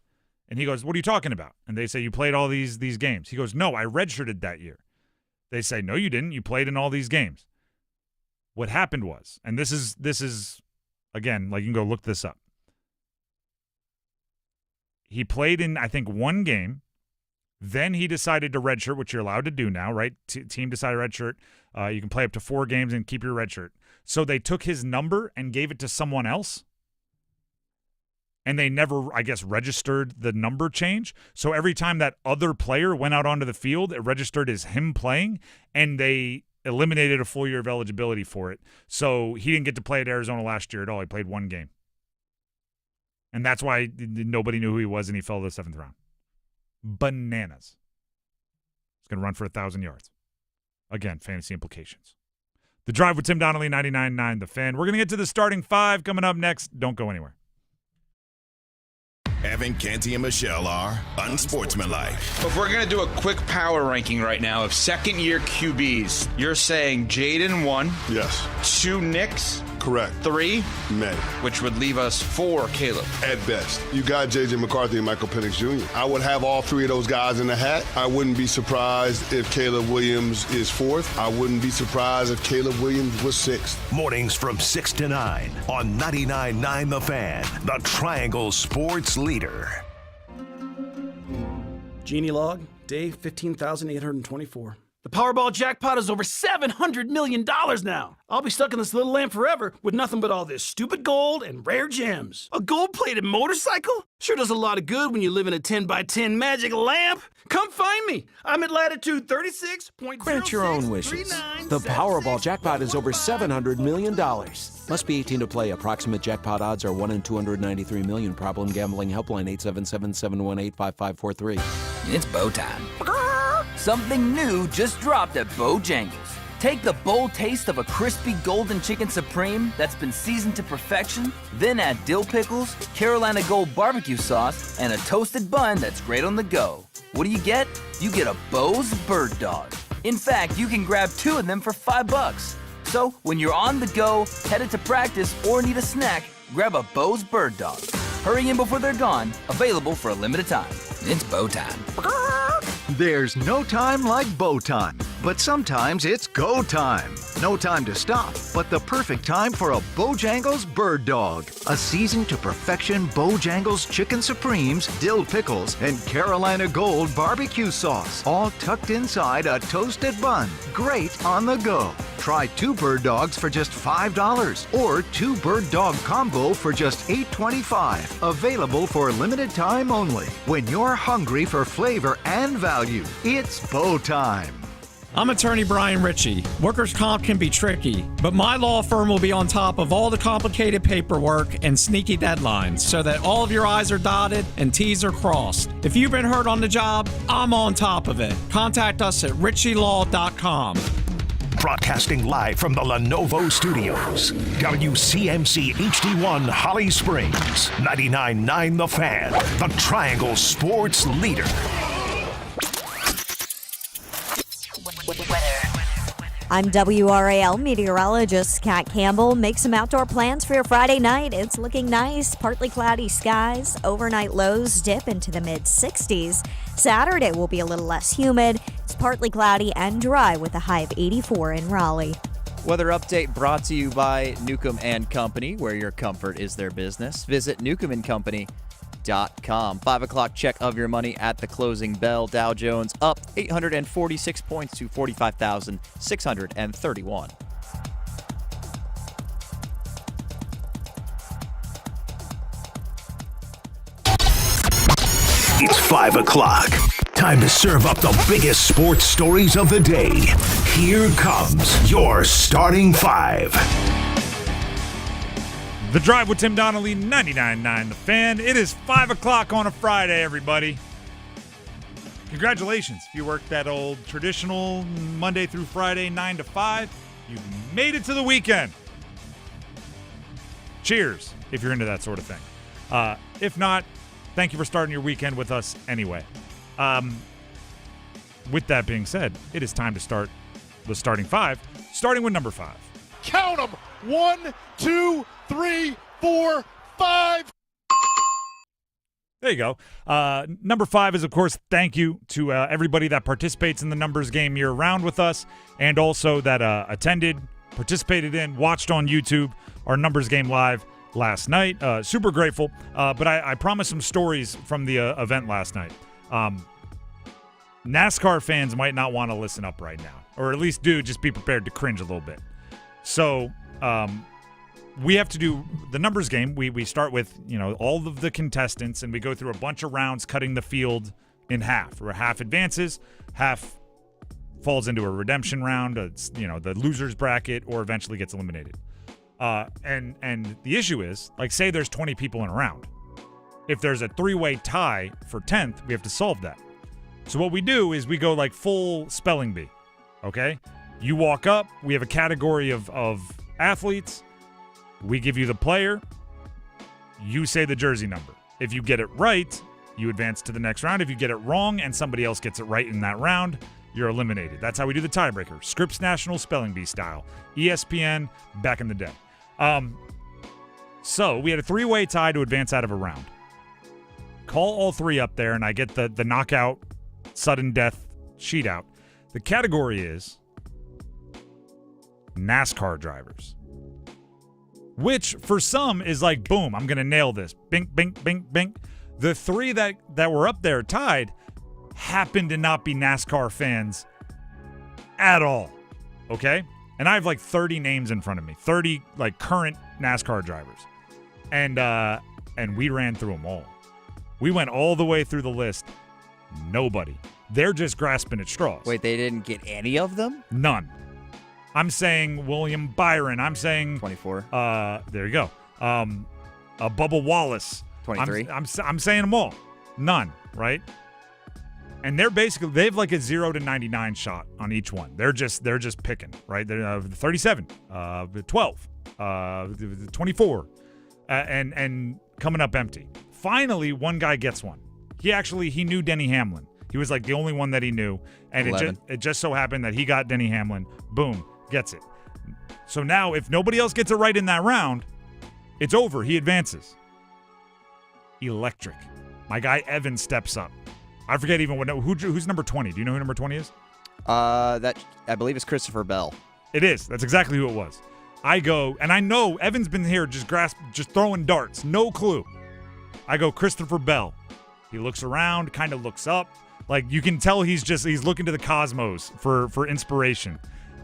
And he goes, what are you talking about? And they say, you played all these games. He goes, no, I redshirted that year. They say, no, you didn't. You played in all these games. What happened was, and this is again, you can go look this up. He played in, I think, one game. Then he decided to redshirt, which you're allowed to do now, right? Team decided redshirt. You can play up to 4 games and keep your redshirt. So they took his number and gave it to someone else. And they never, I guess, registered the number change. So every time that other player went out onto the field, it registered as him playing, and they eliminated a full year of eligibility for it. So he didn't get to play at Arizona last year at all. He played one game. And that's why nobody knew who he was, and he fell to the 7th round. Bananas. He's going to run for 1,000 yards. Again, fantasy implications. The Drive with Tim Donnelly, 99.9 The Fan. We're going to get to the starting 5 coming up next. Don't go anywhere. Evan, Canty, and Michelle are unsportsmanlike. If we're going to do a quick power ranking right now of second-year QBs, you're saying Jaden 1. Yes. 2 Knicks. Correct. 3 May. Which would leave us 4 Caleb. At best. You got J.J. McCarthy and Michael Penix Jr. I would have all 3 of those guys in the hat. I wouldn't be surprised if Caleb Williams is 4th. I wouldn't be surprised if Caleb Williams was 6th. Mornings from 6 to 9 on 99.9 The Fan, the Triangle Sports Leader. Genie log, day 15,824. The Powerball jackpot is over $700 million now. I'll be stuck in this little lamp forever with nothing but all this stupid gold and rare gems. A gold-plated motorcycle? Sure does a lot of good when you live in a 10x10 magic lamp. Come find me. I'm at latitude 36.0639. Grant your own wishes. The Powerball jackpot is over $700 million. Must be 18 to play. Approximate jackpot odds are 1 in 293 million. Problem gambling helpline 877-718-5543. It's bow time. Something new just dropped at Bojangles. Take the bold taste of a crispy golden chicken supreme that's been seasoned to perfection, then add dill pickles, Carolina Gold barbecue sauce, and a toasted bun that's great on the go. What do you get? You get a Bo's Bird Dog. In fact, you can grab 2 of them for $5. So when you're on the go, headed to practice, or need a snack, grab a Bo's Bird Dog. Hurry in before they're gone. Available for a limited time. It's bow time. There's no time like bow time, but sometimes it's go time. No time to stop, but the perfect time for a Bojangles Bird Dog. A seasoned to perfection Bojangles Chicken Supremes, dill pickles, and Carolina Gold barbecue sauce, all tucked inside a toasted bun. Great on the go. Try 2 Bird Dogs for just $5 or 2 Bird Dog Combo for just $8.25. Available for limited time only. When you're hungry for flavor and value, it's bow time. I'm attorney Brian Ritchie. Workers' comp can be tricky, but my law firm will be on top of all the complicated paperwork and sneaky deadlines so that all of your I's are dotted and T's are crossed. If you've been hurt on the job, I'm on top of it. Contact us at ritchielaw.com. Broadcasting live from the Lenovo Studios. WCMC HD1 Holly Springs. 99.9 The Fan. The Triangle Sports Leader. I'm WRAL meteorologist Kat Campbell. Make some outdoor plans for your Friday night. It's looking nice. Partly cloudy skies. Overnight lows dip into the mid-60s. Saturday will be a little less humid. It's partly cloudy and dry with a high of 84 in Raleigh. Weather update brought to you by Newcomb & Company, where your comfort is their business. Visit newcombandcompany.com. 5 o'clock check of your money at the closing bell. Dow Jones up 846 points to 45,631. It's 5 o'clock. Time to serve up the biggest sports stories of the day. Here comes your starting 5. The Drive with Tim Donnelly, 99.9 The Fan. It is 5 o'clock on a Friday, everybody. Congratulations. If you worked that old traditional Monday through Friday, 9 to 5, you made it to the weekend. Cheers, if you're into that sort of thing. If not, thank you for starting your weekend with us anyway. With that being said, it is time to start the starting 5, starting with number 5. Count them. 1, 2, 3, 4, 5. There you go. Number 5 is, of course, thank you to everybody that participates in the numbers game year-round with us, and also that attended, participated in, watched on YouTube our numbers game live last night. Super grateful. But I promised some stories from the event last night. NASCAR fans might not want to listen up right now, or at least just be prepared to cringe a little bit. So we have to do the numbers game. We start with, all of the contestants, and we go through a bunch of rounds, cutting the field in half, where half advances, half falls into a redemption round, the loser's bracket, or eventually gets eliminated. And the issue is, say there's 20 people in a round. If there's a 3-way tie for 10th, we have to solve that. So what we do is we go full spelling bee, okay? You walk up, we have a category of athletes. We give you the player. You say the jersey number. If you get it right, you advance to the next round. If you get it wrong and somebody else gets it right in that round, you're eliminated. That's how we do the tiebreaker. Scripps National Spelling Bee style. ESPN back in the day. So we had a 3-way tie to advance out of a round. Call all 3 up there, and I get the knockout, sudden death sheet out. The category is NASCAR drivers, which for some is boom, I'm going to nail this. Bink, bink, bink, bink. The 3 that were up there tied happened to not be NASCAR fans at all. Okay? And I have like 30 names in front of me, 30 like current NASCAR drivers. And we ran through them all. We went all the way through the list. Nobody. They're just grasping at straws. Wait, they didn't get any of them? None. I'm saying William Byron. I'm saying 24. There you go. Bubba Wallace. 23. I'm saying them all. None, right? And they have like a 0 to 99 shot on each one. They're just picking, right? They're 37, 12, 24, and coming up empty. Finally, one guy gets one. He knew Denny Hamlin. He was like the only one that he knew, and it just so happened that he got Denny Hamlin. Boom, gets it. So now, if nobody else gets it right in that round, it's over. He advances. Electric. My guy Evan steps up. I forget even who's number 20. Do you know who number 20 is? That I believe is Christopher Bell. It is. That's exactly who it was. I go, and I know Evan's been here just throwing darts. No clue. I go, Christopher Bell. He looks around, kind of looks up. Like, you can tell he's looking to the cosmos for inspiration.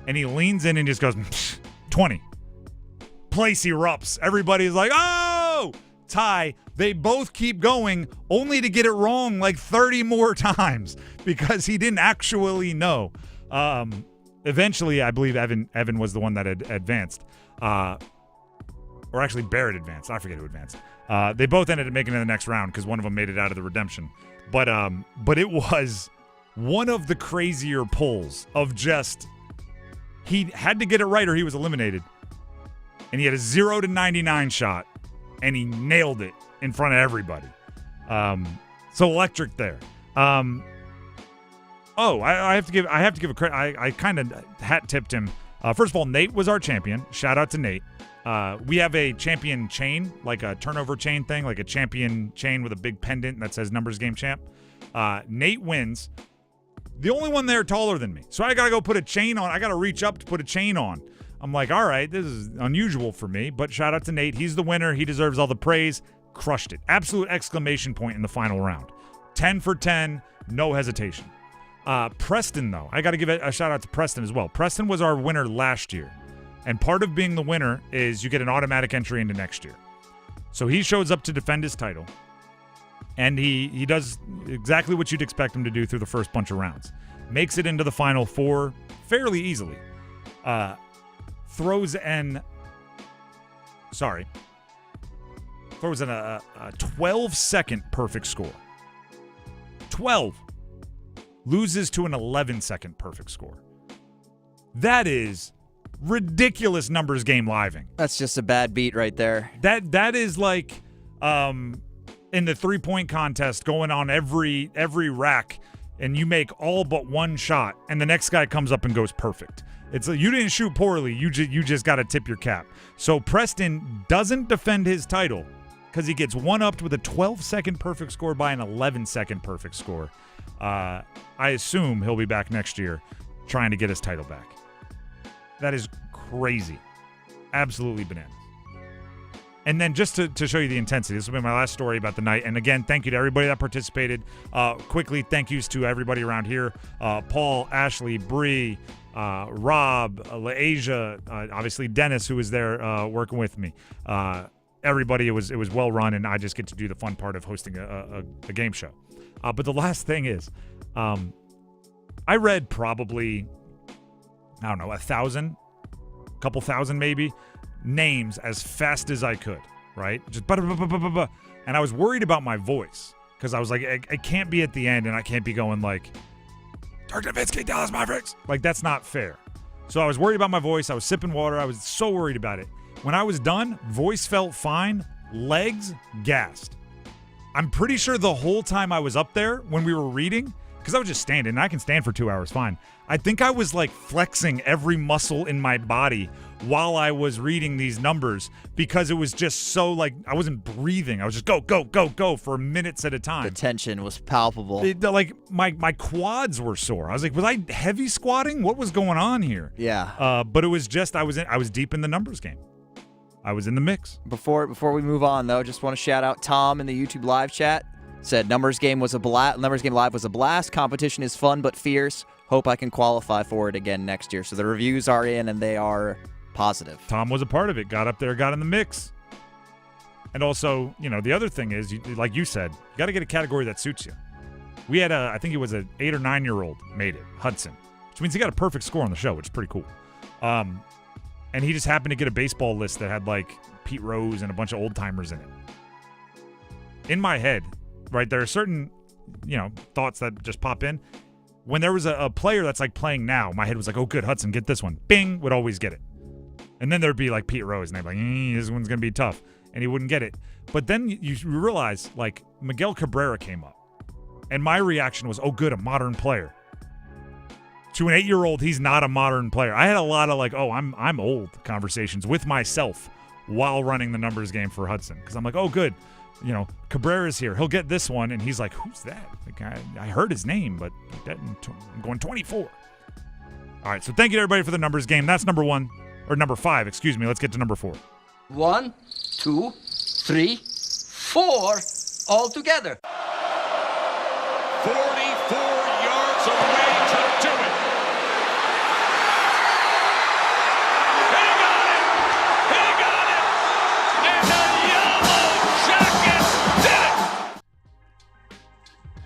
And he leans in and just goes, 20. Place erupts. Everybody's like, oh! Tie. They both keep going, only to get it wrong like 30 more times because he didn't actually know. Eventually, I believe Evan was the one that had advanced. Or actually, Barrett advanced. I forget who advanced. They both ended up making it in the next round because one of them made it out of the redemption. But it was one of the crazier pulls of just he had to get it right or he was eliminated. And he had a 0 to 99 shot, and he nailed it in front of everybody. So electric there. I have to give a credit. I kind of hat tipped him. First of all, Nate was our champion. Shout out to Nate. We have a champion chain, like a turnover chain thing, like a champion chain with a big pendant that says Numbers Game Champ. Nate wins. The only one there taller than me. So I got to go put a chain on. I got to reach up to put a chain on. I'm like, all right, this is unusual for me, but shout out to Nate. He's the winner. He deserves all the praise. Crushed it. Absolute exclamation point in the final round. 10 for 10, no hesitation. Preston, though, I got to give a shout out to Preston as well. Preston was our winner last year, and part of being the winner is you get an automatic entry into next year. So he shows up to defend his title, and he does exactly what you'd expect him to do through the first bunch of rounds. Makes it into the final four fairly easily. Throws in a 12-second perfect score. 12. Loses to an 11-second perfect score. That is ridiculous numbers game living. That's just a bad beat right there. That is like in the three-point contest going on every rack, and you make all but one shot, and the next guy comes up and goes perfect. It's like you didn't shoot poorly. You just got to tip your cap. So Preston doesn't defend his title because he gets one-upped with a 12-second perfect score by an 11-second perfect score. I assume he'll be back next year trying to get his title back. That is crazy. Absolutely bananas. And then just to show you the intensity, this will be my last story about the night. And again, thank you to everybody that participated. Quickly, thank yous to everybody around here. Paul, Ashley, Bree, Rob, LaAsia, obviously Dennis, who was there working with me. Everybody, it was well run, and I just get to do the fun part of hosting a game show. But the last thing is, I read probably, I don't know, 1,000, a couple thousand maybe, names as fast as I could, right? Just and I was worried about my voice because I was like, I can't be at the end and I can't be going like, Dirk Nowitzki, Dallas Mavericks. Like, that's not fair. So I was worried about my voice. I was sipping water. I was so worried about it. When I was done, voice felt fine, legs gassed. I'm pretty sure the whole time I was up there when we were reading, because I was just standing, and I can stand for 2 hours fine. I think I was like flexing every muscle in my body while I was reading these numbers because it was just so like I wasn't breathing. I was just go for minutes at a time. The tension was palpable. Like my quads were sore. I was like, was I heavy squatting? What was going on here? Yeah. But it was just I was deep in the numbers game. I was in the mix. Before we move on though, just want to shout out Tom in the YouTube live chat. Said Numbers Game Live was a blast. Competition is fun but fierce. hope I can qualify for it again next year. So the reviews are in, and they are positive. Tom was a part of it, got up there, got in the mix. And also, the other thing is, like you said, you got to get a category that suits you. We had I think it was an 8 or 9-year-old made it, Hudson, which means he got a perfect score on the show, which is pretty cool. And he just happened to get a baseball list that had like Pete Rose and a bunch of old timers in it. In my head, right, there are certain, thoughts that just pop in. When there was a player that's like playing now, my head was like, oh, good, Hudson, get this one. Bing, would always get it. And then there'd be like Pete Rose, and they'd be like, this one's going to be tough. And he wouldn't get it. But then you realize, like, Miguel Cabrera came up. And my reaction was, oh, good, a modern player. To an 8-year-old, he's not a modern player. I had a lot of like, oh, I'm old conversations with myself while running the numbers game for Hudson. Because I'm like, oh, good. Cabrera's here. He'll get this one. And he's like, who's that? Like, I heard his name, but I'm going 24. All right, so thank you to everybody for the numbers game. That's number 5, excuse me. Let's get to number 4. 1, 2, 3, 4, all together. 44 yards away to do it. He got it! And the Yellow Jackets did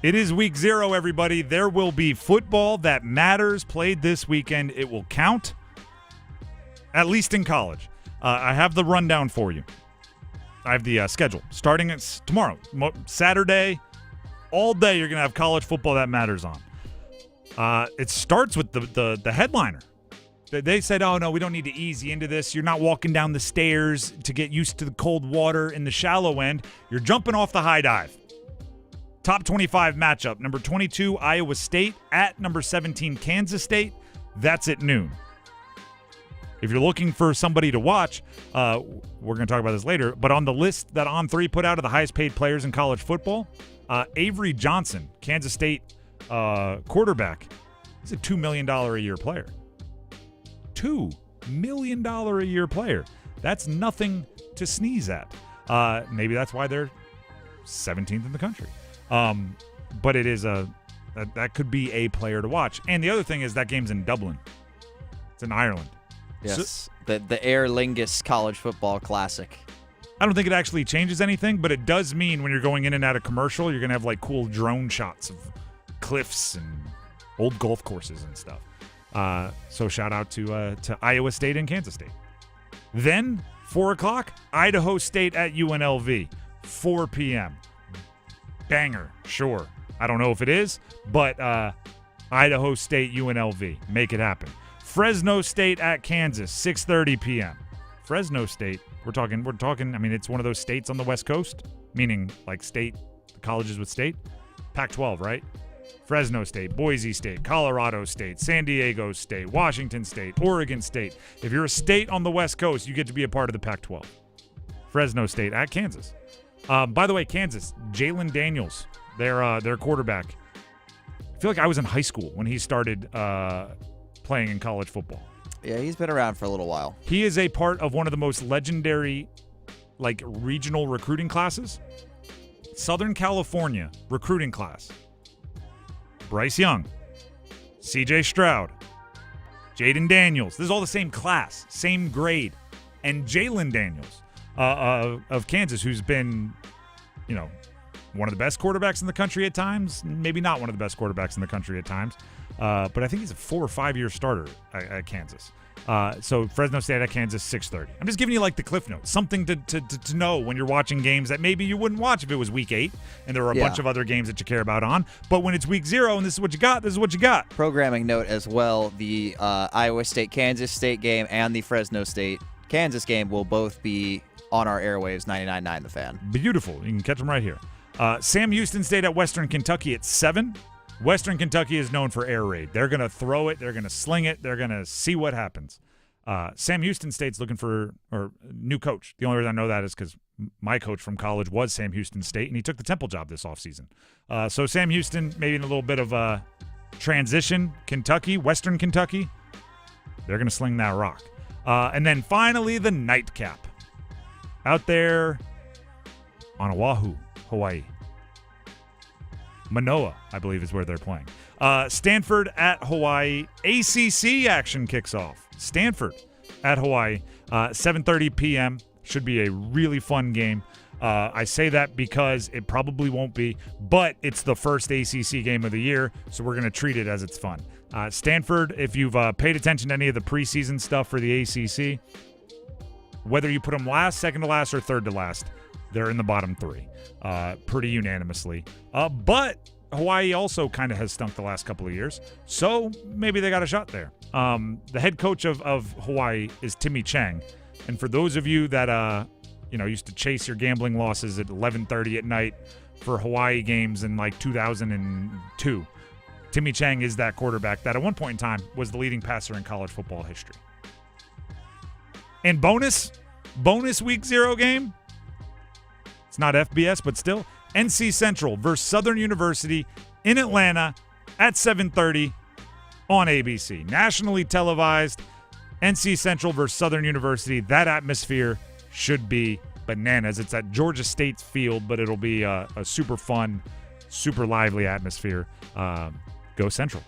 it! It is week 0, everybody. There will be football that matters played this weekend. It will count, at least in college. I have the rundown for you. I have the schedule starting tomorrow, Saturday. All day you're going to have college football that matters on. It starts with the headliner. They said, oh, no, we don't need to ease you into this. You're not walking down the stairs to get used to the cold water in the shallow end. You're jumping off the high dive. Top 25 matchup. Number 22, Iowa State at number 17, Kansas State. That's at noon. If you're looking for somebody to watch, we're going to talk about this later, but on the list that On3 put out of the highest paid players in college football, Avery Johnson, Kansas State quarterback, he's a $2 million a year player. $2 million a year player. That's nothing to sneeze at. Maybe that's why they're 17th in the country. But it is that could be a player to watch. And the other thing is that game's in Dublin. It's in Ireland. Yes, the Aer Lingus College Football Classic. I don't think it actually changes anything, but it does mean when you're going in and out of commercial, you're going to have like cool drone shots of cliffs and old golf courses and stuff. So shout out to Iowa State and Kansas State. Then 4 o'clock, Idaho State at UNLV, 4 p.m. Banger, sure. I don't know if it is, but Idaho State, UNLV, make it happen. Fresno State at Kansas, 6:30 p.m. Fresno State, we're talking, I mean, it's one of those states on the West Coast, meaning like state, colleges with state. Pac-12, right? Fresno State, Boise State, Colorado State, San Diego State, Washington State, Oregon State. If you're a state on the West Coast, you get to be a part of the Pac-12. Fresno State at Kansas. By the way, Kansas, Jalen Daniels, their quarterback. I feel like I was in high school when he started playing in college football. Yeah, he's been around for a little while. He is a part of one of the most legendary, like, regional recruiting classes. Southern California recruiting class. Bryce Young, CJ Stroud, Jaden Daniels. This is all the same class, same grade. And Jalen Daniels of Kansas, who's been, one of the best quarterbacks in the country at times. Maybe not one of the best quarterbacks in the country at times. But I think he's a 4 or 5 year starter at Kansas. So Fresno State at Kansas, 6:30. I'm just giving you like the cliff notes, something to know when you're watching games that maybe you wouldn't watch if it was week 8 and there were a bunch of other games that you care about on. But when it's week 0 and this is what you got, this is what you got. Programming note as well, the Iowa State-Kansas State game and the Fresno State-Kansas game will both be on our airwaves, 99.9 The Fan. Beautiful. You can catch them right here. Sam Houston State at Western Kentucky at 7. Western Kentucky is known for air raid. They're going to throw it. They're going to sling it. They're going to see what happens. Sam Houston State's looking for a new coach. The only reason I know that is because my coach from college was Sam Houston State, and he took the Temple job this offseason. So Sam Houston, maybe in a little bit of a transition. Kentucky, Western Kentucky, they're going to sling that rock. And then finally the nightcap. Out there on Oahu, Hawaii. Manoa, I believe, is where they're playing. Stanford at Hawaii. ACC action kicks off. Stanford at Hawaii, 7:30 p.m. Should be a really fun game. I say that because it probably won't be, but it's the first ACC game of the year, so we're going to treat it as it's fun. Stanford, if you've paid attention to any of the preseason stuff for the ACC, whether you put them last, second to last, or third to last, they're in the bottom three pretty unanimously. But Hawaii also kind of has stunk the last couple of years, so maybe they got a shot there. The head coach of Hawaii is Timmy Chang, and for those of you that used to chase your gambling losses at 11:30 at night for Hawaii games in like 2002, Timmy Chang is that quarterback that at one point in time was the leading passer in college football history. And bonus week 0 game, it's not FBS, but still, NC Central versus Southern University in Atlanta at 7:30 on ABC. Nationally televised, NC Central versus Southern University. That atmosphere should be bananas. It's at Georgia State's field, but it'll be a super fun, super lively atmosphere. Go Central,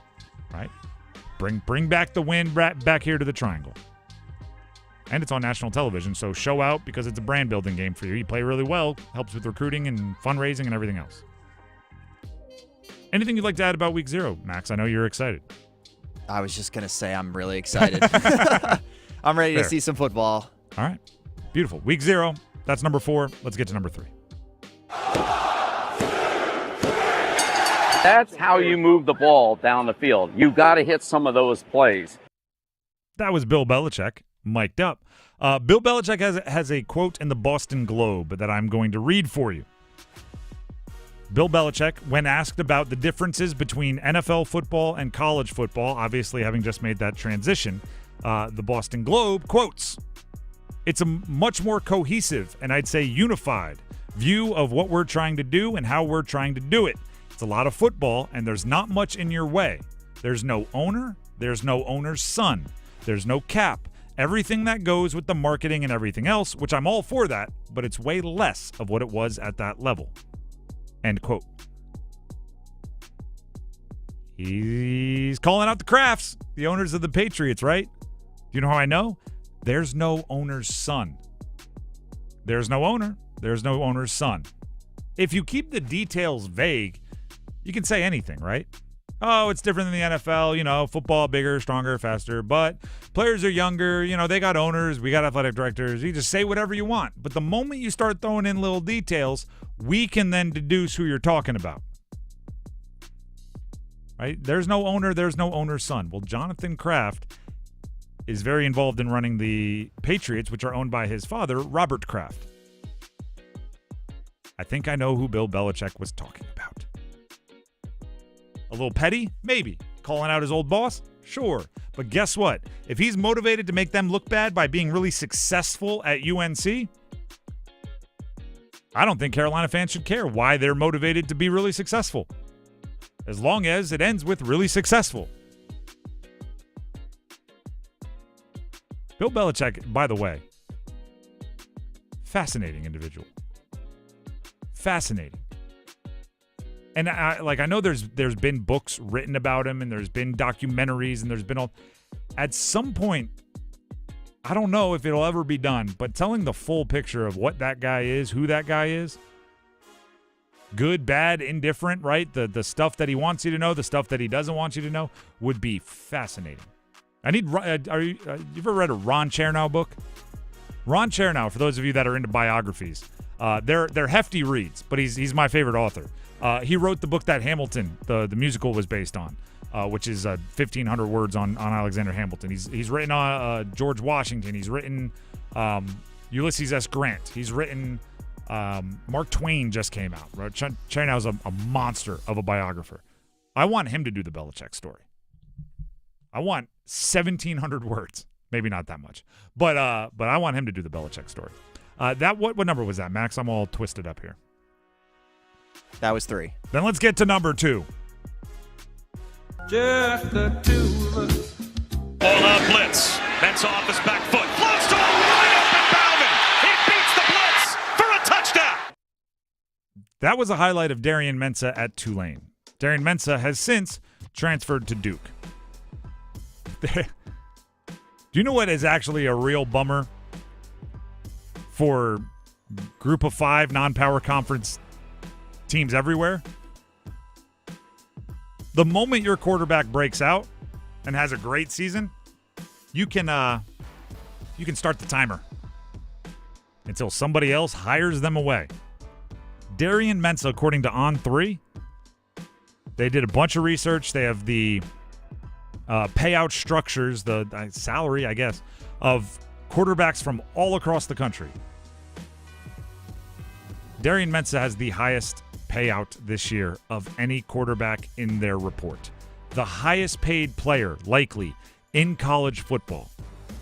right? Bring back the win back here to the Triangle. And it's on national television, so show out because it's a brand building game for you. You play really well, helps with recruiting and fundraising and everything else. Anything you'd like to add about week 0, Max? I know you're excited. I was just going to say I'm really excited. I'm ready to see some football. All right. Beautiful. Week 0, that's number 4. Let's get to number 3. That's how you move the ball down the field. You got to hit some of those plays. That was Bill Belichick, mic'd up. Bill Belichick has a quote in the Boston Globe that I'm going to read for you. Bill Belichick, when asked about the differences between NFL football and college football, obviously having just made that transition, the Boston Globe quotes, "It's a much more cohesive and I'd say unified view of what we're trying to do and how we're trying to do it. It's a lot of football and there's not much in your way. There's no owner. There's no owner's son. There's no cap. Everything that goes with the marketing and everything else, which I'm all for that, but it's way less of what it was at that level." End quote. He's calling out the Krafts, the owners of the Patriots, right? You know how I know? There's no owner's son. There's no owner. There's no owner's son. If you keep the details vague, you can say anything, right? Oh, it's different than the NFL, football, bigger, stronger, faster, but players are younger, they got owners, we got athletic directors, you just say whatever you want. But the moment you start throwing in little details, we can then deduce who you're talking about. Right? There's no owner, there's no owner's son. Well, Jonathan Kraft is very involved in running the Patriots, which are owned by his father, Robert Kraft. I think I know who Bill Belichick was talking about. A little petty? Maybe. Calling out his old boss? Sure. But guess what? If he's motivated to make them look bad by being really successful at UNC, I don't think Carolina fans should care why they're motivated to be really successful, as long as it ends with really successful. Bill Belichick, by the way, fascinating individual. Fascinating. And I know there's been books written about him, and there's been documentaries, and there's been all. At some point, I don't know if it'll ever be done, but telling the full picture of what that guy is, who that guy is, good, bad, indifferent, right? The stuff that he wants you to know, the stuff that he doesn't want you to know, would be fascinating. You ever read a Ron Chernow book? Ron Chernow, for those of you that are into biographies, they're hefty reads, but he's my favorite author. He wrote the book that Hamilton, the musical, was based on, which is 1,500 words on Alexander Hamilton. He's written on George Washington. He's written Ulysses S. Grant. He's written Mark Twain just came out. Right? Chernow's a monster of a biographer. I want him to do the Belichick story. I want 1,700 words. Maybe not that much, but I want him to do the Belichick story. What number was that, Max? I'm all twisted up here. That was 3. Then let's get to number 2. Just the two of us. All out blitz. Mensah off his back foot. Floats to a wide open Bauman. He beats the blitz for a touchdown. That was a highlight of Darian Mensah at Tulane. Darian Mensah has since transferred to Duke. Do you know what is actually a real bummer for Group of 5 non-power conference teams everywhere? The moment your quarterback breaks out and has a great season, you can start the timer until somebody else hires them away. Darian Mensah, according to On3, they did a bunch of research. They have the payout structures, the salary, I guess, of quarterbacks from all across the country. Darian Mensah has the highest payout this year of any quarterback in their report. The highest paid player, likely, in college football.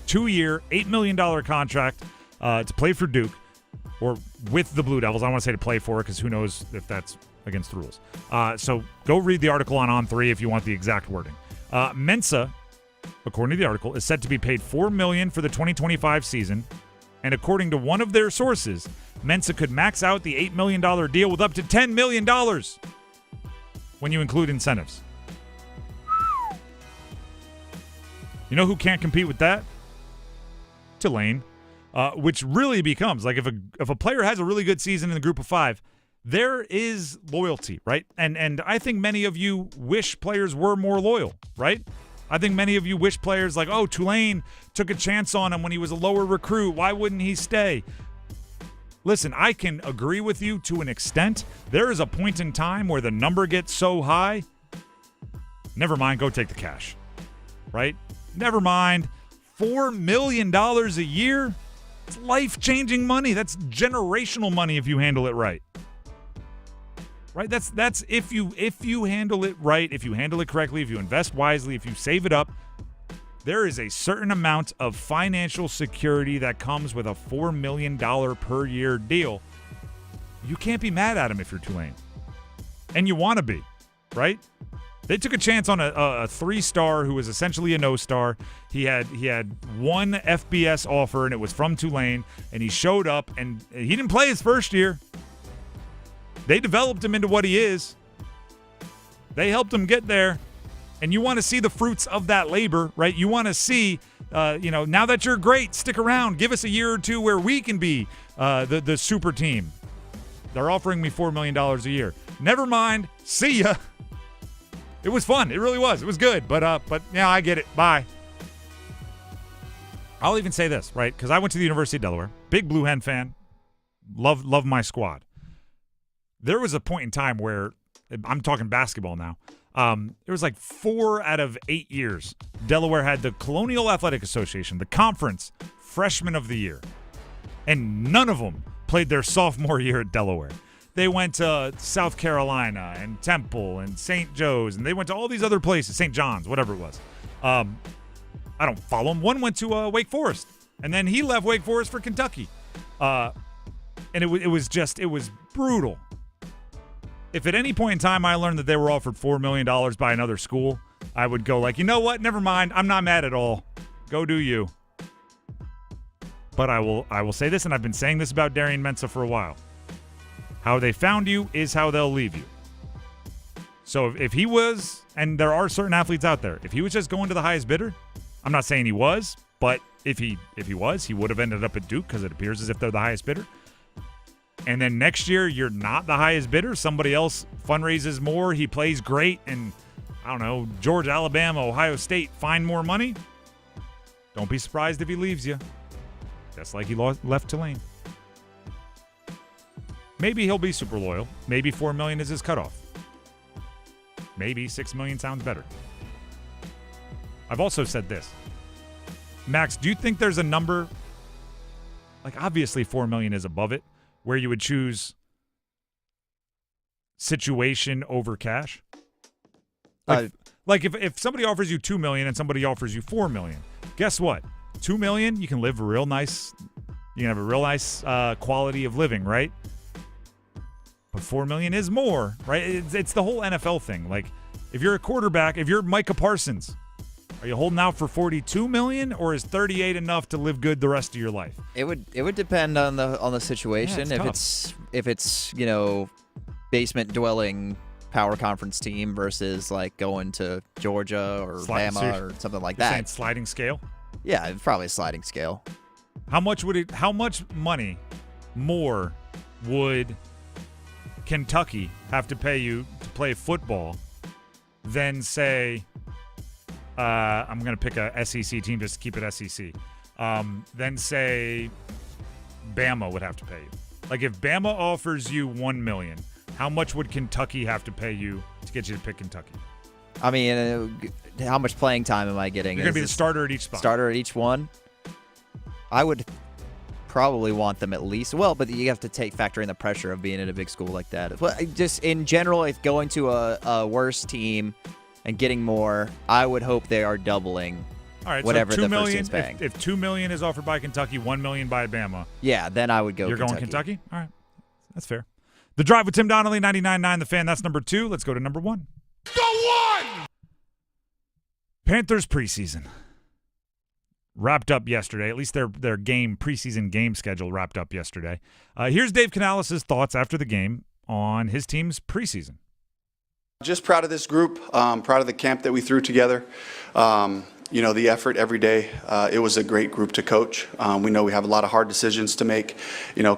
2-year, $8 million contract to play for Duke, or with the Blue Devils. I don't want to say to play for it because who knows if that's against the rules. So go read the article on On3 if you want the exact wording. Mensah, according to the article, is set to be paid $4 million for the 2025 season, and according to one of their sources, Mensah could max out the $8 million deal with up to $10 million when you include incentives. You know who can't compete with that? Tulane, which really becomes, like, if a player has a really good season in the Group of 5, there is loyalty, right? And I think many of you wish players were more loyal, right? I think many of you wish players like, oh, Tulane took a chance on him when he was a lower recruit. Why wouldn't he stay? Listen, I can agree with you to an extent. There is a point in time where the number gets so high, never mind, go take the cash, right? Never mind. $4 million a year? It's life-changing money. That's generational money if you handle it right. Right? That's if you handle it right, if you handle it correctly, if you invest wisely, if you save it up, there is a certain amount of financial security that comes with a $4 million per year deal. You can't be mad at him if you're Tulane. And you want to be, right? They took a chance on a 3-star who was essentially a no-star. He had one FBS offer, and it was from Tulane, and he showed up, and he didn't play his first year. They developed him into what he is. They helped him get there. And you want to see the fruits of that labor, right? You want to see, now that you're great, stick around. Give us a year or two where we can be the super team. They're offering me $4 million a year. Never mind. See ya. It was fun. It really was. It was good. But yeah, I get it. Bye. I'll even say this, right? Because I went to the University of Delaware. Big Blue Hen fan. Love my squad. There was a point in time where, I'm talking basketball now, there was like 4 out of 8 years, Delaware had the Colonial Athletic Association, the conference, freshman of the year. And none of them played their sophomore year at Delaware. They went to South Carolina and Temple and St. Joe's, and they went to all these other places, St. John's, whatever it was. I don't follow them. One went to Wake Forest, and then he left Wake Forest for Kentucky. And it was brutal. If at any point in time I learned that they were offered $4 million by another school, I would go like, you know what? Never mind. I'm not mad at all. Go do you. But I will say this, and I've been saying this about Darian Mensah for a while. How they found you is how they'll leave you. So if he was, and there are certain athletes out there, if he was just going to the highest bidder, I'm not saying he was, but if he was, he would have ended up at Duke because it appears as if they're the highest bidder. And then next year, you're not the highest bidder. Somebody else fundraises more. He plays great. And, I don't know, Georgia, Alabama, Ohio State find more money. Don't be surprised if he leaves you. Just like he left Tulane. Maybe he'll be super loyal. Maybe $4 million is his cutoff. Maybe $6 million sounds better. I've also said this. Max, do you think there's a number, like obviously $4 million is above it, where you would choose situation over cash? Like if somebody offers you $2 million and somebody offers you $4 million, guess what? $2 million, you can live real nice. You can have a real nice quality of living, right? But $4 million is more, right? It's the whole NFL thing. Like if you're a quarterback, if you're Micah Parsons, are you holding out for $42 million, or is $38 enough to live good the rest of your life? It would depend on the situation. Yeah, if it's basement dwelling power conference team versus like going to Georgia or Bama or something like that. Saying sliding scale? Yeah, it's probably a sliding scale. How much money more would Kentucky have to pay you to play football than, say, I'm going to pick a SEC team just to keep it SEC, than, say, Bama would have to pay you? Like, if Bama offers you $1 million, how much would Kentucky have to pay you to get you to pick Kentucky? I mean, how much playing time am I getting? You're going to be the starter at each spot. Starter at each one? I would probably want them at least. Well, but you have to factor in the pressure of being at a big school like that. But just in general, if going to a worse team and getting more, I would hope they are doubling whatever so the $2 million, first team's paying. If $2 million is offered by Kentucky, $1 million by Bama. Yeah, then I would go You're Kentucky. going Kentucky? All right. That's fair. The Drive with Tim Donnelly, 99.9 The Fan. That's number 2. Let's go to number 1. Go one! Panthers preseason wrapped up yesterday. At least their preseason game schedule wrapped up yesterday. Here's Dave Canales' thoughts after the game on his team's preseason. Just proud of this group, proud of the camp that we threw together. The effort every day. It was a great group to coach. We know we have a lot of hard decisions to make,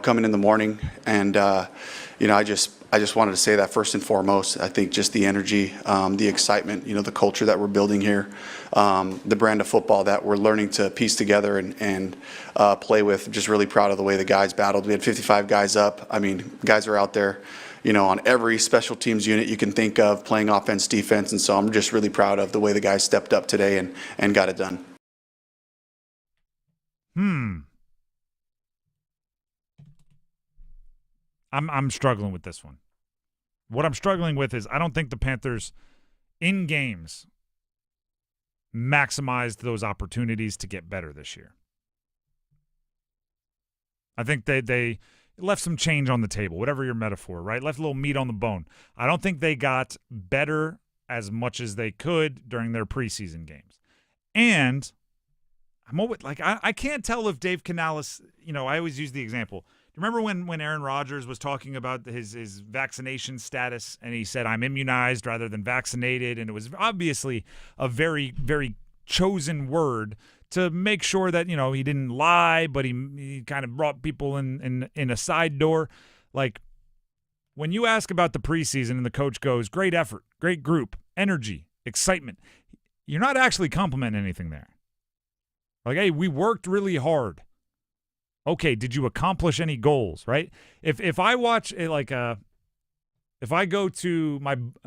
coming in the morning. And, I just wanted to say that first and foremost. I think just the energy, the excitement, the culture that we're building here, the brand of football that we're learning to piece together and play with. Just really proud of the way the guys battled. We had 55 guys up. I mean, guys are out there, on every special teams unit you can think of, playing offense, defense. And so I'm just really proud of the way the guys stepped up today and got it done. I'm struggling with this one. What I'm struggling with is I don't think the Panthers in games maximized those opportunities to get better this year. I think they left some change on the table, whatever your metaphor, right? Left a little meat on the bone. I don't think they got better as much as they could during their preseason games. And I'm always like, I can't tell if Dave Canales, I always use the example. Do you remember when Aaron Rodgers was talking about his vaccination status and he said, I'm immunized rather than vaccinated? And it was obviously a very, very chosen word to make sure that, he didn't lie, but he kind of brought people in a side door. Like, when you ask about the preseason and the coach goes, great effort, great group, energy, excitement, you're not actually complimenting anything there. Like, hey, we worked really hard. Okay, did you accomplish any goals, right? If I watch if I go to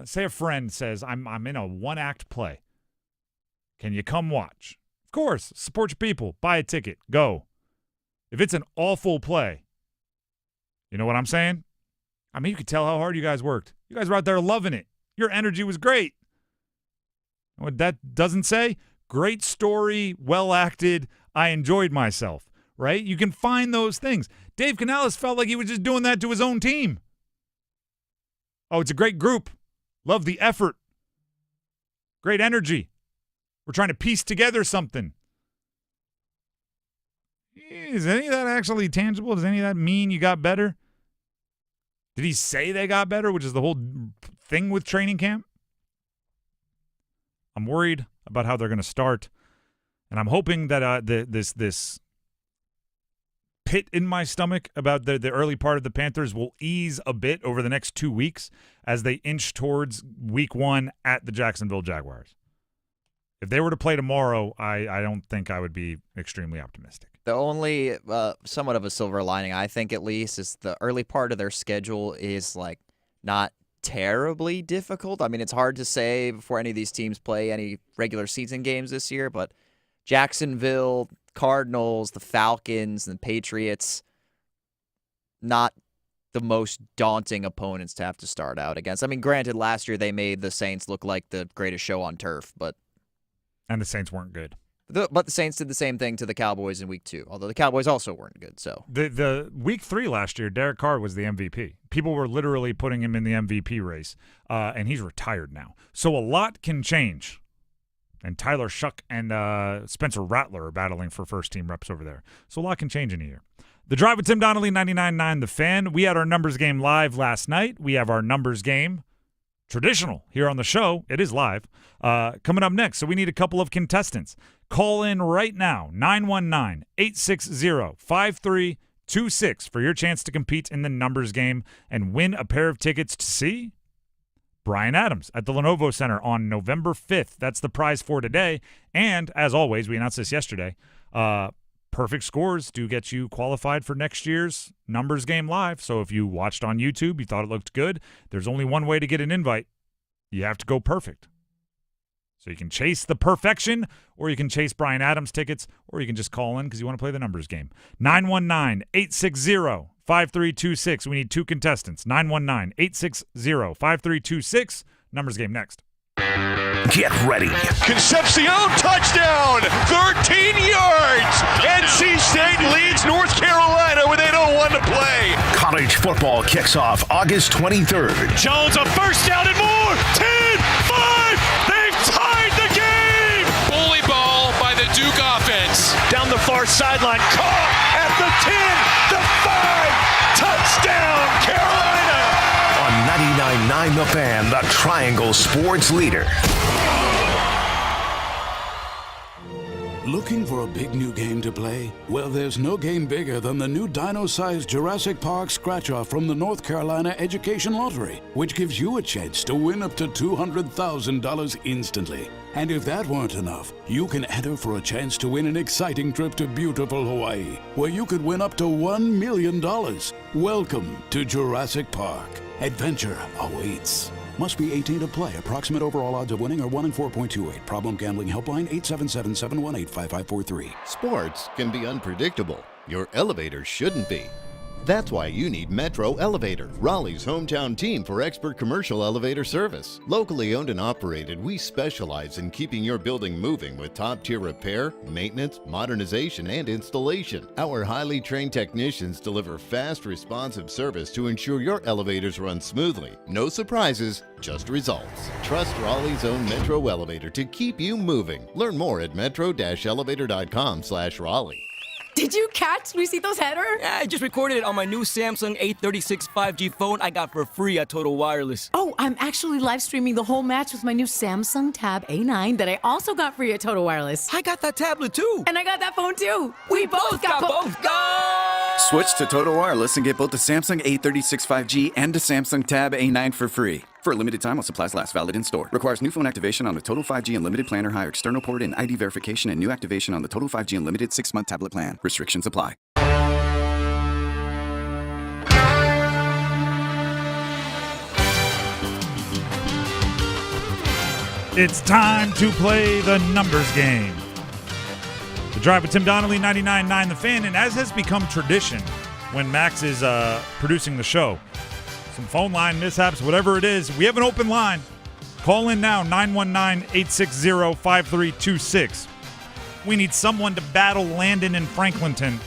say a friend says, I'm in a one-act play, can you come watch? Of course, support your people, buy a ticket, go. If it's an awful play, you know what I'm saying? I mean, you could tell how hard you guys worked. You guys were out there loving it. Your energy was great. What that doesn't say? Great story, well acted, I enjoyed myself. Right? You can find those things. Dave Canales felt like he was just doing that to his own team. Oh, it's a great group. Love the effort. Great energy. We're trying to piece together something. Is any of that actually tangible? Does any of that mean you got better? Did he say they got better, which is the whole thing with training camp? I'm worried about how they're going to start, and I'm hoping that this pit in my stomach about the early part of the Panthers will ease a bit over the next 2 weeks as they inch towards week 1 at the Jacksonville Jaguars. If they were to play tomorrow, I don't think I would be extremely optimistic. The only somewhat of a silver lining, I think at least, is the early part of their schedule is like not terribly difficult. I mean, it's hard to say before any of these teams play any regular season games this year, but Jacksonville, Cardinals, the Falcons, and the Patriots, not the most daunting opponents to have to start out against. I mean, granted, last year they made the Saints look like the greatest show on turf, and the Saints weren't good. But the Saints did the same thing to the Cowboys in week 2, although the Cowboys also weren't good. So the week 3 last year, Derek Carr was the MVP. People were literally putting him in the MVP race, and he's retired now. So a lot can change. And Tyler Shuck and Spencer Rattler are battling for first-team reps over there. So a lot can change in a year. The Drive with Tim Donnelly, 99.9 The Fan. We had our numbers game live last night. We have our numbers game traditional here on the show. It is live. Coming up next, so we need a couple of contestants. Call in right now, 919-860-5326 for your chance to compete in the numbers game and win a pair of tickets to see Bryan Adams at the Lenovo Center on November 5th. That's the prize for today. And as always, we announced this yesterday, perfect scores do get you qualified for next year's numbers game live. So if you watched on YouTube, you thought it looked good, there's only one way to get an invite. You have to go perfect. So you can chase the perfection, or you can chase Bryan Adams tickets, or you can just call in because you want to play the numbers game. 919-860-5326. We need two contestants. 919-860-5326. Numbers game next. Get ready. Concepcion touchdown, 13 yards. NC State leads North Carolina with 8:01 to play. College football kicks off August 23rd. Jones a first down and more. 10-5. They've tied the game. Bully ball by the Duke offense. Down the far sideline, caught at the 10, the 5. Touchdown, Carolina. On 99.9 The Fan, the Triangle Sports Leader. Looking for a big new game to play? Well, there's no game bigger than the new dino-sized Jurassic Park scratch-off from the North Carolina Education Lottery, which gives you a chance to win up to $200,000 instantly. And if that weren't enough, you can enter for a chance to win an exciting trip to beautiful Hawaii, where you could win up to $1 million. Welcome to Jurassic Park. Adventure awaits. Must be 18 to play. Approximate overall odds of winning are 1 in 4.28. Problem gambling helpline 877-718-5543. Sports can be unpredictable. Your elevator shouldn't be. That's why you need Metro Elevator, Raleigh's hometown team for expert commercial elevator service. Locally owned and operated, we specialize in keeping your building moving with top-tier repair, maintenance, modernization, and installation. Our highly trained technicians deliver fast, responsive service to ensure your elevators run smoothly. No surprises, just results. Trust Raleigh's own Metro Elevator to keep you moving. Learn more at metro-elevator.com/Raleigh. Did you catch Luisito's header? Yeah, I just recorded it on my new Samsung A36 5G phone I got for free at Total Wireless. Oh, I'm actually live streaming the whole match with my new Samsung Tab A9 that I also got free at Total Wireless. I got that tablet too. And I got that phone too. We both got both. Go! Switch to Total Wireless and get both the Samsung A36 5G and the Samsung Tab A9 for free. For a limited time while supplies last, valid in store. Requires new phone activation on the Total 5G Unlimited plan or higher external port and ID verification and new activation on the Total 5G Unlimited 6-month tablet plan. Restrictions apply. It's time to play the numbers game. The Drive with Tim Donnelly, 99.9 The Fan, and as has become tradition when Max is producing the show, some phone line mishaps, whatever it is, we have an open line. Call in now, 919-860-5326. We need someone to battle Landon and Franklinton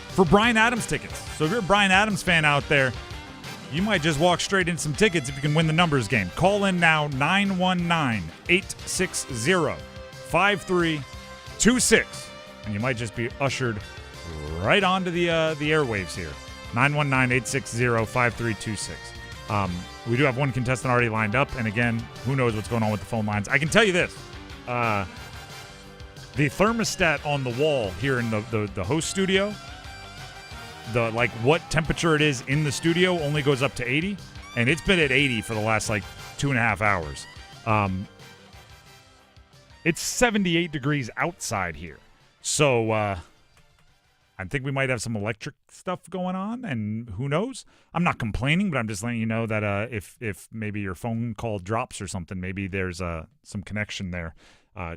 for Bryan Adams tickets. So if you're a Bryan Adams fan out there, you might just walk straight in some tickets if you can win the numbers game. Call in now, 919-860-5326. And you might just be ushered right onto the airwaves here. 919-860-5326. We do have one contestant already lined up, and again, who knows what's going on with the phone lines. I can tell you this. The thermostat on the wall here in the host studio, what temperature it is in the studio only goes up to 80, and it's been at 80 for the last 2.5 hours. It's 78 degrees outside here. So I think we might have some electric stuff going on, and who knows? I'm not complaining, but I'm just letting you know that if maybe your phone call drops or something, maybe there's some connection there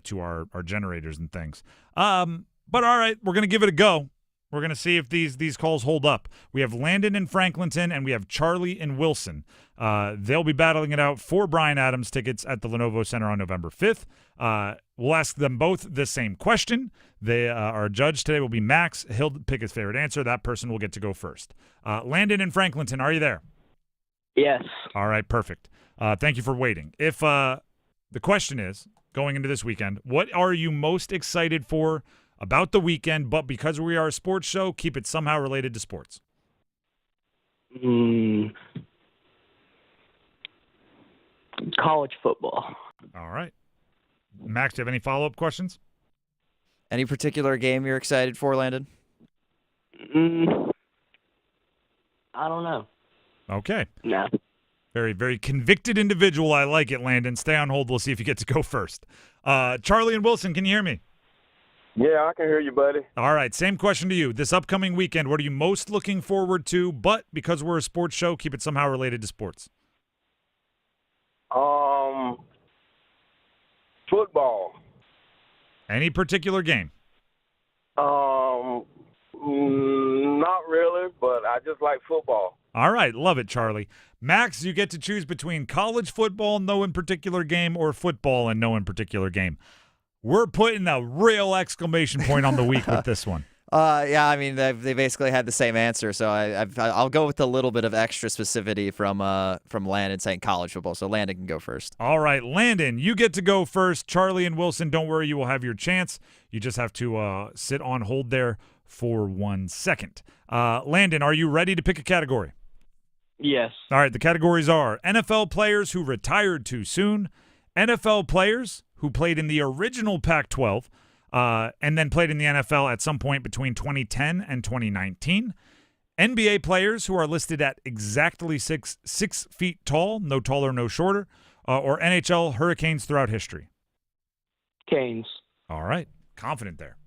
to our generators and things. But all right, we're going to give it a go. We're going to see if these calls hold up. We have Landon and Franklinton, and we have Charlie and Wilson. They'll be battling it out for Bryan Adams tickets at the Lenovo Center on November 5th. We'll ask them both the same question. Our judge today will be Max. He'll pick his favorite answer. That person will get to go first. Landon and Franklinton, are you there? Yes. All right, perfect. Thank you for waiting. If the question is, going into this weekend, what are you most excited for about the weekend, but because we are a sports show, keep it somehow related to sports? College football. All right. Max, do you have any follow-up questions? Any particular game you're excited for, Landon? I don't know. Okay. No. Very, very convicted individual. I like it, Landon. Stay on hold. We'll see if you get to go first. Charlie and Wilson, can you hear me? Yeah, I can hear you, buddy. All right, same question to you. This upcoming weekend, what are you most looking forward to? But because we're a sports show, keep it somehow related to sports. Football. Any particular game? Not really, but I just like football. All right, love it, Charlie. Max, you get to choose between college football, no in particular game, or football and no in particular game. We're putting a real exclamation point on the week with this one. Yeah, I mean, they basically had the same answer, so I'll go with a little bit of extra specificity from Landon saying college football, so Landon can go first. All right, Landon, you get to go first. Charlie and Wilson, don't worry, you will have your chance. You just have to sit on hold there for 1 second. Landon, are you ready to pick a category? Yes. All right, the categories are NFL players who retired too soon, NFL players who played in the original Pac-12, and then played in the NFL at some point between 2010 and 2019. NBA players who are listed at exactly 6 feet tall, no taller, no shorter, or NHL Hurricanes throughout history. Canes. All right, confident there.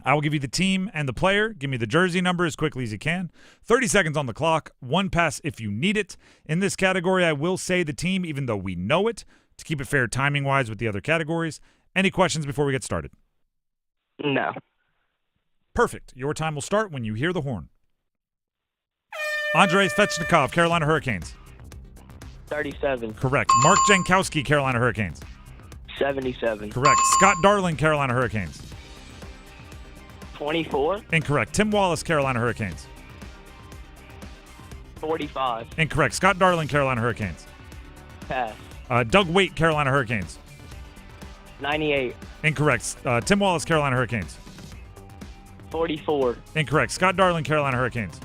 I will give you the team and the player. Give me the jersey number as quickly as you can. 30 seconds on the clock. 1 pass if you need it. In this category, I will say the team, even though we know it, to keep it fair timing-wise with the other categories. Any questions before we get started? No. Perfect. Your time will start when you hear the horn. Andrei Svechnikov, Carolina Hurricanes. 37. Correct. Mark Jankowski, Carolina Hurricanes. 77. Correct. Scott Darling, Carolina Hurricanes. 24. Incorrect. Tim Wallace, Carolina Hurricanes. 45. Incorrect. Scott Darling, Carolina Hurricanes. Pass. Doug Waite, Carolina Hurricanes. 98. Incorrect. Tim Wallace, Carolina Hurricanes. 44. Incorrect. Scott Darling, Carolina Hurricanes.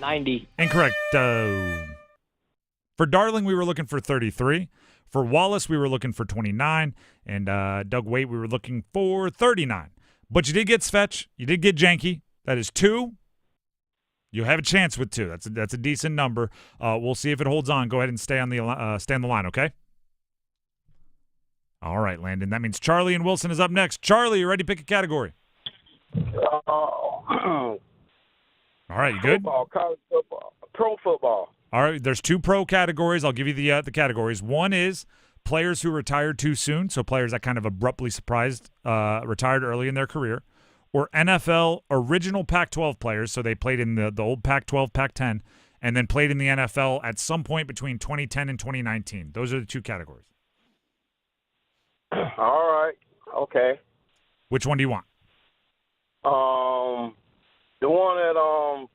90. Incorrect. For Darling, we were looking for 33. For Wallace, we were looking for 29. And Doug Waite, we were looking for 39. But you did get Svetch. You did get Janky. That is 2. You have a chance with 2. That's a decent number. We'll see if it holds on. Go ahead and stay on the line, okay? All right, Landon. That means Charlie and Wilson is up next. Charlie, you ready to pick a category? All right, you good? Football, college football, pro football. All right, there's 2 pro categories. I'll give you the categories. One is players who retired too soon, so players that kind of abruptly retired early in their career, or NFL original Pac-12 players, so they played in the old Pac-12, Pac-10, and then played in the NFL at some point between 2010 and 2019. Those are the 2 categories. All right. Okay. Which one do you want? The one that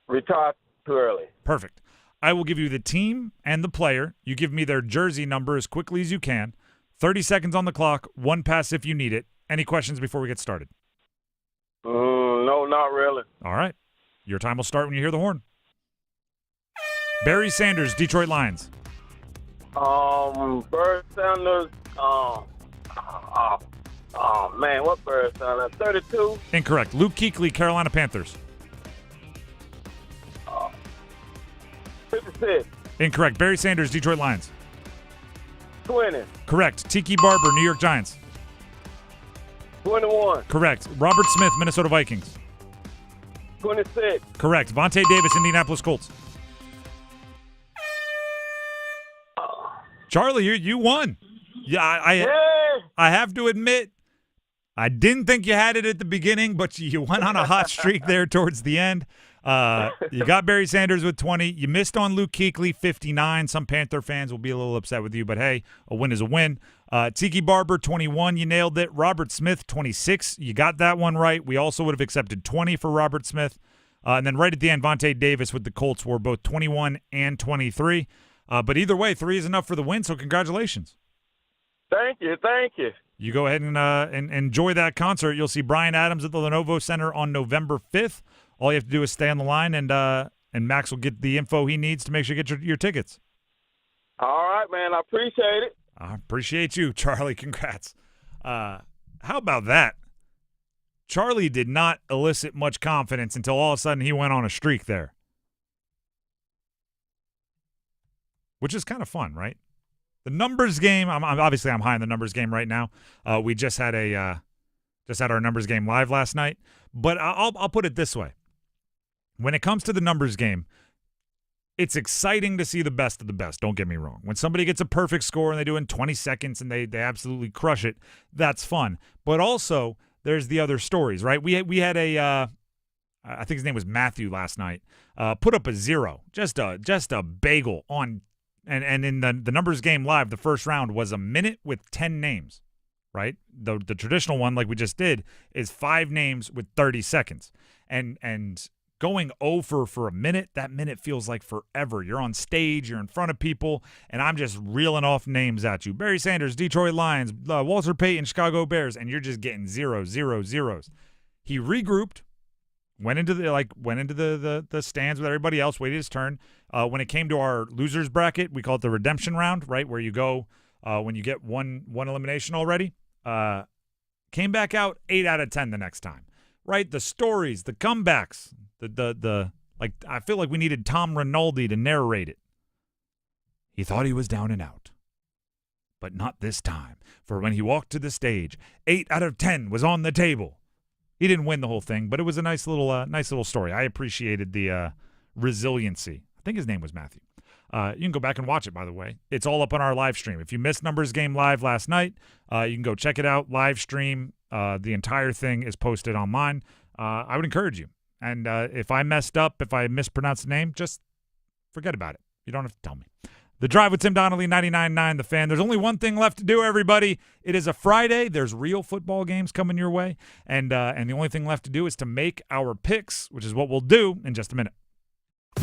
retired too early. Perfect. I will give you the team and the player. You give me their jersey number as quickly as you can. 30 seconds on the clock. 1 pass if you need it. Any questions before we get started? No, not really. All right. Your time will start when you hear the horn. Barry Sanders, Detroit Lions. Barry Sanders. Man, what Barry Sanders? 32. Incorrect. Luke Kuechly, Carolina Panthers. 56. Incorrect. Barry Sanders, Detroit Lions. 20. Correct. Tiki Barber, New York Giants. 21. Correct. Robert Smith, Minnesota Vikings. 26. Correct. Vontae Davis, Indianapolis Colts. Charlie, you won. Yeah, I have to admit, I didn't think you had it at the beginning, but you went on a hot streak there towards the end. You got Barry Sanders with 20. You missed on Luke Kuechly, 59. Some Panther fans will be a little upset with you, but hey, a win is a win. Tiki Barber, 21. You nailed it. Robert Smith, 26. You got that one right. We also would have accepted 20 for Robert Smith. And then right at the end, Vontae Davis with the Colts were both 21 and 23. But either way, 3 is enough for the win, so congratulations. Thank you. You go ahead and enjoy that concert. You'll see Bryan Adams at the Lenovo Center on November 5th. All you have to do is stay on the line, and Max will get the info he needs to make sure you get your tickets. All right, man. I appreciate it. I appreciate you, Charlie. Congrats. How about that? Charlie did not elicit much confidence until all of a sudden he went on a streak there. Which is kind of fun, right? The numbers game, I'm high in the numbers game right now. We just had our numbers game live last night. But I'll put it this way. When it comes to the numbers game, it's exciting to see the best of the best, don't get me wrong. When somebody gets a perfect score and they do it in 20 seconds and they absolutely crush it, that's fun. But also, there's the other stories, right? We had I think his name was Matthew last night, put up a 0, just a bagel on, and in the numbers game live, the first round was a minute with 10 names, right? The traditional one, like we just did, is 5 names with 30 seconds. And going over for a minute, that minute feels like forever. You're on stage, you're in front of people, and I'm just reeling off names at you. Barry Sanders, Detroit Lions, Walter Payton, Chicago Bears, and you're just getting 0, 0, 0s. He regrouped, went into the stands with everybody else, waited his turn. When it came to our losers bracket, we call it the redemption round, right, where you go when you get one elimination already. Came back out 8 out of 10 the next time, right? The stories, the comebacks. Like I feel like we needed Tom Rinaldi to narrate it. He thought he was down and out, but not this time. For when he walked to the stage, 8 out of 10 was on the table. He didn't win the whole thing, but it was a nice little story. I appreciated the resiliency. I think his name was Matthew. You can go back and watch it, by the way. It's all up on our live stream. If you missed Numbers Game Live last night, you can go check it out, live stream. The entire thing is posted online. I would encourage you. And if I messed up, if I mispronounced the name, just forget about it. You don't have to tell me. The Drive with Tim Donnelly, 99.9 The Fan. There's only one thing left to do, everybody. It is a Friday. There's real football games coming your way. And the only thing left to do is to make our picks, which is what we'll do in just a minute.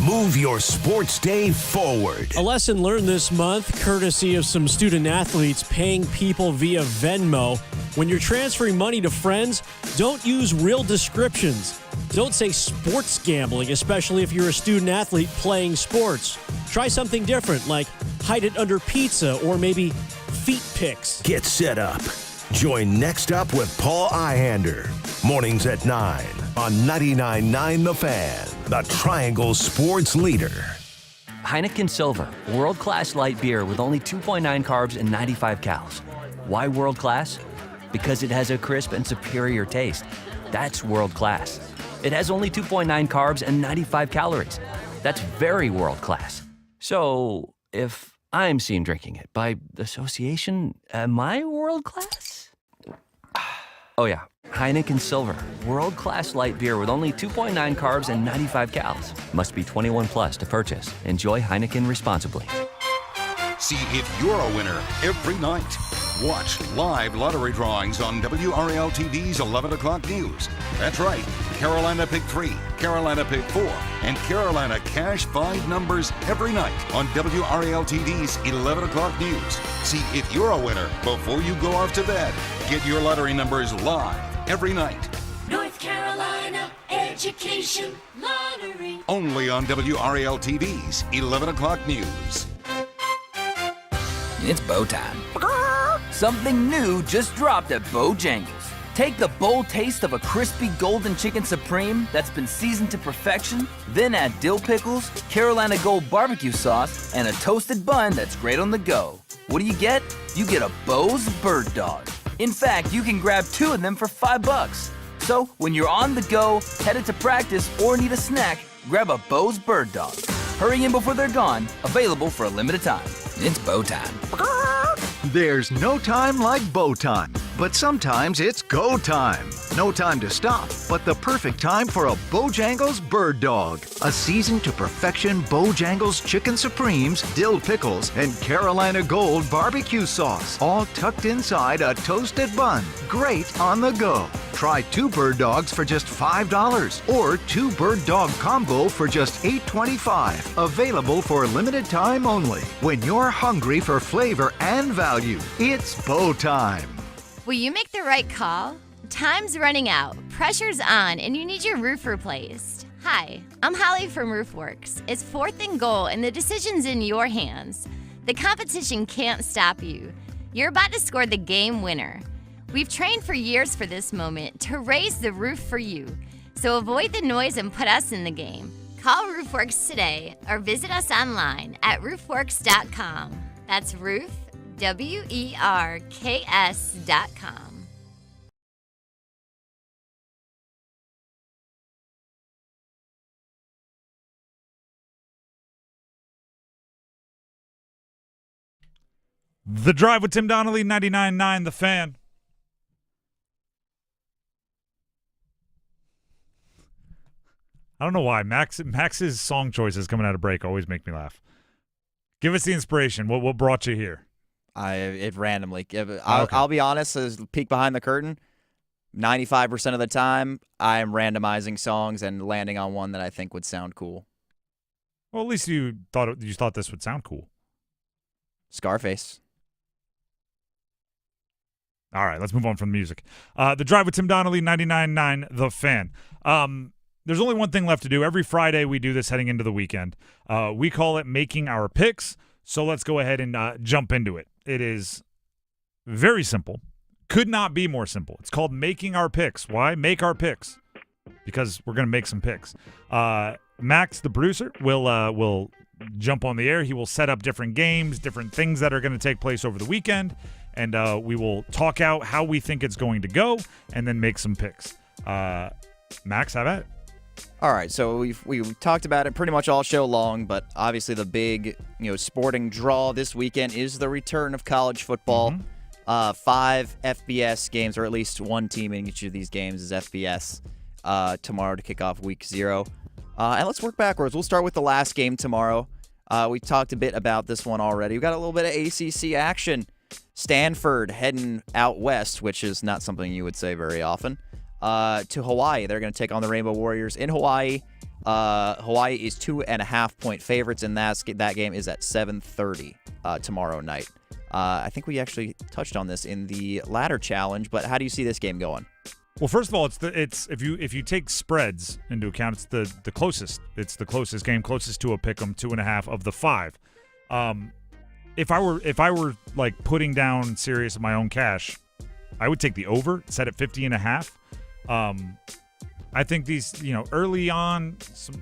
Move your sports day forward. A lesson learned this month, courtesy of some student athletes paying people via Venmo. When you're transferring money to friends, don't use real descriptions. Don't say sports gambling, especially if you're a student athlete playing sports. Try something different, like hide it under pizza or maybe feet pics. Get set up. Join Next Up with Paul Ihander. Mornings at 9 on 99.9 The Fan, the Triangle Sports Leader. Heineken Silver, world-class light beer with only 2.9 carbs and 95 calories. Why world-class? Because it has a crisp and superior taste. That's world-class. It has only 2.9 carbs and 95 calories. That's very world-class. So, if I'm seen drinking it by association, am I world-class? Oh yeah, Heineken Silver, world-class light beer with only 2.9 carbs and 95 calories. Must be 21 plus to purchase. Enjoy Heineken responsibly. See if you're a winner every night. Watch live lottery drawings on WRAL TV's 11 o'clock news. That's right, Carolina Pick 3, Carolina Pick 4, and Carolina Cash 5 numbers every night on WRAL TV's 11 o'clock news. See if you're a winner before you go off to bed. Get your lottery numbers live every night. North Carolina Education Lottery. Only on WRAL TV's 11 o'clock news. It's bow time. Something new just dropped at Bojangles. Take the bold taste of a crispy golden chicken supreme that's been seasoned to perfection, then add dill pickles, Carolina Gold barbecue sauce, and a toasted bun that's great on the go. What do you get? You get a Bo's Bird Dog. In fact, you can grab 2 of them for $5. So when you're on the go, headed to practice, or need a snack, grab a Bo's Bird Dog. Hurry in before they're gone, available for a limited time. It's bow time. There's no time like bow time, but sometimes it's go time. No time to stop, but the perfect time for a Bojangles Bird Dog. A seasoned to perfection Bojangles Chicken Supremes, dill pickles, and Carolina Gold barbecue sauce, all tucked inside a toasted bun. Great on the go. Try 2 bird dogs for just $5 or 2 bird dog combo for just $8.25. Available for limited time only. When you're hungry for flavor and value, it's bow time. Will you make the right call? Time's running out, pressure's on, and you need your roof replaced. Hi, I'm Holly from Roofworks. It's 4th and goal, and the decision's in your hands. The competition can't stop you. You're about to score the game winner. We've trained for years for this moment to raise the roof for you. So avoid the noise and put us in the game. Call RoofWorks today or visit us online at roofworks.com. That's roof, WERKS.com. The Drive with Tim Donnelly, 99.9 The Fan. I don't know why. Max's song choices coming out of break always make me laugh. Give us the inspiration. What brought you here? It randomly. I'll be honest, as peek behind the curtain, 95% of the time, I am randomizing songs and landing on one that I think would sound cool. Well, at least you thought this would sound cool. Scarface. All right, let's move on from the music. The Drive with Tim Donnelly, 99.9 The Fan. There's only one thing left to do. Every Friday we do this heading into the weekend. We call it Making Our Picks, so let's go ahead and jump into it. It is very simple. Could not be more simple. It's called Making Our Picks. Why? Make our picks. Because we're going to make some picks. Max, the producer, will jump on the air. He will set up different games, different things that are going to take place over the weekend, and we will talk out how we think it's going to go and then make some picks. Max, have at it. All right, so we've talked about it pretty much all show long, but obviously the big sporting draw this weekend is the return of college football. 5 FBS games, or at least one team in each of these games is FBS tomorrow to kick off Week 0. And let's work backwards. We'll start with the last game tomorrow. We talked a bit about this one already. We got a little bit of ACC action. Stanford heading out west, which is not something you would say very often, to Hawaii. They're going to take on the Rainbow Warriors in Hawaii. Hawaii is 2.5-point favorites, and that game is at 7:30 tomorrow night. I think we actually touched on this in the ladder challenge, but how do you see this game going? Well, first of all, it's if you take spreads into account, it's the closest. It's the closest game, closest to a pick'em, 2.5 of the 5. If I were like putting down serious of my own cash, I would take the over, set at 50.5. I think these, early on,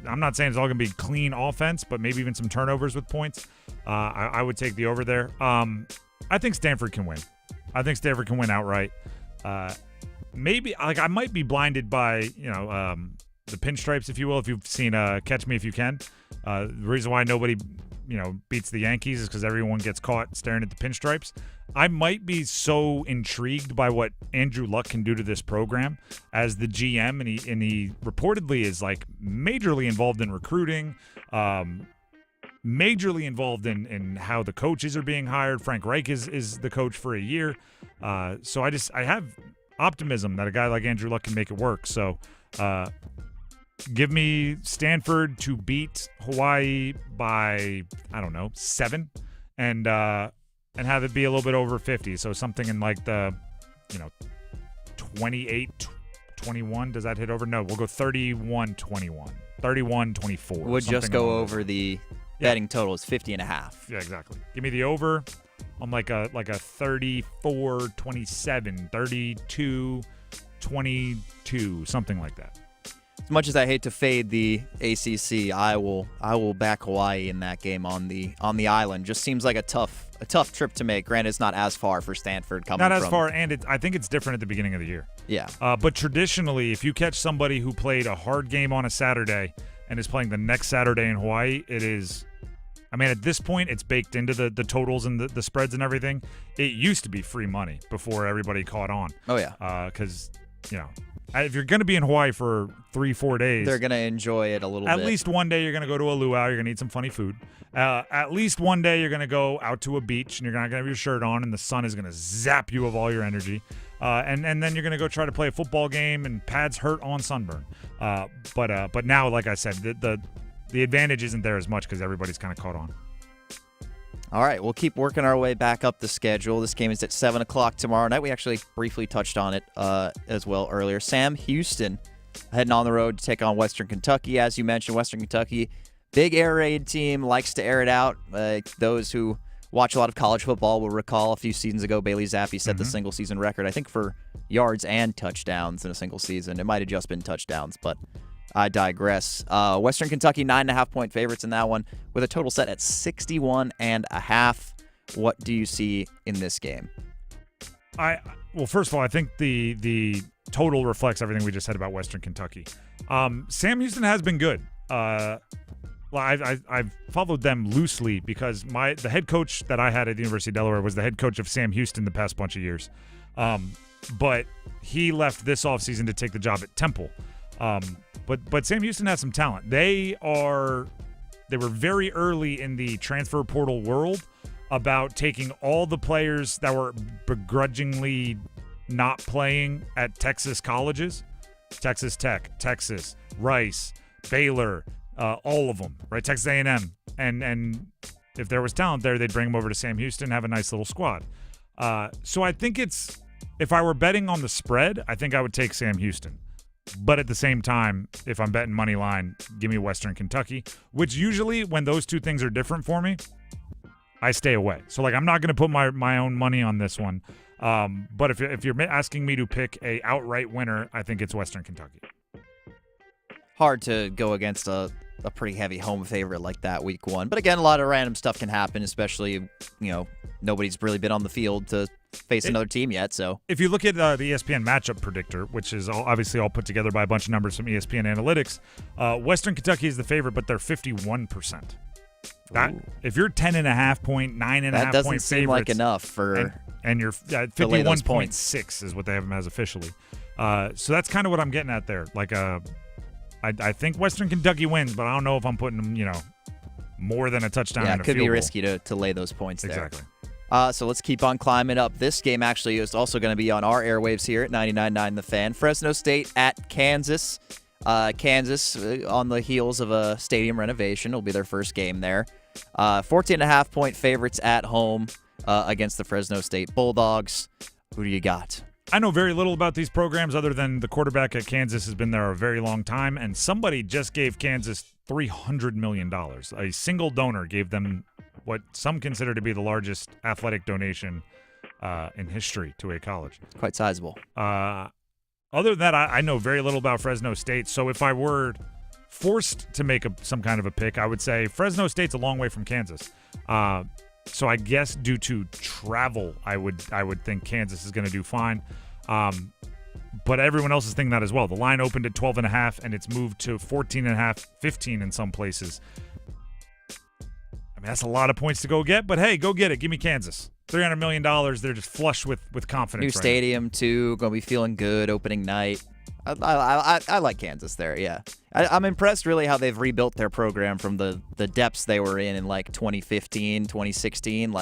I'm not saying it's all going to be clean offense, but maybe even some turnovers with points. I would take the over there. I think Stanford can win. I think Stanford can win outright. Maybe I might be blinded by the pinstripes, if you will. If you've seen Catch Me If You Can, the reason why nobody beats the Yankees is because everyone gets caught staring at the pinstripes. I might be so intrigued by what Andrew Luck can do to this program as the GM, and he reportedly is like majorly involved in recruiting, majorly involved in how the coaches are being hired. Frank Reich is the coach for a year, so I have optimism that a guy like Andrew Luck can make it work. So give me Stanford to beat Hawaii by, 7, and have it be a little bit over 50. So something in like the 28-21. Does that hit over? No, we'll go 31-21, 31-24. Would just go over the betting total is 50.5. Yeah, exactly. Give me the over on like a 34-27, 32-22, something like that. As much as I hate to fade the ACC, I will back Hawaii in that game on the island. Just seems like a tough trip to make. Granted, it's not as far for Stanford coming. Not as far, and I think it's different at the beginning of the year. Yeah. But traditionally, if you catch somebody who played a hard game on a Saturday and is playing the next Saturday in Hawaii, it is. At this point, it's baked into the totals and the spreads and everything. It used to be free money before everybody caught on. Oh yeah. Because if you're going to be in Hawaii for 3-4 days, they're going to enjoy it a little bit. At least one day you're going to go to a luau. You're going to eat some funny food. At least one day you're going to go out to a beach and you're not going to have your shirt on and the sun is going to zap you of all your energy. And then you're going to go try to play a football game and pads hurt on sunburn. But now, like I said, the advantage isn't there as much because everybody's kind of caught on. All right, we'll keep working our way back up the schedule. This game is at 7 o'clock tomorrow night. We actually briefly touched on it as well earlier. Sam Houston heading on the road to take on Western Kentucky. As you mentioned, Western Kentucky, big air raid team, likes to air it out. Those who watch a lot of college football will recall a few seasons ago, Bailey Zappi set the single season record, I think, for yards and touchdowns in a single season. It might have just been touchdowns, but I digress. Western Kentucky, 9.5-point favorites in that one, with a total set at 61.5. What do you see in this game? Well, first of all, I think the total reflects everything we just said about Western Kentucky. Sam Houston has been good. I've followed them loosely because the head coach that I had at the University of Delaware was the head coach of Sam Houston the past bunch of years. But he left this offseason to take the job at Temple. But Sam Houston has some talent. They were very early in the transfer portal world about taking all the players that were begrudgingly not playing at Texas colleges, Texas Tech, Texas, Rice, Baylor, all of them, right? Texas A&M. And if there was talent there, they'd bring them over to Sam Houston, have a nice little squad. So I think if I were betting on the spread, I think I would take Sam Houston. But at the same time, if I'm betting money line, give me Western Kentucky, which usually when those two things are different for me, I stay away. So I'm not going to put my own money on this one. But if you're asking me to pick a outright winner, I think it's Western Kentucky. Hard to go against a pretty heavy home favorite like that week one. But again, a lot of random stuff can happen, especially, nobody's really been on the field to face another team yet. So if you look at the ESPN matchup predictor, which is obviously all put together by a bunch of numbers from ESPN Analytics, Western Kentucky is the favorite, but they're 51%. If you're 10.5 point, 9.5 point that doesn't seem like enough for and you're at 51.6 is what they have them as officially. So that's kind of what I'm getting at there. I think Western Kentucky wins, but I don't know if I'm putting them, more than a touchdown. Yeah, and it could be field goal. risky to lay those points there. Exactly. So let's keep on climbing up. This game actually is also going to be on our airwaves here at 99.9 The Fan. Fresno State at Kansas. Kansas on the heels of a stadium renovation. It'll be their first game there. 14.5-point favorites at home against the Fresno State Bulldogs. Who do you got? I know very little about these programs other than the quarterback at Kansas has been there a very long time, and somebody just gave Kansas $300 million. A single donor gave them what some consider to be the largest athletic donation in history to a college. Quite sizable. Other than that, I know very little about Fresno State, so if I were forced to make some kind of a pick, I would say Fresno State's a long way from Kansas. So I guess due to travel, I would think Kansas is going to do fine. But everyone else is thinking that as well. The line opened at 12.5, and it's moved to 14.5, 15 in some places. I mean, that's a lot of points to go get, but hey, go get it. Give me Kansas. $300 million. They're just flush with confidence. New stadium, too. Going to be feeling good opening night. I like Kansas there, yeah. I'm impressed, really, how they've rebuilt their program from the depths they were in 2015, 2016.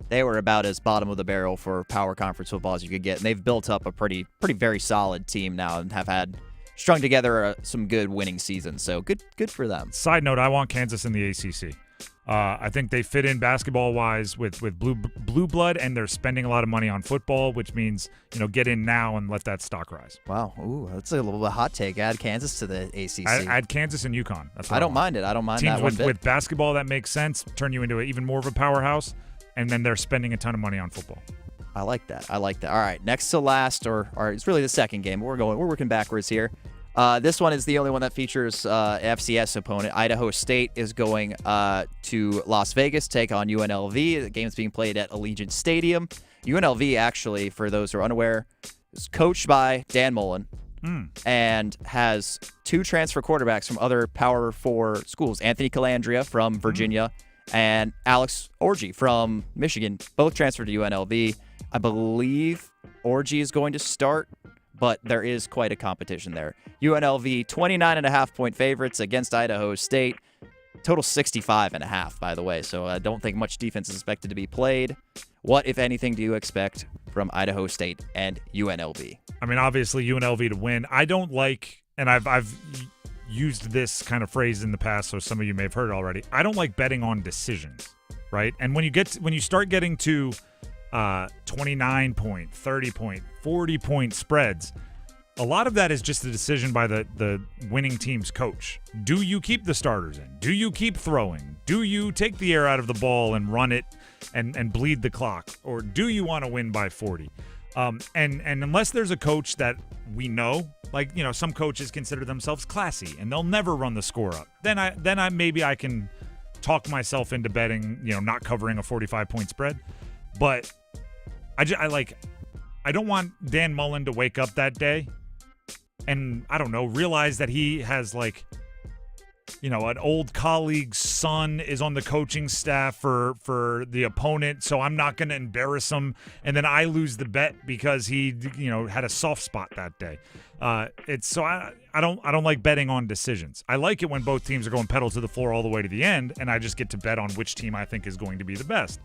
They were about as bottom of the barrel for power conference football as you could get, and they've built up a pretty very solid team now and have strung together some good winning seasons. So good for them. Side note, I want Kansas in the ACC. I think they fit in basketball-wise with blue blood, and they're spending a lot of money on football, which means, get in now and let that stock rise. Wow. Ooh, that's a little bit of a hot take. Add Kansas to the ACC. Add Kansas and UConn. That's what I don't mind it. I don't mind teams that one bit. With basketball, that makes sense. Turn you into even more of a powerhouse, and then they're spending a ton of money on football. I like that. All right, next to last, or it's really the second game. We're working backwards here. This one is the only one that features FCS opponent. Idaho State is going to Las Vegas, take on UNLV. The game's being played at Allegiant Stadium. UNLV, actually, for those who are unaware, is coached by Dan Mullen and has two transfer quarterbacks from other Power 4 schools. Anthony Calandria from Virginia and Alex Orji from Michigan, both transferred to UNLV. I believe Orji is going to start, but there is quite a competition there. UNLV, 29.5-point favorites against Idaho State. Total 65.5, by the way, so I don't think much defense is expected to be played. What, if anything, do you expect from Idaho State and UNLV? I mean, obviously, UNLV to win. I don't like, and I've used this kind of phrase in the past, so some of you may have heard it already. I don't like betting on decisions, right? And when you start getting to 29-point, 30-point, 40-point spreads, a lot of that is just a decision by the winning team's coach. Do you keep the starters in? Do you keep throwing? Do you take the air out of the ball and run it and bleed the clock? Or do you want to win by 40? And unless there's a coach that we know, like, some coaches consider themselves classy and they'll never run the score up, then I maybe I can talk myself into betting, not covering a 45-point spread. But I don't want Dan Mullen to wake up that day and, I don't know, realize that he has, an old colleague's son is on the coaching staff for the opponent, so I'm not going to embarrass him, and then I lose the bet because he, had a soft spot that day. I don't like betting on decisions. I like it when both teams are going pedal to the floor all the way to the end, and I just get to bet on which team I think is going to be the best.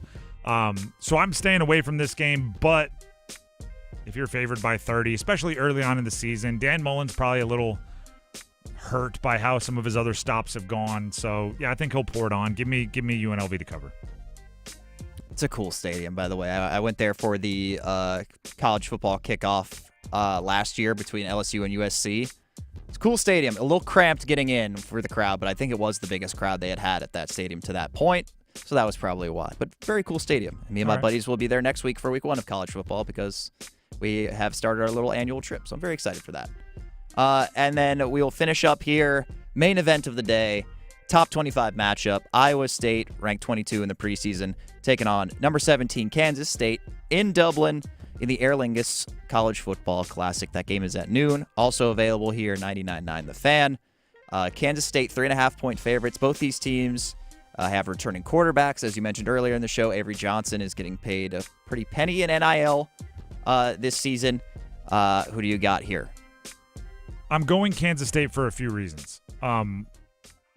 So I'm staying away from this game, but if you're favored by 30, especially early on in the season, Dan Mullen's probably a little hurt by how some of his other stops have gone. So, yeah, I think he'll pour it on. Give me UNLV to cover. It's a cool stadium, by the way. I went there for the college football kickoff last year between LSU and USC. It's a cool stadium. A little cramped getting in for the crowd, but I think it was the biggest crowd they had at that stadium to that point. So that was probably why. But very cool stadium. Me and my buddies will be there next week for week 1 of college football because we have started our little annual trip. So I'm very excited for that. And then we will finish up here. Main event of the day, top 25 matchup. Iowa State, ranked 22 in the preseason, taking on number 17 Kansas State in Dublin in the Aer Lingus College Football Classic. That game is at noon. Also available here, 99.9 The Fan. Kansas State, 3.5-point favorites. Both these teams have returning quarterbacks. As you mentioned earlier in the show, Avery Johnson is getting paid a pretty penny in NIL this season. Who do you got here? I'm going Kansas State for a few reasons.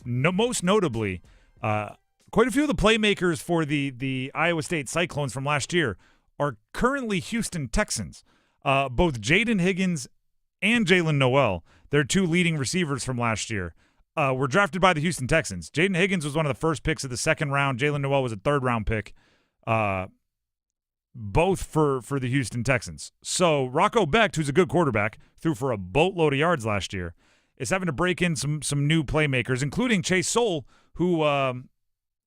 Most notably, quite a few of the playmakers for the Iowa State Cyclones from last year are currently Houston Texans. Both Jaden Higgins and Jalen Noel, their two leading receivers from last year, were drafted by the Houston Texans. Jaden Higgins was one of the first picks of the second round. Jalen Noel was a third-round pick. Both for the Houston Texans. So Rocco Becht, who's a good quarterback, threw for a boatload of yards last year, is having to break in some new playmakers, including Chase Soule, who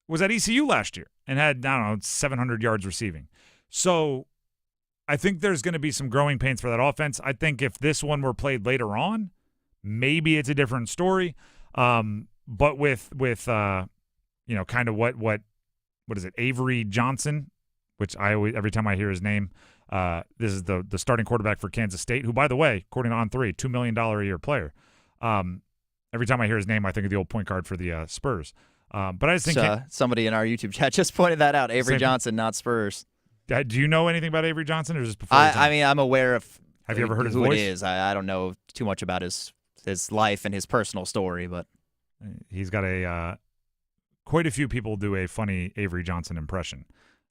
was at ECU last year and had, 700 yards receiving. So I think there's going to be some growing pains for that offense. I think if this one were played later on, maybe it's a different story. But with kind of what is it, Avery Johnson, which I always, every time I hear his name, this is the starting quarterback for Kansas State, who, by the way, according to On3, $2 million a year player. Every time I hear his name, I think of the old point guard for the Spurs. But I just think somebody in our YouTube chat just pointed that out. Avery Johnson, not Spurs. Do you know anything about Avery Johnson, or is this before? I mean, I'm aware of. Have you ever heard his who voice? It is. I don't know too much about his life and his personal story, but he's got quite a few people do a funny Avery Johnson impression.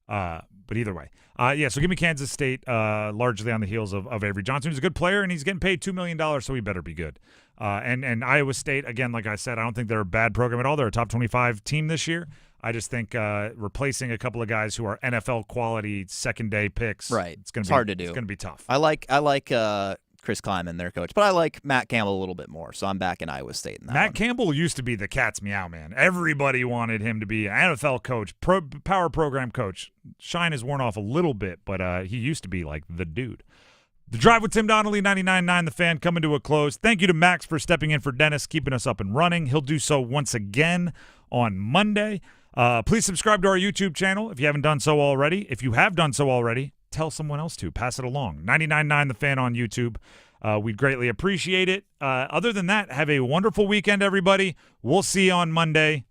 But either way, so give me Kansas State largely on the heels of Avery Johnson, who's a good player, and he's getting paid $2 million, so he better be good. And Iowa State, again, like I said, I don't think they're a bad program at all. They're a top 25 team this year. I just think replacing a couple of guys who are NFL quality second-day picks, right? It's hard to do. It's going to be tough. I like Chris Kleiman, their coach, but I like Matt Campbell a little bit more, so I'm back in Iowa State in that Matt one. Campbell used to be the cat's meow man. Everybody wanted him to be an NFL coach, power program coach. Shine has worn off a little bit, but he used to be like the dude. The Drive with Tim Donnelly, 99.9 The Fan, coming to a close. Thank you to Max for stepping in for Dennis, keeping us up and running. He'll do so once again on Monday. Please subscribe to our YouTube channel if you haven't done so already. If you have done so already, tell someone else to. Pass it along. 99.9 The Fan on YouTube. We'd greatly appreciate it. Other than that, have a wonderful weekend, everybody. We'll see you on Monday.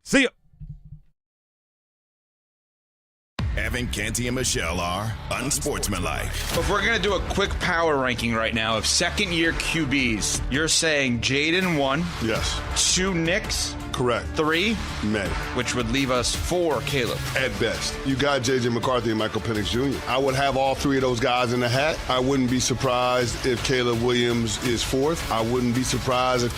See ya. Evan, Canty, and Michelle are unsportsmanlike. If we're going to do a quick power ranking right now of second-year QBs, you're saying Jaden 1. Yes. 2 Knicks. Correct. 3. May. Which would leave us 4 Caleb. At best. You got J.J. McCarthy and Michael Penix Jr. I would have all 3 of those guys in the hat. I wouldn't be surprised if Caleb Williams is 4th. I wouldn't be surprised if